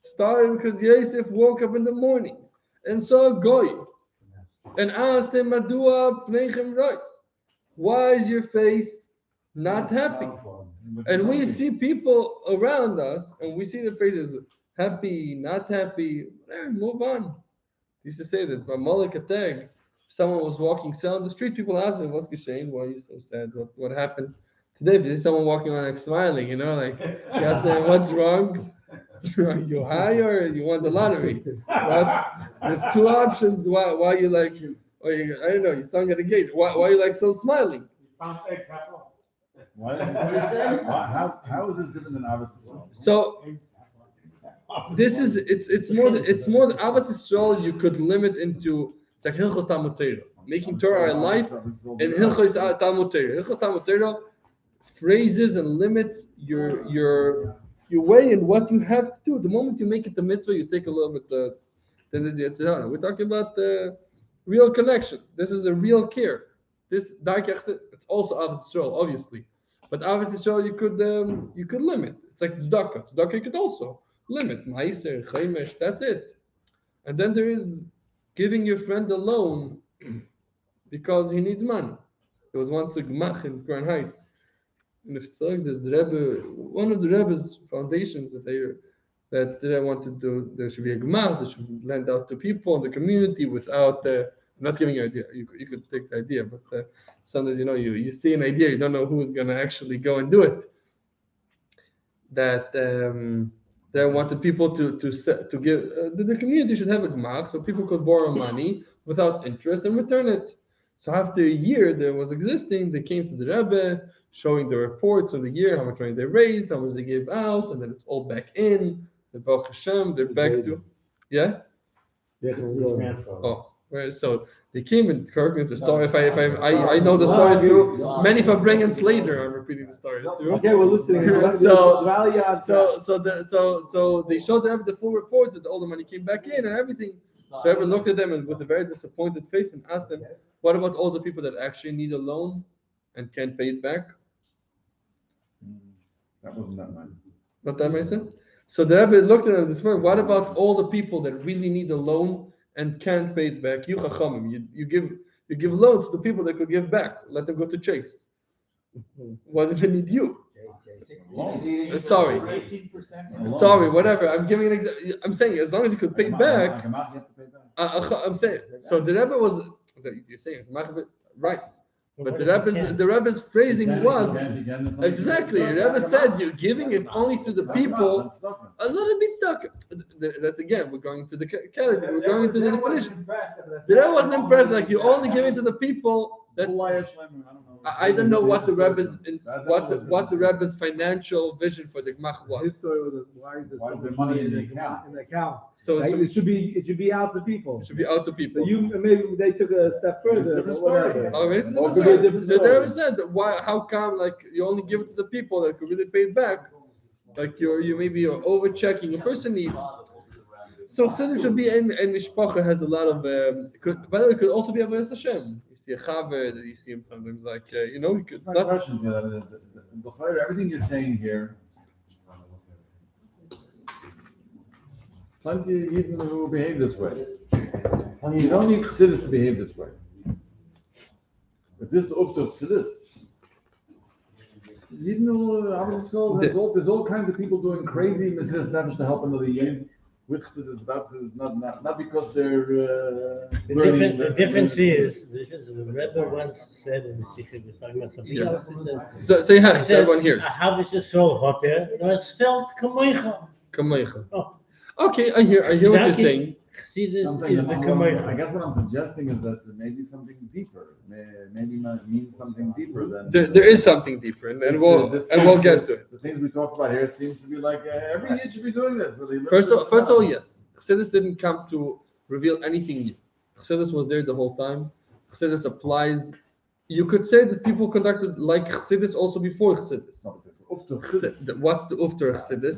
Speaker 8: Started because Yosef woke up in the morning and saw a goy and asked him, Madua pneichem rois? Why is your face not happy? And we see people around us and we see their faces happy, not happy. Move on. Used to say that by Malik Ateg, someone was walking down the street, people ask him, what's Geshain? Why are you so sad? What happened? Today, if you see someone walking around like smiling, like you ask them, what's wrong? Are you high or you won the lottery? But there's two options. Why you like, or you, I don't know, you sung at the gate. Why you like so smiling?
Speaker 9: Found eggs, apple.
Speaker 6: Why is how is this different than Abbas Yisrael?
Speaker 8: So this is it's more the Abbas Yisrael you could limit into it's like Hilchos Talmud Torah, making Torah a life, and Hilchos Talmud Torah. Hilchos Talmud Torah phrases and limits your way and what you have to do. The moment you make it the mitzvah, you take a little bit then there's the Yetzirah. We're talking about the real connection. This is a real care. This it's also Abbas Yisrael, obviously, but Abbas Yisrael you could limit. It's like tzedakah. Tzedakah you could also limit. Meiser, Chaimesh, that's it. And then there is giving your friend a loan because he needs money. There was once a Gemach in Crown Heights. And if it's the Rebbe, one of the Rebbe's foundations that they wanted to, there should be a Gemach, that should lend out to people in the community without, I'm not giving you an idea, you could take the idea, but sometimes, you see an idea, you don't know who's going to actually go and do it. That they wanted people to give, the community should have a Gemach, so people could borrow money without interest and return it. So after a year that was existing, they came to the Rebbe, showing the reports of the year, how much money they raised, how much they gave out, and then it's all back in. The Baruch Hashem, they're back to, yeah. Oh, right. So they came and correct me the story. If I know the story through many Farbrengens later, I'm repeating the story through.
Speaker 3: Okay, we're listening.
Speaker 8: So they showed them the full reports that all the money came back in and everything. So everyone looked at them and with a very disappointed face and asked them, "What about all the people that actually need a loan and can't pay it back?"
Speaker 6: That wasn't that nice.
Speaker 8: Not that nice. So the Rebbe looked at them this morning. What about all the people that really need a loan and can't pay it back? You chachamim, you give loans to people that could give back. Let them go to Chase. Why do they need you? Sorry, whatever. I'm giving an example. I'm saying as long as you could pay back. I'm saying. So the Rebbe was. You're saying right. But the Rebbe's phrasing was exactly. The Rebbe said you're giving it only to the people. A little bit stuck. That's again. We're going to the category. We're going to the definition. The Rebbe wasn't impressed. Like you're only giving to the people that. I don't know what the Rebbe's what the Rebbe's financial vision for the Gemach was.
Speaker 3: His story was why the
Speaker 6: money in the account.
Speaker 3: So it should be out to people.
Speaker 8: It should be out to people.
Speaker 3: So maybe they took a step further. But whatever.
Speaker 8: The Rebbe said why? How come you only give it to the people that could really pay it back? Like you're over checking. A person needs. So Chassidus should be and Mishpacha has a lot of. By the way, it could also be Avodas Hashem. You see a chaver that you see him sometimes you could. It's not
Speaker 6: question. Everything you're saying here. Plenty of Yidden who behave this way. You don't need Chassidus to behave this way. But this is the up to Chassidus. There's all kinds of people doing crazy Mesiras Nefesh to help another Yid. With Chassidus, not because they're.
Speaker 7: The difference is the Rebbe once said in the Sikh, was talking about something else.
Speaker 8: So say hi, so everyone hears.
Speaker 7: How is it so hot there? It's felt kamoicha.
Speaker 8: Okay, I hear what you're saying.
Speaker 7: See, this is the
Speaker 6: I
Speaker 7: kamoicha.
Speaker 6: guess what I'm suggesting is that maybe something deeper, maybe means something deeper than.
Speaker 8: There is something deeper, and we'll get to it.
Speaker 6: The things we talked about here, it seems to be like every Yid should be doing this.
Speaker 8: First of all, yes, Chassidus didn't come to reveal anything new. Chassidus was there the whole time. Chassidus applies. You could say that people conducted like Chassidus also before Chassidus. What's the Ufter Chassidus?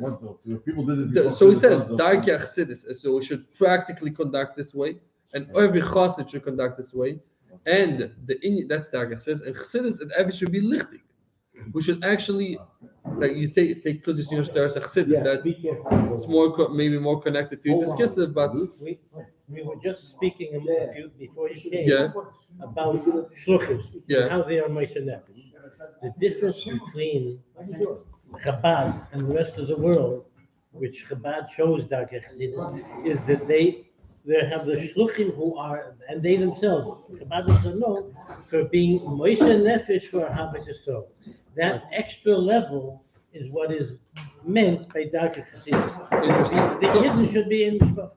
Speaker 6: People did it.
Speaker 8: So he says, Darkei Chassidus, so we should practically conduct this way, and every Chassid should conduct this way, and that's Darkei Chassidus, and Chassidus and every should be lichtig. we should actually, like you take Kudus Yoshteres Achsidus, that
Speaker 7: Be careful.
Speaker 8: it's more maybe more connected to this Kislev, but
Speaker 7: We were just speaking before you came
Speaker 8: yeah,
Speaker 7: about shluchim,
Speaker 8: Yeah.
Speaker 7: how they are Moshe Nefesh. The difference between Chabad and the rest of the world, which Chabad shows Darkei Chassidus, is that they have the shluchim who are, and they themselves, Chabad are known for being Moshe Nefesh for Ahavas Yisrael. That extra level is what is meant by Darkei Chassidus.
Speaker 8: Interesting.
Speaker 7: The hidden should be in the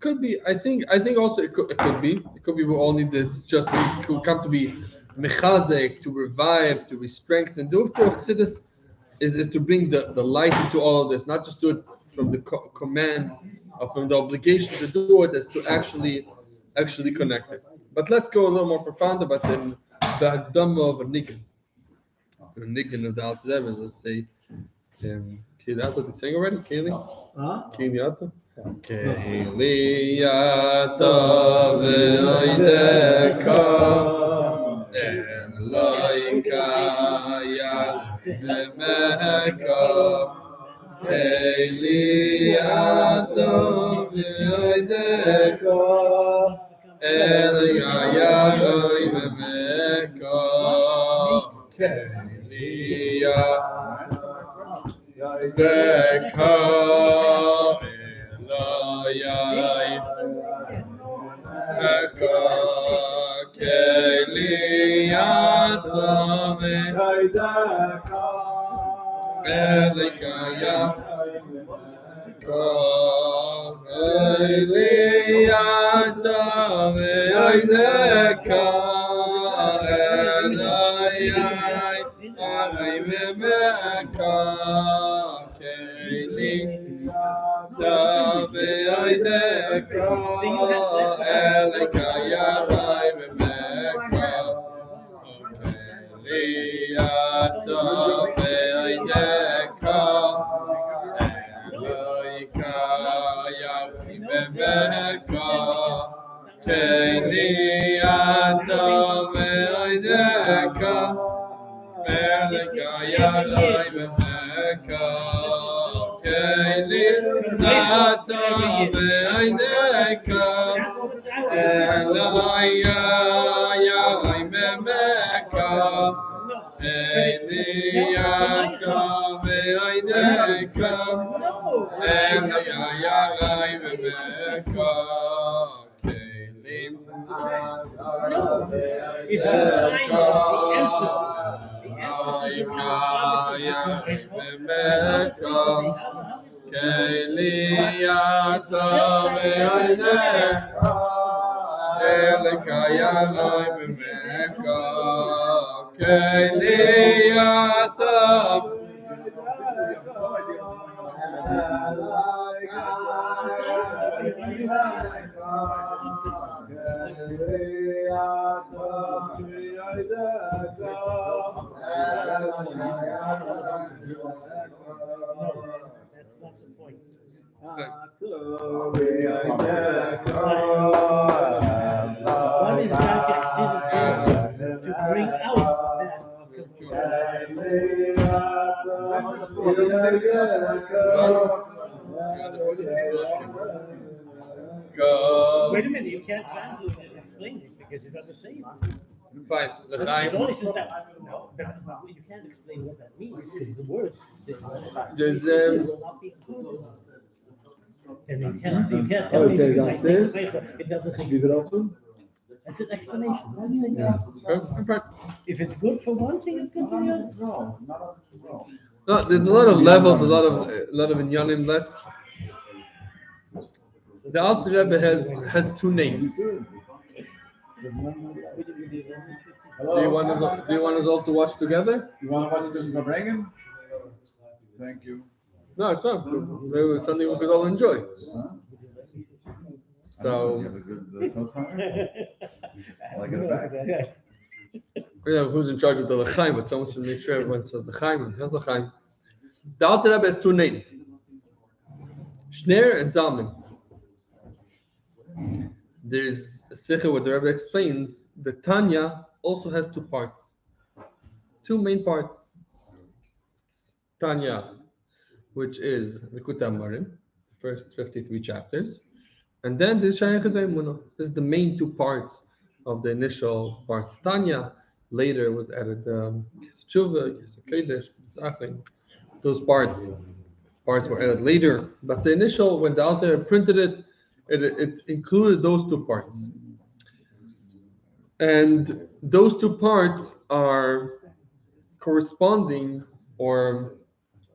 Speaker 8: could be. I think also it could be. It could be we all need this just to come to be mechazek, to revive, to be strengthened. The Ufter Chassidus is to bring the light into all of this, not just do it from the command or from the obligation to do it, is to actually connect it. But let's go a little more profound about the Dhamma of a Niggin. The Niggin of the Alter Rebbe, let's say. Kili, did you sing already? Kili? Kili. Keliyata v'oideka Eloika Yademeka Keliyata v'oideka Eloika Yademeka Keliyata
Speaker 7: What is Darkei Chassidus to bring out that? Wait a minute, you can't translate and explain it because it doesn't say it.
Speaker 8: Fine.
Speaker 7: It only says that. No, you can't explain what that means because the words
Speaker 8: There's
Speaker 7: will not be included. And you can't tell me
Speaker 3: Okay,
Speaker 7: because I
Speaker 3: that's
Speaker 7: take
Speaker 3: it.
Speaker 7: the paper, it doesn't say.
Speaker 3: Leave it open.
Speaker 7: That's an explanation. Doesn't say that. If it's good for one thing, it's good for the other.
Speaker 8: No, there's a lot of levels, a lot of inyanim. The Alter Rebbe has two names. Do you want us all to watch together?
Speaker 6: You want to watch this Farbrengen? Thank you.
Speaker 8: No, it's not. Maybe it's something we could all enjoy. So,
Speaker 6: You have a good co-signer? Like it back.
Speaker 8: who's in charge of the L'chaim? But someone should make sure everyone says L'chaim. Here's L'chaim. The Alter Rebbe has two names, Shner and Zalman. There's a sikha where the Rebbe explains the Tanya also has two parts, two main parts. Tanya, which is the Marim, the first 53 chapters. And then the Shaykhut Emunah. This is the main two parts of the initial part of Tanya. Later was added Tshuva, Kedesh, Zachin. Those parts were added later. But the initial, when the author printed it included those two parts. And those two parts are corresponding or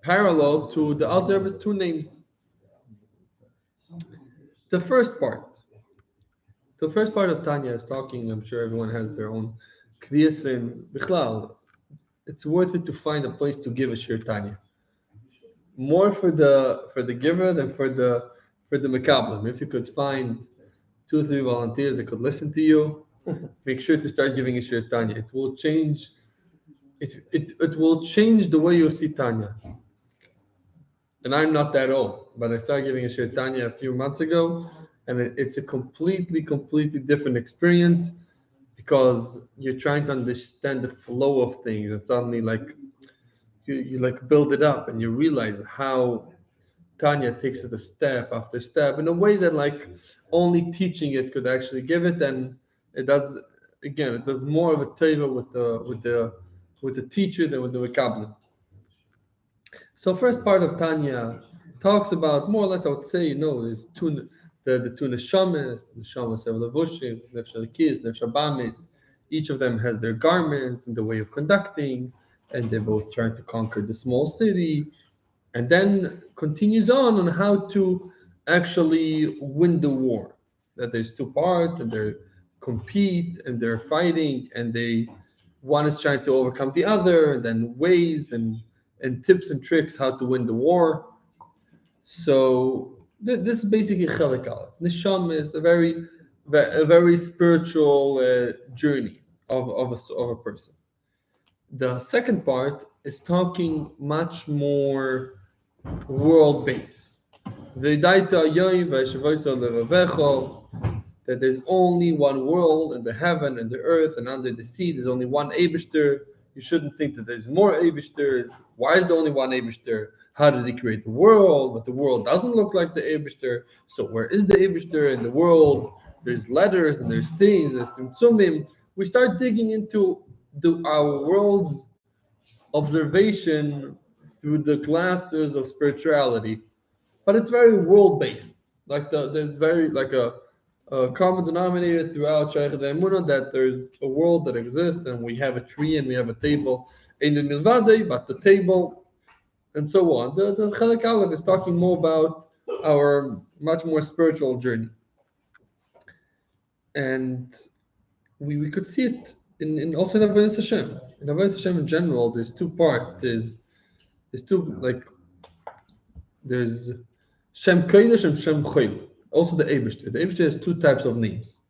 Speaker 8: parallel to the Alter Rebbe's two names. The first part of Tanya is talking. I'm sure everyone has their own kriyas in Bichlal. It's worth it to find a place to give a shir Tanya. More for the giver than for the mekablim. If you could find 2 or 3 volunteers that could listen to you, make sure to start giving a shir Tanya. It will change. It will change the way you see Tanya. And I'm not that old, but I started giving a shir Tanya a few months ago, and it's a completely different experience because you're trying to understand the flow of things, and suddenly like you like build it up, and you realize how Tanya takes it a step after step in a way that like only teaching it could actually give it, and it does more of a teva with the teacher than with the Mekablim. So first part of Tanya talks about more or less, I would say, there's the two neshamas, the neshamas of levushim, nefesh alikis, nefesh abamis. Each of them has their garments and the way of conducting, and they're both trying to conquer the small city, and then continues on how to actually win the war. That there's two parts, and they compete, and they're fighting, and one is trying to overcome the other, and then ways and tips and tricks how to win the war. So this is basically Chelik Aleph. Nisham is a very spiritual journey of a person. The second part is talking much more world-based. That there's only one world in the heaven and the earth and under the sea. There's only one Eibishter. You shouldn't think that there's more Eibishters. Why is there only one Eibishter? How did he create the world? But the world doesn't look like the Eibishter. So where is the Eibishter in the world? There's letters and there's things. There's tzimtzumim. We start digging into our world's observation through the glasses of spirituality. But it's very world-based. Like there's very like a common denominator throughout Shaykhut Emunah that there's a world that exists, and we have a tree and we have a table, but the table, and so on. The Chelik Aleph is talking more about our much more spiritual journey, and we could see it in also in Avodas Hashem. In Avodas Hashem in general, there's two parts. There's Shem Kodesh and Shem Chol. Also the Eibishter. The Eibishter has two types of names.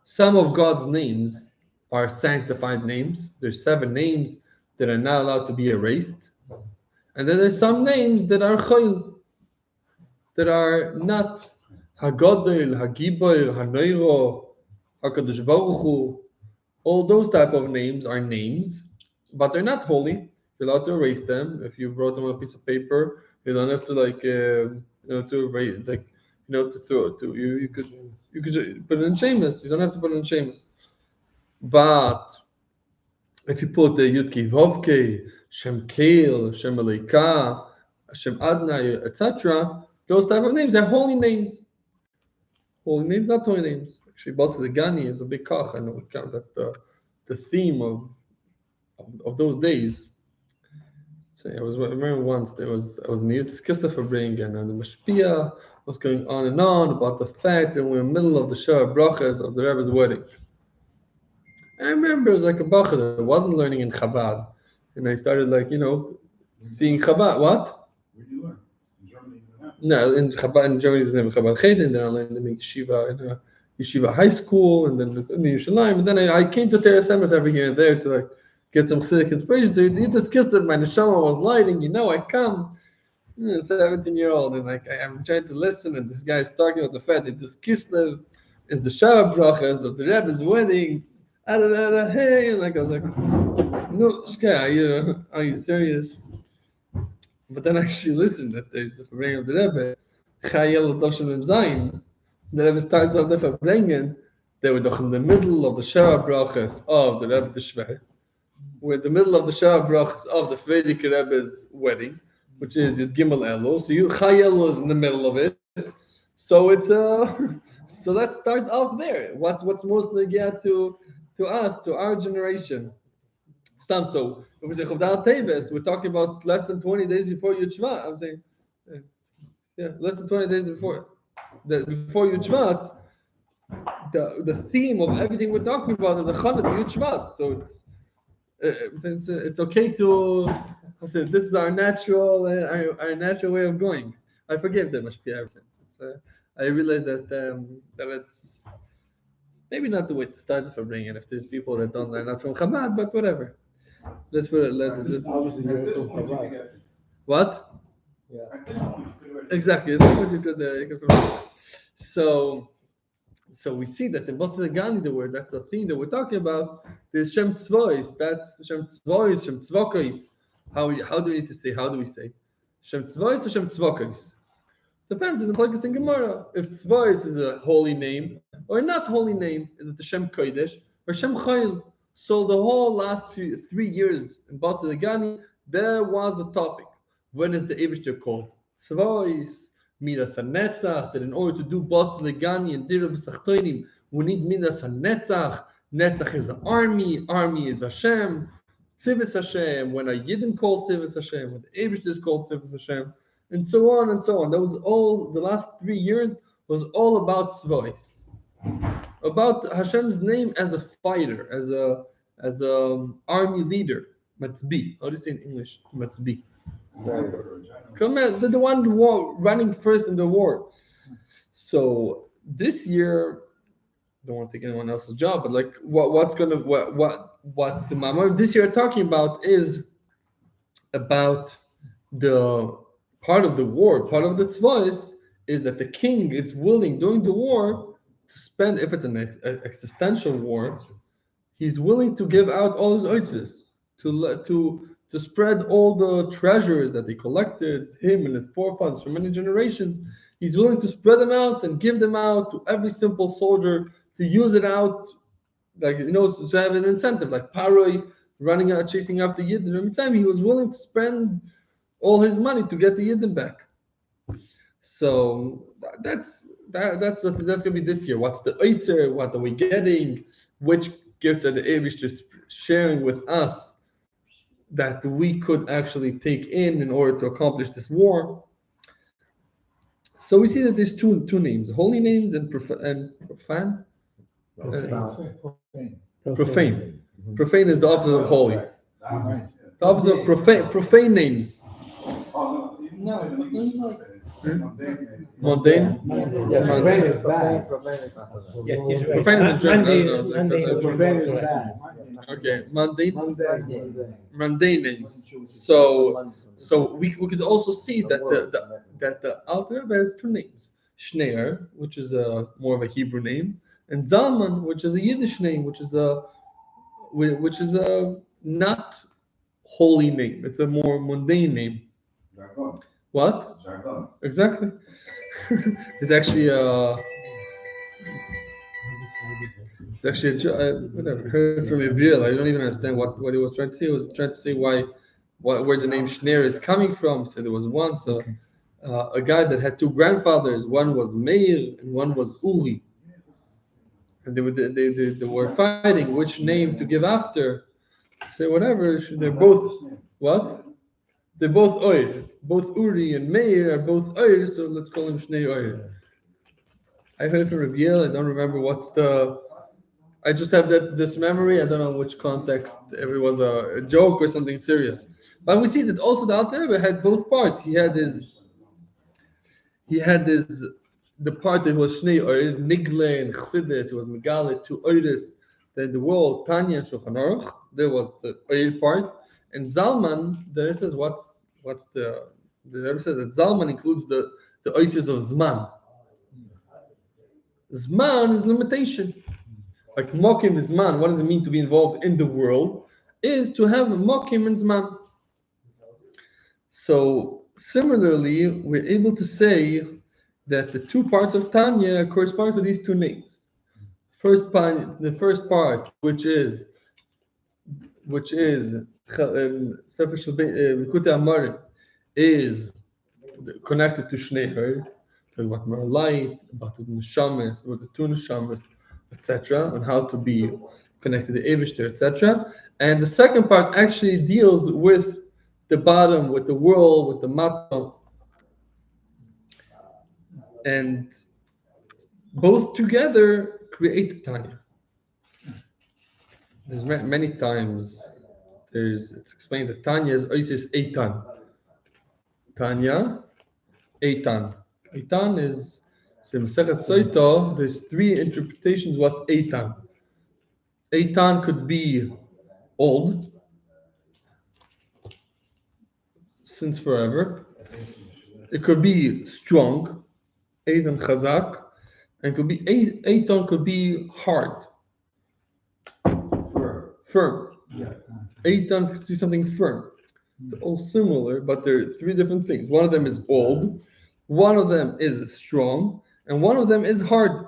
Speaker 8: Some of God's names are sanctified names. There's 7 names that are not allowed to be erased. And then there's some names that are Chol, that are not Hagodel, Hagibor, Hanoiro, HaKadosh Baruch Hu. All those type of names are names, but they're not holy. You're allowed to erase them. If you wrote them on a piece of paper, you don't have to to erase to throw it to you. You could put it in Shemus. You don't have to put it in Shemus. But if you put the Yudke Vovke, Shem Keil, Shem Aleika, Shem Adonai, etc., those type of names are holy names. Holy names, not holy names. Actually, Basa the Gani is a big kach. I know that's the theme of those days. So I remember once I was in the Yudke Farbrengen, and the Mashpia was going on and on about the fact that we're in the middle of the Shah Brachas of the Rebbe's wedding. I remember it was like a bacha that wasn't learning in Chabad, and I started seeing Chabad. What?
Speaker 6: Where do you learn? In Germany?
Speaker 8: No, in Chabad in Germany there's never Chabad Cheder, and then I learned in yeshiva in a yeshiva high school, and then in Yerushalayim, and then I came to Teres Emes every here and there to get some Chassidic inspiration. So you just kissed that my neshama was lighting. I come. 17-year-old, and I'm trying to listen, and this guy is talking about the fact that this Kislev is the Shah Brachas of the Rebbe's wedding. Hey, I was like, no, Shka, are you serious? But then actually listen that there's the Farbrengen of the Rebbe, Chayel Doshim Im Zayin. The Rebbe starts off the Farbrengen. They were in the middle of the Shara Brachas of the Rebbe the Shver. We're in the middle of the Shara Brachas of the Frierdiker Rebbe's wedding, which is Yud Gimel Elul. So Chayel is in the middle of it. So it's so let's start off there. What's mostly get to us, to our generation. So if we say Chavdal Teves, we're talking about less than 20 days before Yud Shvat. I'm saying, less than 20 days before Yud Shvat. The theme of everything we're talking about is a Chanukah Yud Shvat. So it's okay to. I said this is our natural way of going. I forgive them ever since. I realized that it's maybe not the way to start the Farbrengen if there's people that are not from Chabad, but whatever. Let's put it. Let's
Speaker 3: Obviously, you're from Chabad.
Speaker 8: what?
Speaker 3: Yeah.
Speaker 8: Exactly. That's what you could. So we see that in Basel Gani, the word that's the theme that we're talking about. There's Shem Tzvois. That's Shem Tzvois, Shem Tzvokos. How do we need to say? How do we say? Shem Tzvois or Shem Tzvokos? Depends. It's like it's in Gemara. If Tzvois is a holy name or not holy name, is it the Shem Kodesh or Shem Chayil? So the whole last 3 years in Basel Gani, there was a topic. When is the Eibishter called? Tzvois, Midas HaNetzach, that in order to do Basel Gani and Dira B'Sachtoinim, we need Midas HaNetzach. Netzach is an army is Hashem. Teves Hashem, when a Yidden called Teves Hashem, when the Eibishter is called Teves Hashem, and so on and so on. That was all, the last 3 years was all about Tzvois. About Hashem's name as a fighter, as a army leader. Matzbi. How do you say in English? Matzbi. Come on, the one running first in the war. So this year, don't want to take anyone else's job, but like what the Mamar this year are talking about is about the part of the war, part of the tzvos is that the king is willing during the war to spend, if it's an existential war, he's willing to give out all his oitzes, to spread all the treasures that he collected, him and his forefathers for many generations. He's willing to spread them out and give them out to every simple soldier to use it out, like, to have an incentive, like Paroi running out, chasing after Yidden. Every time he was willing to spend all his money to get the Yidden back. So that's gonna be this year. What's the Eitzer? What are we getting? Which gifts are the Eibishter sharing with us that we could actually take in order to accomplish this war? So we see that there's two names: holy names and profane. Profane. Profane is the opposite of holy. The opposite of profane names. Mundane.
Speaker 3: Yeah, profane is bad.
Speaker 8: Profane is a German.
Speaker 3: Profane is bad.
Speaker 8: Okay, mundane names. So we could also see that the Alter Rebbe has two names: Shneir, which is more of a Hebrew name, and Zalman, which is a Yiddish name, which is a not holy name. It's a more mundane name. What? Exactly. It's actually whatever. Heard from Gabriel. I don't even understand what he was trying to say. He was trying to say where the name Shneir is coming from. So there was once a guy that had two grandfathers. One was Meir and one was Uri. And they were fighting which name to give after. Say whatever. They're both what? They're both Oir. Both Uri and Meir are both Oir, so let's call him Shnei Oir. I heard from Rabbi. I don't remember what's the. I just have this memory. I don't know which context. If it was a joke or something serious. But we see that also the Alter Rebbe had both parts. He had the part that was Shnei Oir, Nigle and Chassidus. He was Megale, two Oiris. Then the world, Tanya and Shulchan Aruch. There was the Oir part. And Zalman, there says what's the Rebbe says that Zalman includes the oises of Zman. Zman is limitation. Like Mokim is Zman. What does it mean to be involved in the world? Is to have Mokim and Zman. So similarly, we're able to say that the two parts of Tanya correspond to these two names. The first part, which is Sefer Likutei Amarim, is connected to Shnei, talking about more light, about the neshamas, about the two neshamas, etc., and how to be connected to Eivishter, etc. And the second part actually deals with the bottom, with the world, with the mata, and both together create Tanya. There's many times it's explained that Tanya is Isis Eitan. Tanya, Eitan. Eitan is, so Masechet Soita, there's three interpretations what Eitan. Eitan could be old, since forever. It could be strong, Eitan Chazak, and could be Eitan could be hard, firm. Eitan could see something firm. They're all similar, but they're three different things. One of them is old, one of them is strong, and one of them is hard.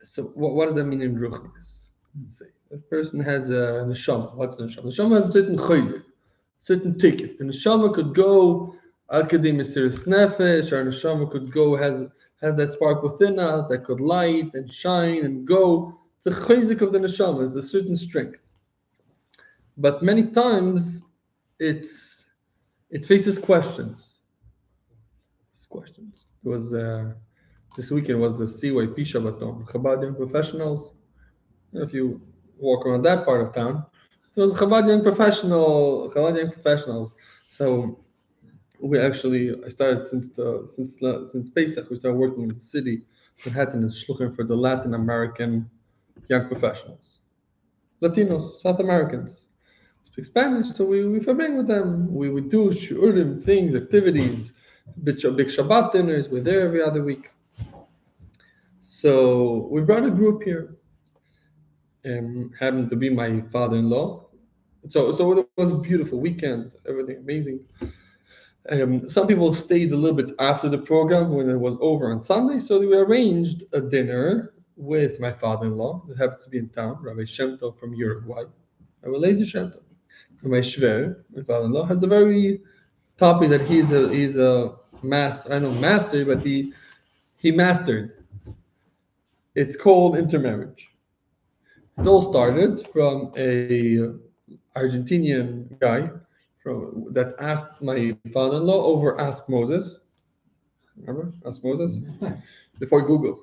Speaker 8: So what does that mean in Ruchnis? Let's say a person has a neshama. What's the neshama? The neshama has a certain chayzik, certain ticket. The neshama could go Akadei Mesiras Nefesh, our neshama could go, has that spark within us that could light and shine and go. It's a chayzik of the neshama, it's a certain strength. But many times it faces questions. It was this weekend was the CYP Shabbaton, Chabad Young Professionals. If you walk around that part of town, it was Chabad Young Professionals. So I started since Pesach. We started working in the city. Manhattan is looking for the Latin American young professionals, Latinos, South Americans. Speak Spanish, so we Farbrengen with them. We would do shiurim, things, activities, big Shabbat dinners. We're there every other week. So we brought a group here, and happened to be my father-in-law. So it was a beautiful weekend, everything amazing. Some people stayed a little bit after the program when it was over on Sunday, so we arranged a dinner with my father-in-law that happens to be in town, Rabbi Shem Tov from Uruguay. Rabbi Lazy Shem Tov. My shver, my father-in-law, has a very topic that he's a master. I know master, but he mastered. It's called intermarriage. It all started from a Argentinian guy that asked my father-in-law over Ask Moses. Remember Ask Moses? Before Google.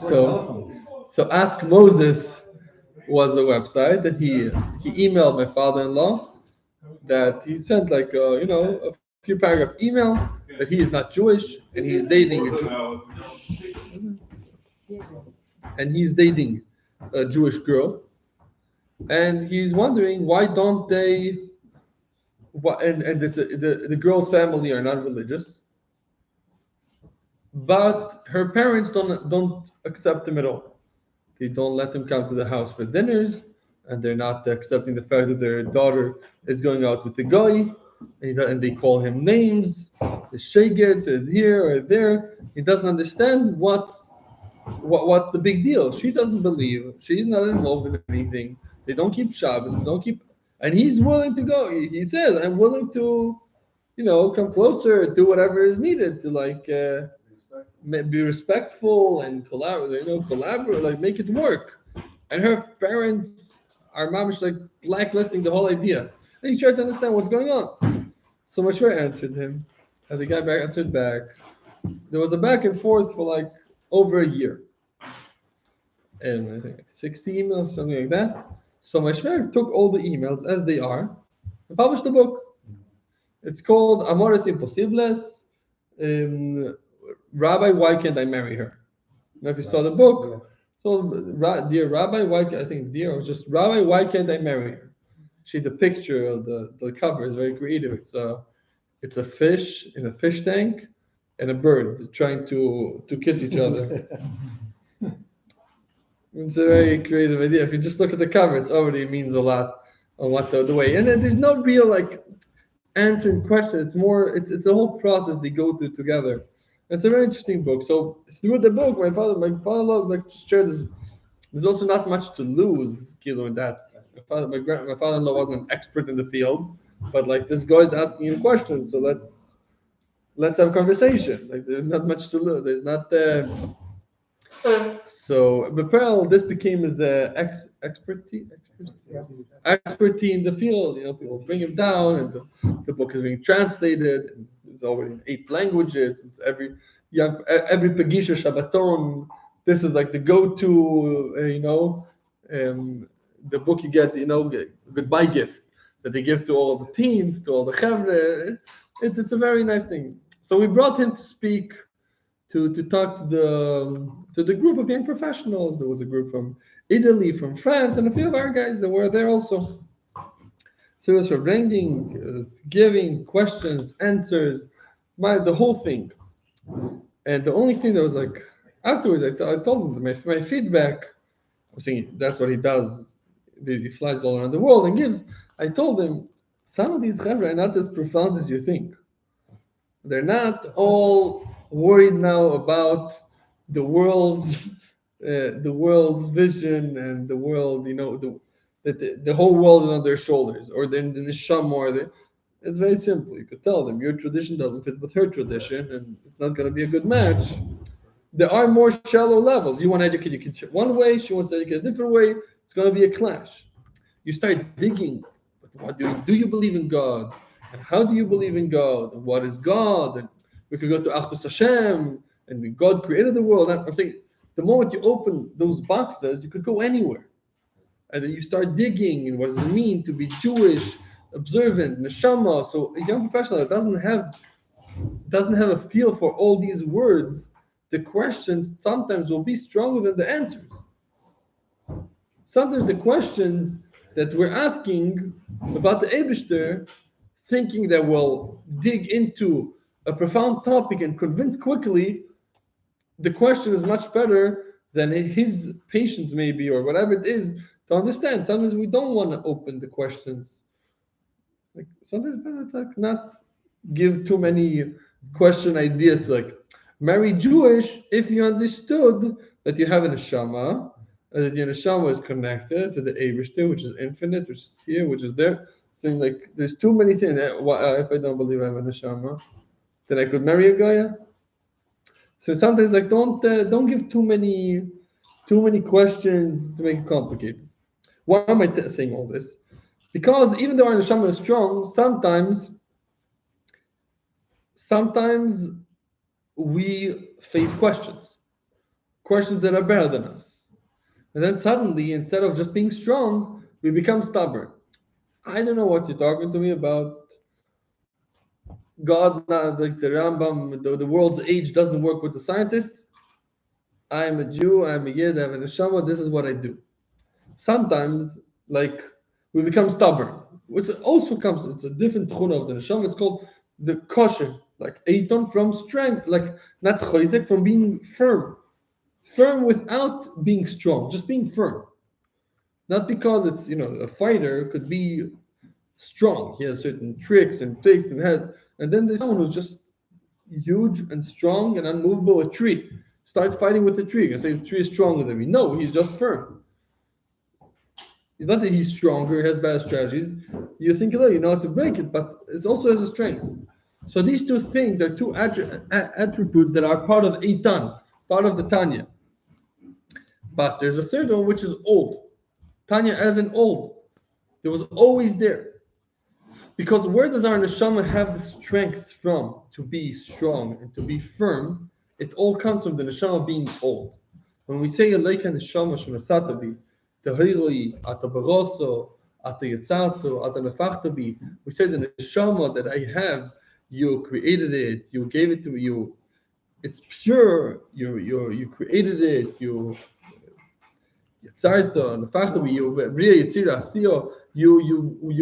Speaker 8: So Ask Moses was a website that he emailed my father-in-law, that he sent a few paragraph email that he is not Jewish and he's dating a Jewish girl, and he's wondering why don't they. The girl's family are not religious, but her parents don't accept him at all. They don't let him come to the house for dinners, and they're not accepting the fact that their daughter is going out with the guy, and they call him names, the shegets, or here or there. He doesn't understand what's the big deal. She doesn't believe. She's not involved in anything. They don't keep Shabbos. And he's willing to go. He says, "I'm willing to, come closer, do whatever is needed to be respectful and collaborate, make it work." And her parents are mamish blacklisting the whole idea. And he tried to understand what's going on. So Moshe answered him, and the guy answered back. There was a back and forth for over a year, and I think 60 emails, something like that. So my shver took all the emails as they are and published a book. It's called Amores Imposibles. Rabbi, why can't I marry her? Now, if you saw the book, so dear Rabbi, or just Rabbi, why can't I marry her? The picture of the cover is very creative. It's a fish in a fish tank and a bird trying to kiss each other. It's a very creative idea. If you just look at the cover, it already means a lot on what the way. And then there's no real answering questions. It's a whole process they go through together. It's a very interesting book. So through the book, my father-in-law like just shared this. There's also not much to lose, in that. My father-in-law wasn't an expert in the field, but like this guy's asking you questions, so let's have a conversation. Like there's not much to lose. There's not. So, Bepel, this became his expertise in the field. People bring him down, and the book is being translated. And it's already in 8 languages. It's every Pegisha Shabbaton. This is like the go-to, the book you get, goodbye gift that they give to all the teens, to all the chevre. It's a very nice thing. So we brought him to speak, to talk to the group of young professionals. There was a group from Italy, from France, and a few of our guys that were there also. So it was Farbrengen, giving questions, answers, the whole thing. And the only thing that was like, afterwards, I told him my feedback. I was saying that's what he does. He flies all around the world and gives. I told him, some of these chevra are not as profound as you think. They're not all worried now about the world's vision and the world, the whole world is on their shoulders, or the neshama, or it's very simple. You could tell them your tradition doesn't fit with her tradition, and it's not going to be a good match. There are more shallow levels. You want to educate your kids one way, she wants to educate a different way. It's going to be a clash. You start digging. But what do you believe in God? And how do you believe in God? And what is God? And we could go to Achdus Hashem, and God created the world. I'm saying, the moment you open those boxes, you could go anywhere. And then you start digging, and what does it mean to be Jewish, observant, neshama? So a young professional that doesn't have a feel for all these words, the questions sometimes will be stronger than the answers. Sometimes the questions that we're asking about the Eibishter, thinking that we'll dig into a profound topic and convince quickly, the question is much better than his patience maybe, or whatever it is, to understand. Sometimes we don't want to open the questions. Like sometimes better to not give too many question ideas, to like marry Jewish if you understood that you have a neshama, and that your neshama is connected to the Eibishter, which is infinite, which is here, which is there. Saying like there's too many things. If I don't believe I have a neshama, then I could marry a Goya. So sometimes like don't give too many questions to make it complicated. Why am I saying all this? Because even though our neshama is strong, sometimes we face questions that are better than us. And then suddenly, instead of just being strong, we become stubborn. I don't know what you're talking to me about. God, like the Rambam, the world's age doesn't work with the scientists. I'm a Jew, I'm a Yid, I have a neshama, this is what I do. Sometimes, like, we become stubborn, which also comes, it's a different tchuna of the neshama, it's called the kosher, like eiton, from strength, like not chayzek, from being firm without being strong, just being firm. Not because it's, a fighter could be strong, he has certain tricks and tricks and has, and then there's someone who's just huge and strong and unmovable, a tree. Start fighting with the tree and say the tree is stronger than me. No, he's just firm. It's not that he's stronger, he has better strategies. You think, you know how to break it, but it also has a strength. So these two things are two attributes that are part of Eitan, part of the Tanya. But there's a third one which is old. Tanya as in old. It was always there. Because where does our neshama have the strength from to be strong and to be firm? It all comes from the neshama being old. When we say Aleika neshama shemesatabi, tehiroi, ata baroso, ata yetzato, ata nefachtabi, we say the neshama that I have, you created it, you gave it to me, it's pure, you created it, you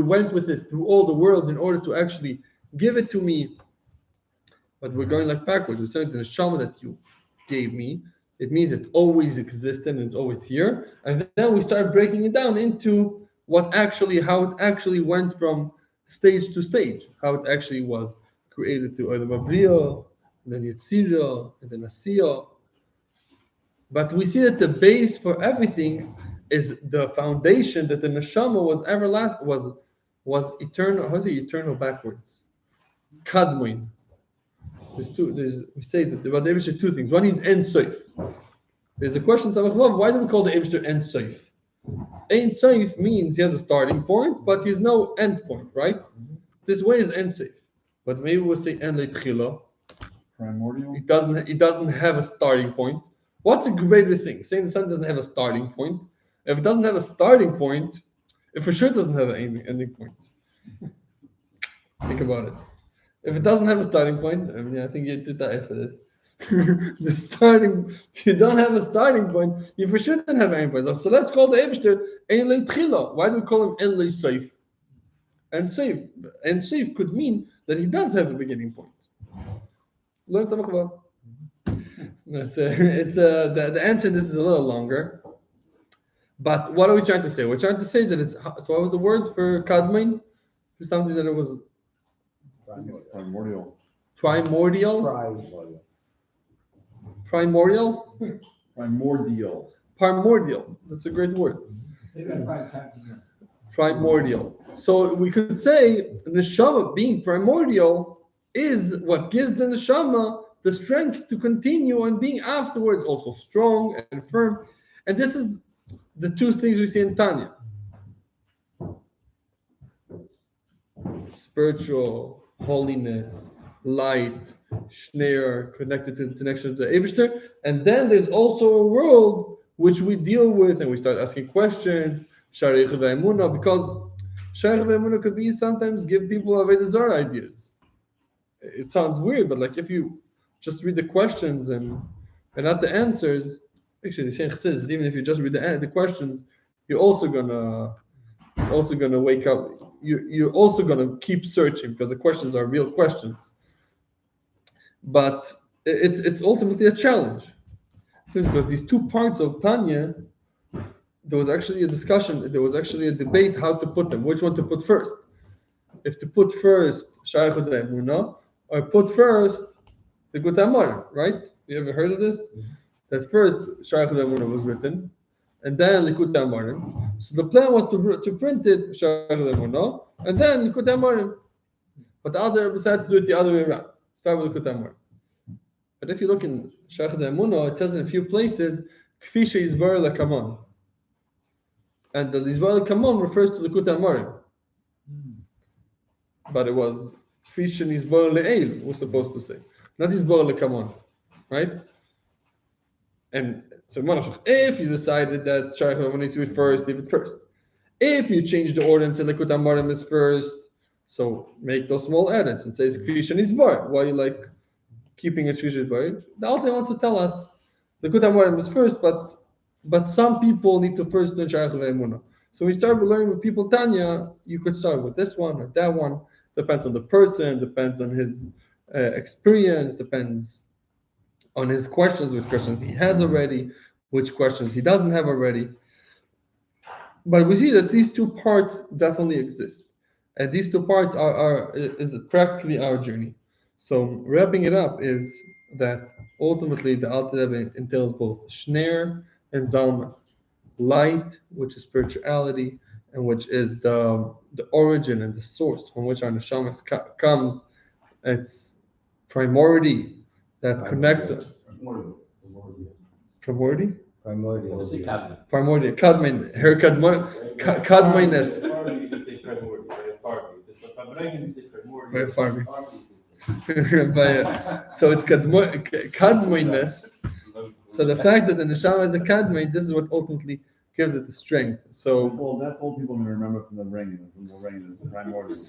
Speaker 8: went with it through all the worlds in order to actually give it to me. But we're going like backwards. We're saying the neshama that you gave me, it means it always existed and it's always here. And then we start breaking it down into how it actually went from stage to stage, how it actually was created through Adam Abriya, then Yetzirah, and then Asiya. But we see that the base for everything is the foundation that the neshama was everlasting, was eternal. How's it eternal backwards? Kadmoin. We say that about the Eibishter two things. One is Ein Sof. There's a question, why do we call the Eibishter Ein Sof? Ein Sof means he has a starting point, but he's no end point, right? This way is Ein Sof. But maybe we'll say En Leitchila.
Speaker 6: Primordial.
Speaker 8: It doesn't have a starting point. What's a greater thing? Saying the sun doesn't have a starting point. If it doesn't have a starting point, it for sure doesn't have an ending point. Think about it. If it doesn't have a starting point, I think you did that for this. If you don't have a starting point, you for sure don't have an ending point. So let's call the Eibishter Ein Leitchila. Why do we call him En Leisayf? And safe could mean that he does have a beginning point. Learn some about. The answer to this is a little longer. But what are we trying to say? We're trying to say that it's. So what was the word for kadmain? For something that it was
Speaker 6: Primordial.
Speaker 8: primordial. Primordial.
Speaker 6: Primordial.
Speaker 8: Primordial. That's a great word. Primordial. So we could say neshama being primordial is what gives the neshama the strength to continue on being afterwards also strong and firm. And this is the two things we see in Tanya. Spiritual, holiness, light, shneir, connected to the connection to the Eibishter. And then there's also a world which we deal with and we start asking questions, Sharei V'Emunah, because Sharei V'Emunah could be sometimes give people Avodah Zarah ideas. It sounds weird, but like if you just read the questions and not the answers, actually the Sheikh says that even if you just read the questions, you're also gonna wake up. You're also gonna keep searching because the questions are real questions. But it's ultimately a challenge. Because these two parts of Tanya, there was actually a discussion, there was actually a debate how to put them, which one to put first. If to put first Sharei Emunah or put first the Likutei Amarim, right? You ever heard of this? That first Sharei Emunah was written, and then Likutei Amarim. So the plan was to print it Sharei Emunah, and then Likutei Amarim. But the other decided to do it the other way around. Start with Likutei Amarim. But if you look in Sharei Emunah, it says in a few places, Kfi she'yizbar lekamon. And the Yizbar lekamon refers to Likutei Amarim. But it was Kfi she'yizbar le'eil, we're supposed to say. Not Yizbar lekamon. Right? And so if you decided that Sharei Emunah needs to be first, leave it first. If you change the order and say Likutei Amarim is first, so make those small edits and say it's Kfi she'yizbar. Why you like keeping it Kfi she'yizbar? The author wants to tell us the Likutei Amarim is first, but some people need to first learn Sharei Emunah. So we start learning with people Tanya. You could start with this one or that one. Depends on the person. Depends on his experience. Depends on his questions, which questions he has already, which questions he doesn't have already. But we see that these two parts definitely exist, and these two parts is practically our journey. So wrapping it up is that ultimately the Alter Rebbe entails both Shner and Zalman, light, which is spirituality, and which is the origin and the source from which our neshama comes. It's primordiality that connects us. Primordial? Primordial. Kadmain. Her kadmainness.
Speaker 10: You can say primordial. It's a Farbrengen, you say primordial.
Speaker 8: Very Farbrengen. So it's kadmainness. So the fact that the neshama is a kadmain, this is what ultimately gives it the strength. So
Speaker 6: That's all people can remember from the rain is primordial.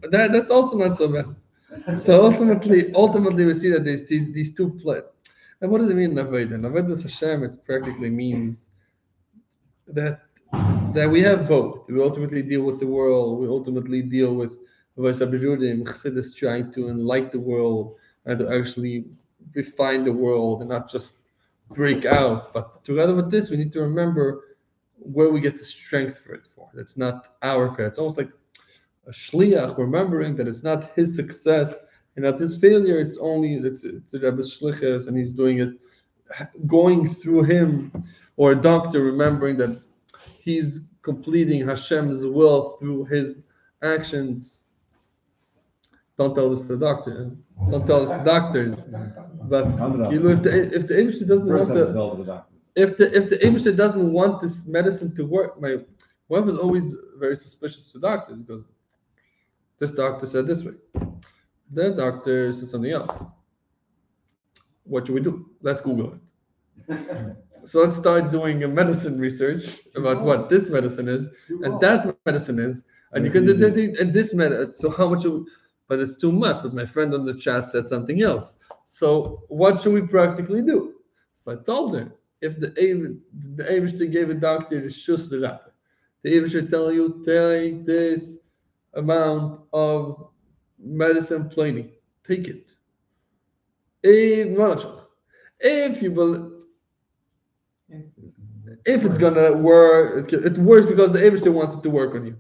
Speaker 8: That's also not so bad. So ultimately we see that there's these two play. And what does it mean Naveda? Naveda Hashem, it practically means that we have both. We ultimately deal with the world. We ultimately deal with Chassidus trying to enlighten the world and to actually refine the world and not just break out. But together with this, we need to remember where we get the strength for it for. That's not our credit. It's almost like a shliach, remembering that it's not his success and not his failure. It's the Rebbe's shlichus, and he's doing it, going through him, or a doctor remembering that he's completing Hashem's will through his actions. Don't tell this to the doctor. Don't tell us to doctors. But if the Eibishter doesn't want if the Eibishter doesn't want this medicine to work, my wife is always very suspicious to doctors because this doctor said this way, that doctor said something else. What should we do? Let's Google it. So let's start doing a medicine research about what this medicine is and that medicine is, and you can and this medicine. So how much? But it's too much. But my friend on the chat said something else. So what should we practically do? So I told her, if the Eibishter gave a doctor the shus the Rabbi, the Eibishter tell you take this amount of medicine plainly, take it. If you believe. If it's gonna work, it works because the Eibishter wants it to work on you.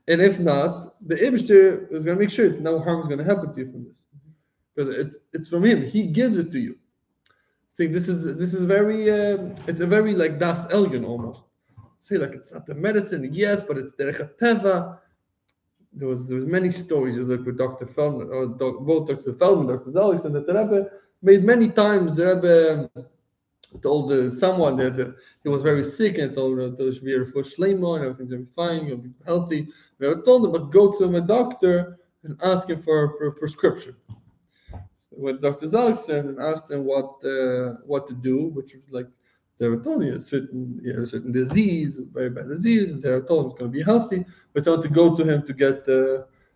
Speaker 8: And if not, the Eibishter is gonna make sure no harm is gonna happen to you from this. Because it's from him. He gives it to you. See, this is very it's a very like Das Elyon almost. Say like it's not the medicine, yes, but it's Derech Teva. There was many stories with Dr. Feldman, or both Dr. Feldman, Dr. Zalix, and the Rebbe made many times. The Rebbe told someone that he was very sick and told him to be a full shleima and everything's gonna be fine, you'll be healthy. They told him, but go to a doctor and ask him for a prescription. So went to Dr. Zalixen and asked him what to do, which was like they were told you a certain disease, a very bad disease, and they were told him it's going to be healthy, but told to go to him to get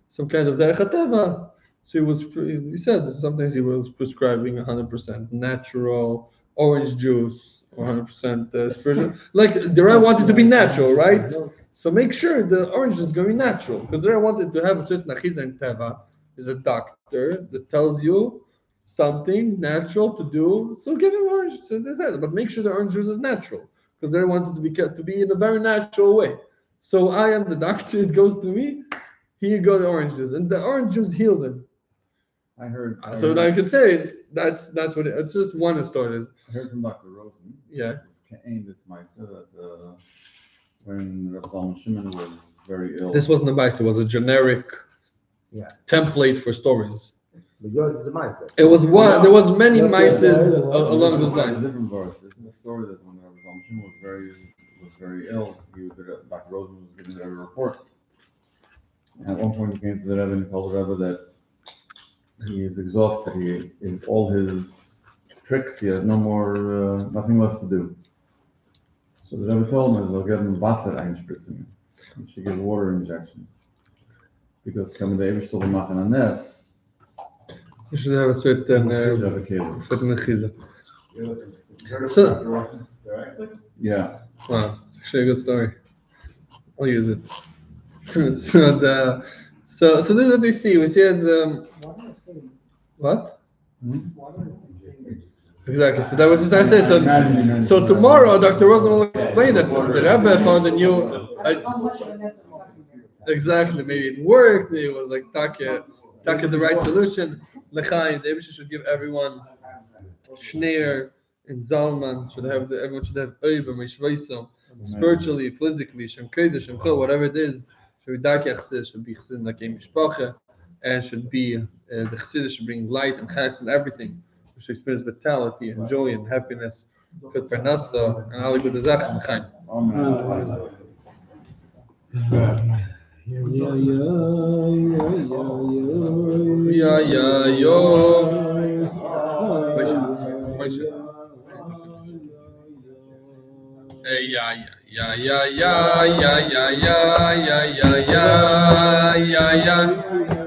Speaker 8: some kind of derech hateva. So he said sometimes he was prescribing 100% natural orange juice or 100% spiritual. Like the Rebbe wanted to be natural, right? So make sure the orange is going to be natural, because the Rebbe wanted to have a certain achiza in teva. Is a doctor that tells you something natural to do, so give him orange. So but make sure the orange juice is natural, because they wanted to be kept to be in a very natural way. So I am the doctor. It goes to me. Here you go, the orange juice, and the orange juice healed him.
Speaker 6: I heard.
Speaker 8: So I could say that's what it's just one of the stories.
Speaker 6: I heard from Dr. Rosen.
Speaker 8: Yeah.
Speaker 6: This might say that when Rabbi Shimon was very ill.
Speaker 8: This wasn't a mice. It was a generic template for stories.
Speaker 1: But yours is a mice.
Speaker 8: It was one. There was many mices along those lines.
Speaker 6: Different verse. This is a story that when Rabbi Shimon was very ill, Dr. Rosen was giving the reports. And at one point he came to the Rebbe and told the Rebbe that he is exhausted. All his tricks. He has no more, nothing left to do. So the Rebbe told him, "They'll get him Wasser einspritzen. He should give water injections because coming the Eibishter will machen a nest.
Speaker 8: You should have a certain achiza. So
Speaker 6: yeah.
Speaker 8: Wow, it's actually a good story. I'll use it. So this is what we see. We see it's what? Exactly. So that was just I said. So tomorrow, Dr. Rosen will explain that the Rebbe found a new. Exactly. Maybe it worked. It was like taka the right solution. L'chaim, the Eibishter should give everyone Schneer and Zalman. Everyone should have Oiva, Meshvaisam, spiritually, physically, Shem Kodesh, Shem Chol, whatever it is. Should be Darkei Chassidus, should be Chassidus Nakim Mishpacha, and should be the Chassidus should bring light and chas and everything. We should experience vitality and joy and happiness, good parnasa, and all the good zaken. L'chaim. Yeah.